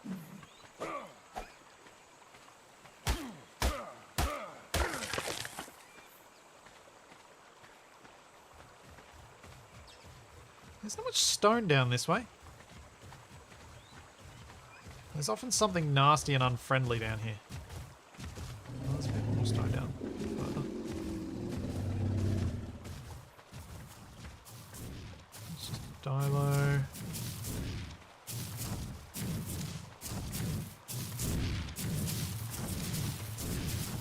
much stone down this way. There's often something nasty and unfriendly down here. Oh, there's a bit more stone down further. It's just a dilo.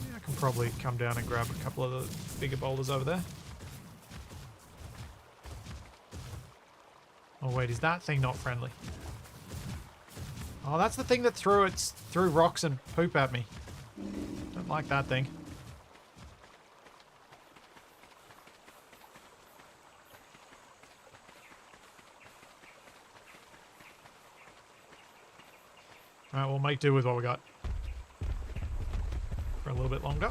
Yeah, I can probably come down and grab a couple of the bigger boulders over there. Oh wait, is that thing not friendly? Oh, that's the thing that threw rocks and poop at me. Don't like that thing. Alright, we'll make do with what we got. For a little bit longer.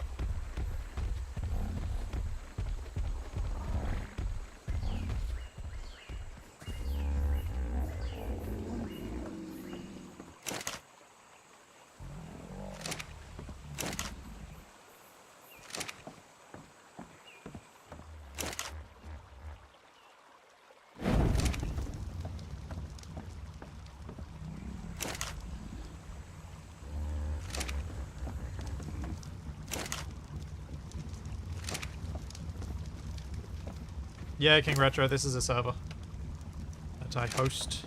Yeah, King Retro, this is a server that I host.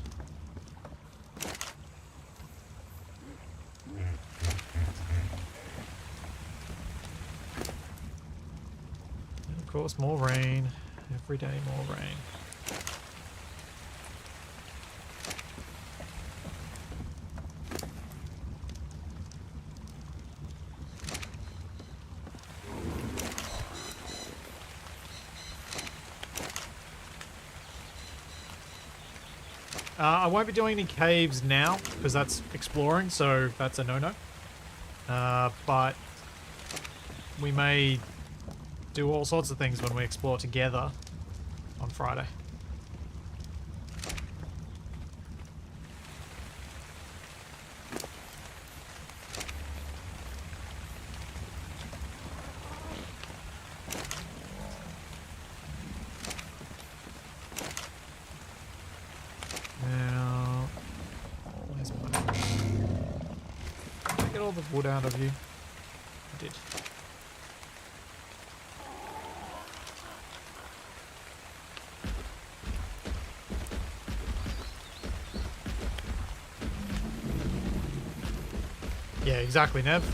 And of course, more rain. Every day, more rain. I won't be doing any caves now, because that's exploring, so that's a no-no. But we may do all sorts of things when we explore together on Friday. The wood out of you. I did. Yeah, exactly, Nev.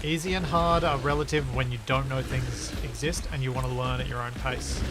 Easy and hard are relative when you don't know things exist and you want to learn at your own pace.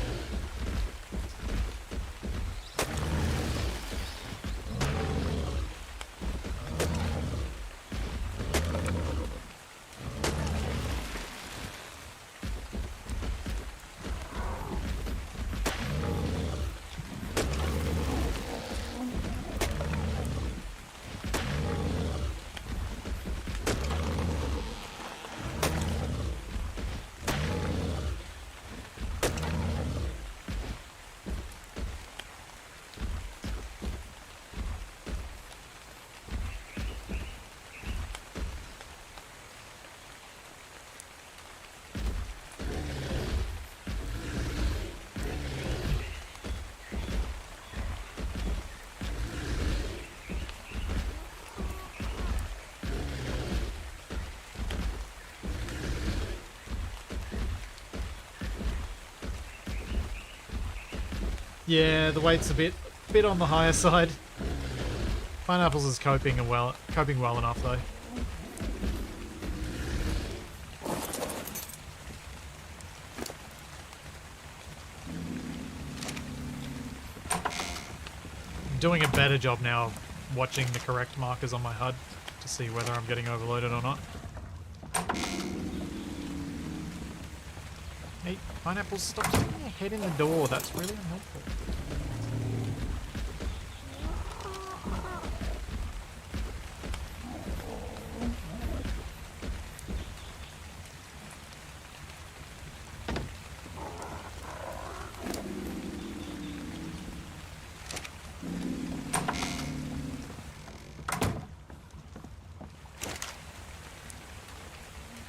Yeah, the weight's a bit on the higher side. Pineapples is coping well enough though. I'm doing a better job now of watching the correct markers on my HUD to see whether I'm getting overloaded or not. Hey, Pineapples, stop sticking your head in the door. That's really unhelpful.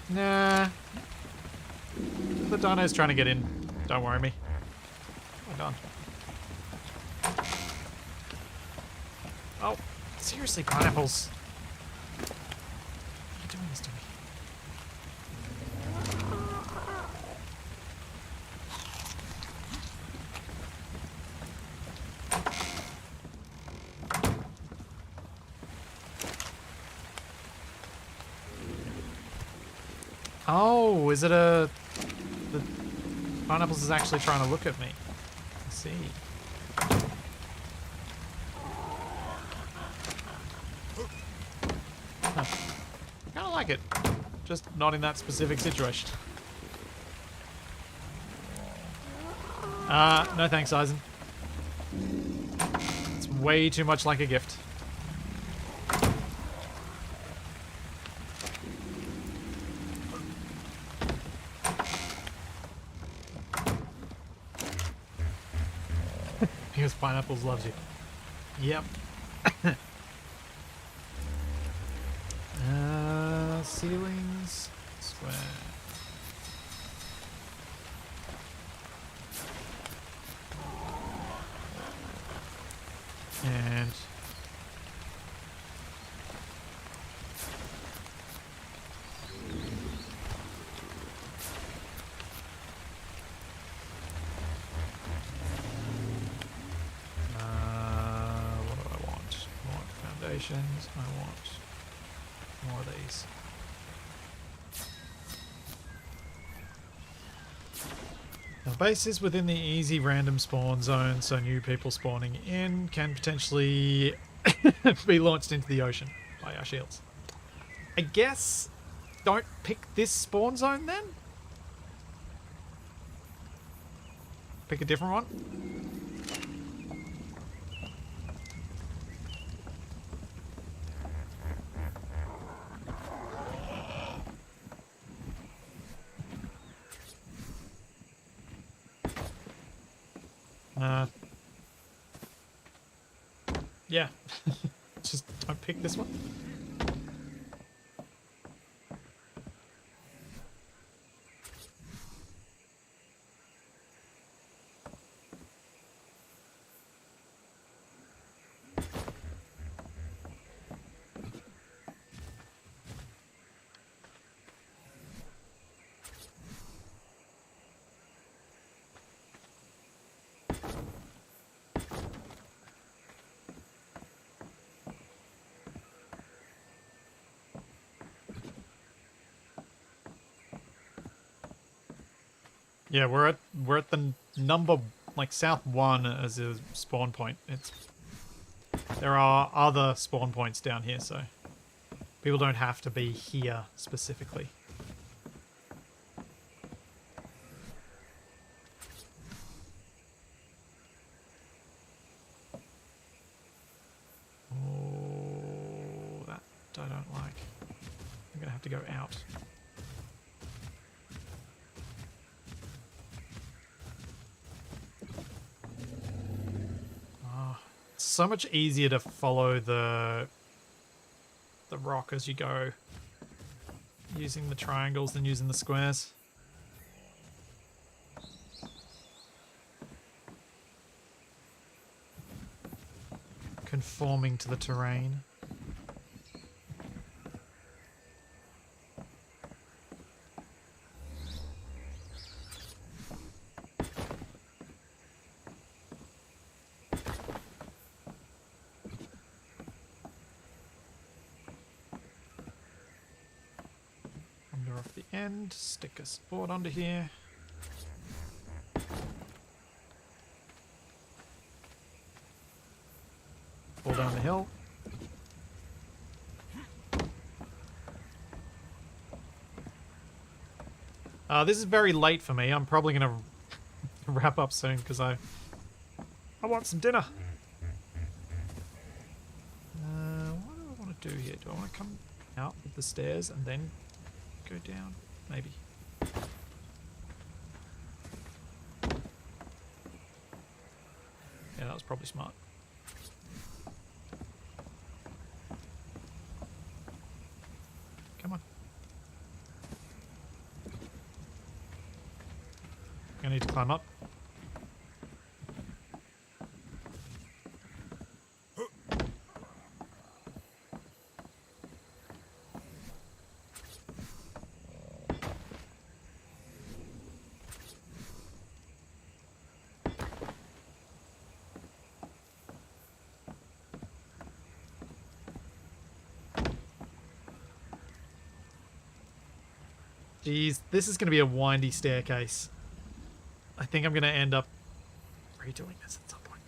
Nah. The dino's trying to get in. Don't worry me. We're done. Seriously, pineapples. Why are you doing this to me? Oh, is it a... The pineapples is actually trying to look at me. I see. Huh. Kind of like it. Just not in that specific situation. No thanks, Eisen. It's way too much like a gift. Because pineapples loves you. Yep. Ceilings. Square. And what do I want? More foundations. I want more of these. Now, base is within the easy random spawn zone, so new people spawning in can potentially be launched into the ocean by our shields. I guess don't pick this spawn zone then? Pick a different one? Yeah. Just don't pick this one. Yeah, we're at the number like South 1 as a spawn point. There are other spawn points down here, so people don't have to be here specifically. Oh, that I don't like. I'm gonna have to go out. So much easier to follow the rock as you go using the triangles than using the squares. Conforming to the terrain. Off the end, stick a board onto here. Fall down the hill. This is very late for me. I'm probably going to wrap up soon because I want some dinner. What do I want to do here? Do I want to come out with the stairs and then go down? Maybe. Yeah, that was probably smart. Come on. I need to climb up. Jeez, this is going to be a windy staircase. I think I'm going to end up redoing this at some point.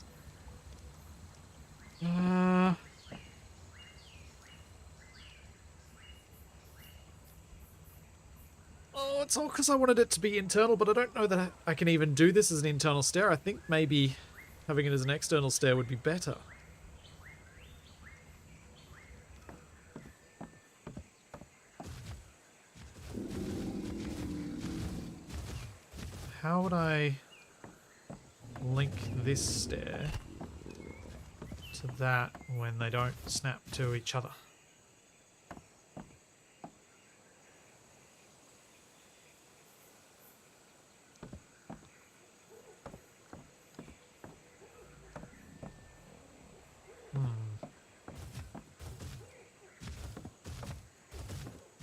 Oh, it's all because I wanted it to be internal, but I don't know that I can even do this as an internal stair. I think maybe having it as an external stair would be better. How would I link this stair to that when they don't snap to each other?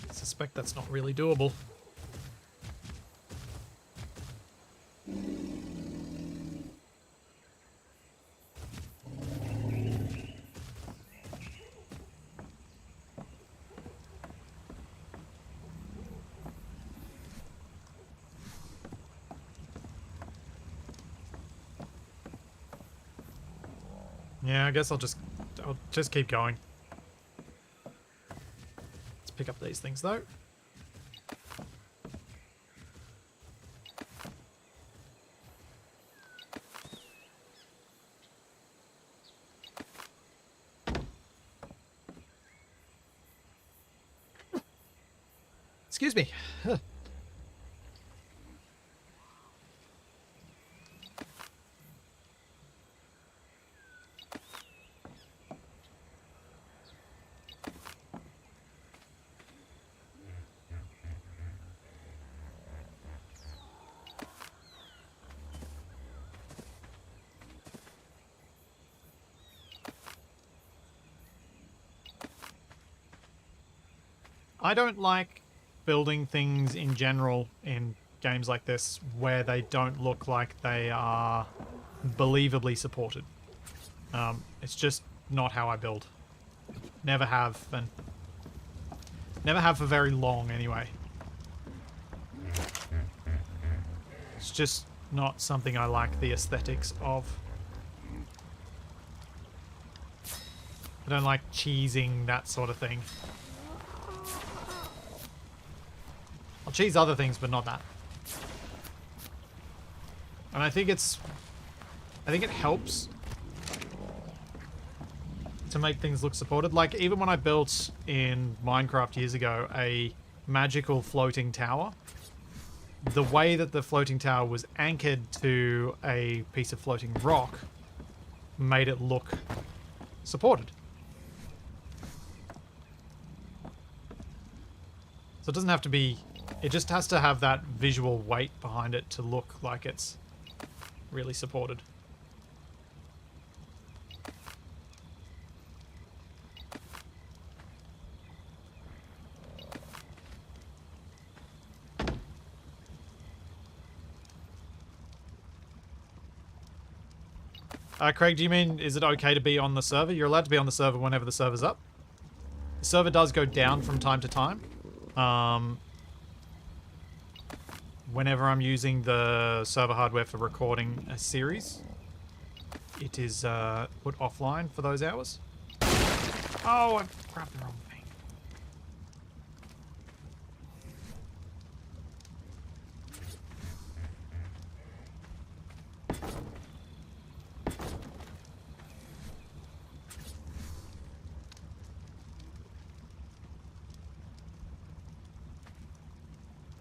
I suspect that's not really doable. Yeah, I guess I'll just keep going. Let's pick up these things though. Excuse me. I don't like building things in general in games like this where they don't look like they are believably supported. It's just not how I build. Never have, and never have for very long anyway. It's just not something I like the aesthetics of. I don't like cheesing that sort of thing. I'll cheese other things, but not that. And I think it helps to make things look supported. Like, even when I built in Minecraft years ago a magical floating tower, the way that the floating tower was anchored to a piece of floating rock made it look supported. So it doesn't have to be... It just has to have that visual weight behind it to look like it's really supported. Craig, do you mean, is it okay to be on the server? You're allowed to be on the server whenever the server's up. The server does go down from time to time. Whenever I'm using the server hardware for recording a series, it is put offline for those hours. Oh, I've grabbed the wrong thing.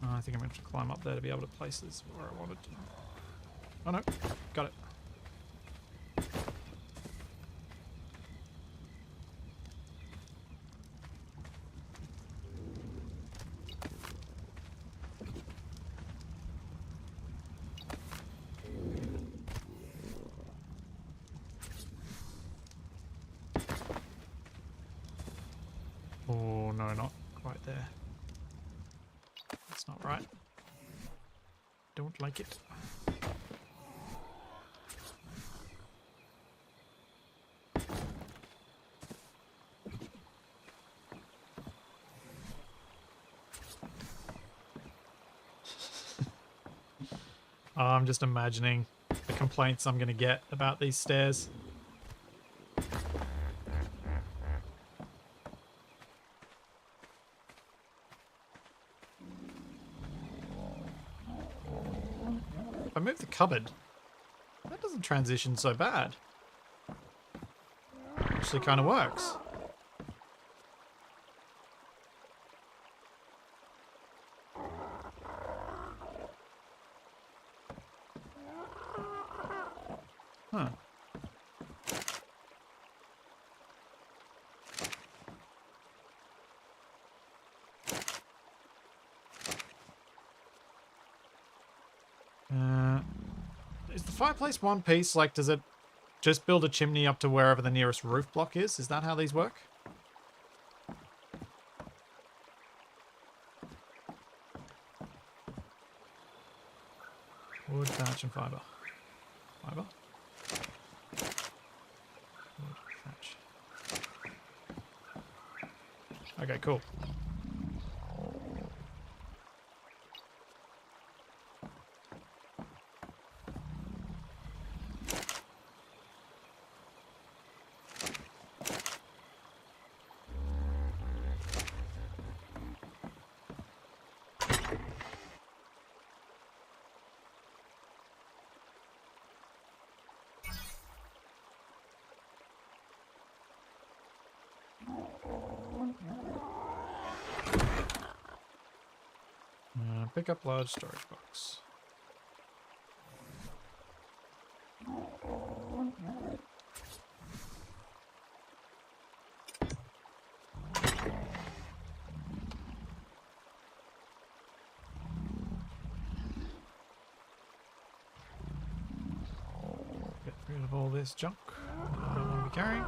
I think I'm going to have to climb up there to be able to place this where I wanted to. Oh no, got it. Oh no, not quite there. That's not right. Don't like it. I'm just imagining the complaints I'm going to get about these stairs. If I move the cupboard, that doesn't transition so bad. Actually kind of works. Huh. Is the fireplace one piece? Like, does it just build a chimney up to wherever the nearest roof block is? Is that how these work? Wood, thatch, and fiber. Fiber? Wood, thatch. Okay, cool. Pick up large storage box. Get rid of all this junk I don't want to be carrying.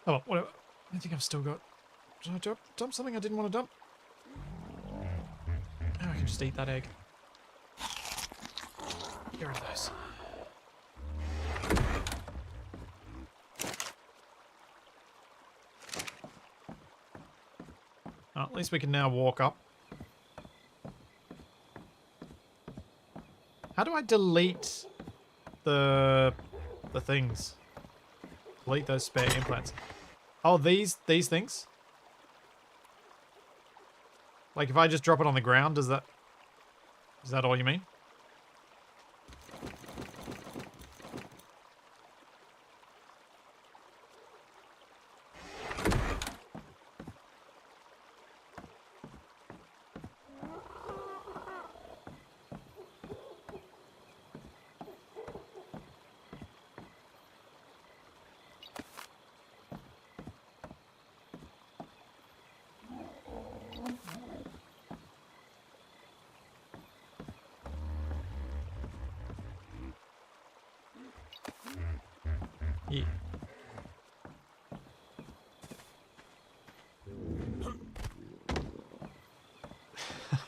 Oh, whatever. I think I've still got... Did I dump something I didn't want to dump? Oh, I can just eat that egg. Get rid of those. Oh, at least we can now walk up. How do I delete the things? Delete those spare implants. Oh, these things? Like if I just drop it on the ground, is that all you mean? Yeah.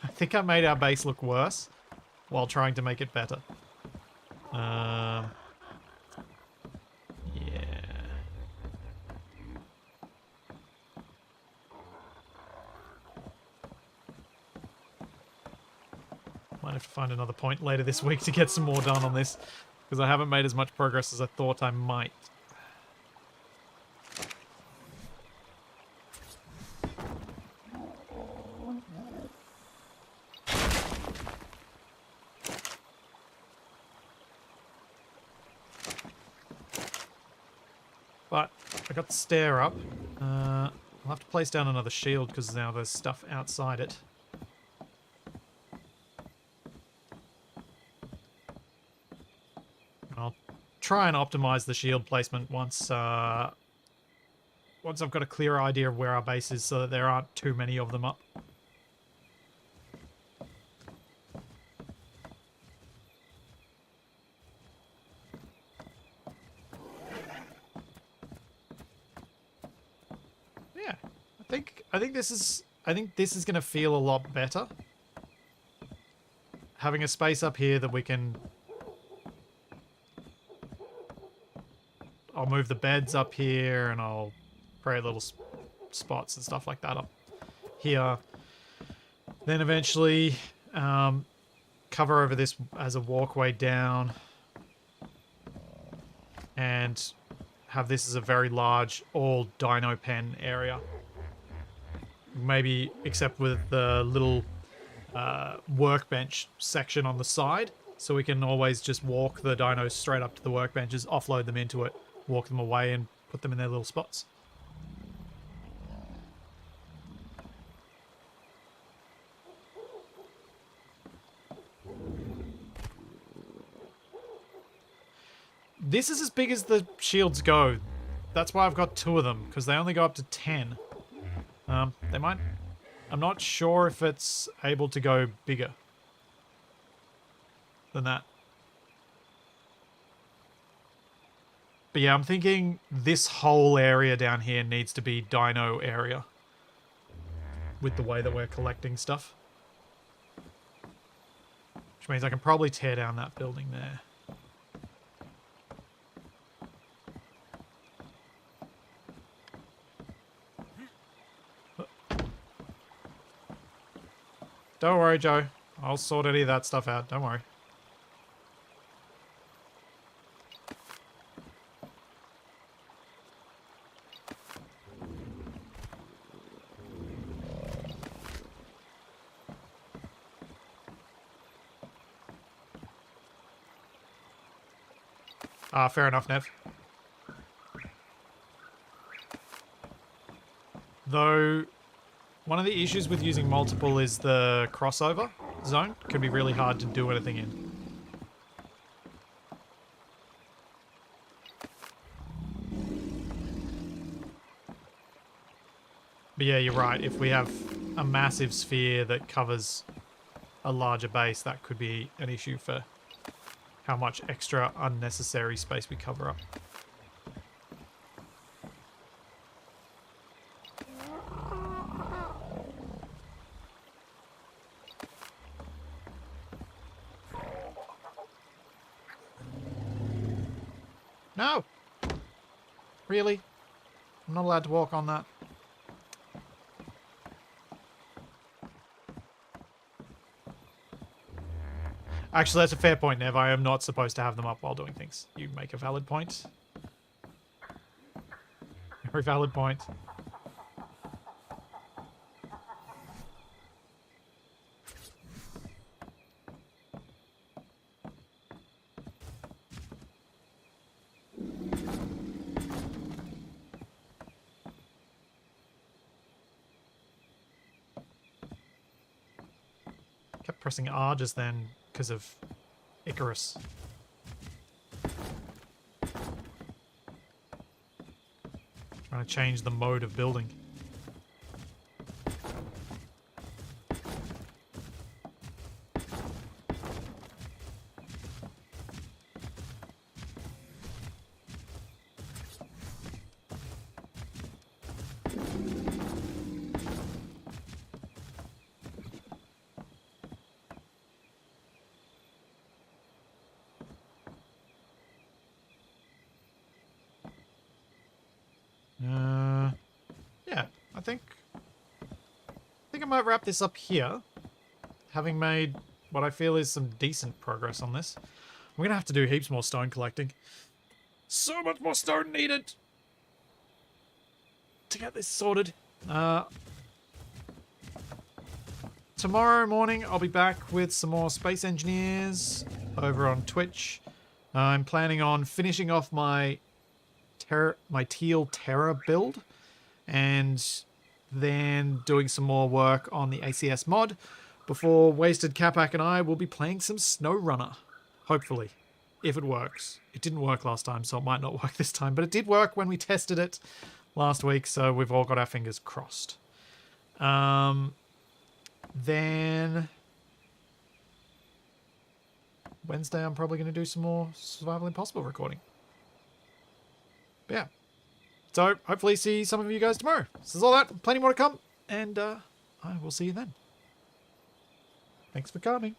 I think I made our base look worse while trying to make it better. Yeah. Might have to find another point later this week to get some more done on this, because I haven't made as much progress as I thought I might. But I got the stair up. I'll have to place down another shield because now there's stuff outside it. I'll try and optimize the shield placement once I've got a clear idea of where our base is so that there aren't too many of them up. Yeah, I think this is going to feel a lot better. Having a space up here that we can I'll move the beds up here, and I'll create little spots and stuff like that up here. Then eventually cover over this as a walkway down, and have this as a very large all dino pen area. Maybe except with the little workbench section on the side, so we can always just walk the dinos straight up to the workbenches, offload them into it, walk them away, and put them in their little spots. This is as big as the shields go. That's why I've got 2 of them, because they only go up to 10. They might... I'm not sure if it's able to go bigger than that. But yeah, I'm thinking this whole area down here needs to be dino area with the way that we're collecting stuff. Which means I can probably tear down that building there. Don't worry, Joe. I'll sort any of that stuff out. Don't worry. Fair enough, Nev. Though... one of the issues with using multiple is the crossover zone. It can be really hard to do anything in. But yeah, you're right. If we have a massive sphere that covers a larger base, that could be an issue for how much extra unnecessary space we cover up. No! Really? I'm not allowed to walk on that. Actually, that's a fair point, Nev. I am not supposed to have them up while doing things. You make a valid point. Very valid point. Kept pressing R just then because of Icarus. Trying to change the mode of building. Yeah, I think I might wrap this up here, having made what I feel is some decent progress on this. We're gonna have to do heaps more stone collecting. So much more stone needed to get this sorted. Tomorrow morning I'll be back with some more Space Engineers over on Twitch. I'm planning on finishing off my Teal Terra build, and then doing some more work on the ACS mod before Wasted Capac and I will be playing some SnowRunner. Hopefully, if it works. It didn't work last time, so it might not work this time, but it did work when we tested it last week, so we've all got our fingers crossed. Then Wednesday I'm probably going to do some more Survival Impossible recording. But yeah. So, hopefully see some of you guys tomorrow. This is all that. Plenty more to come. And I will see you then. Thanks for coming.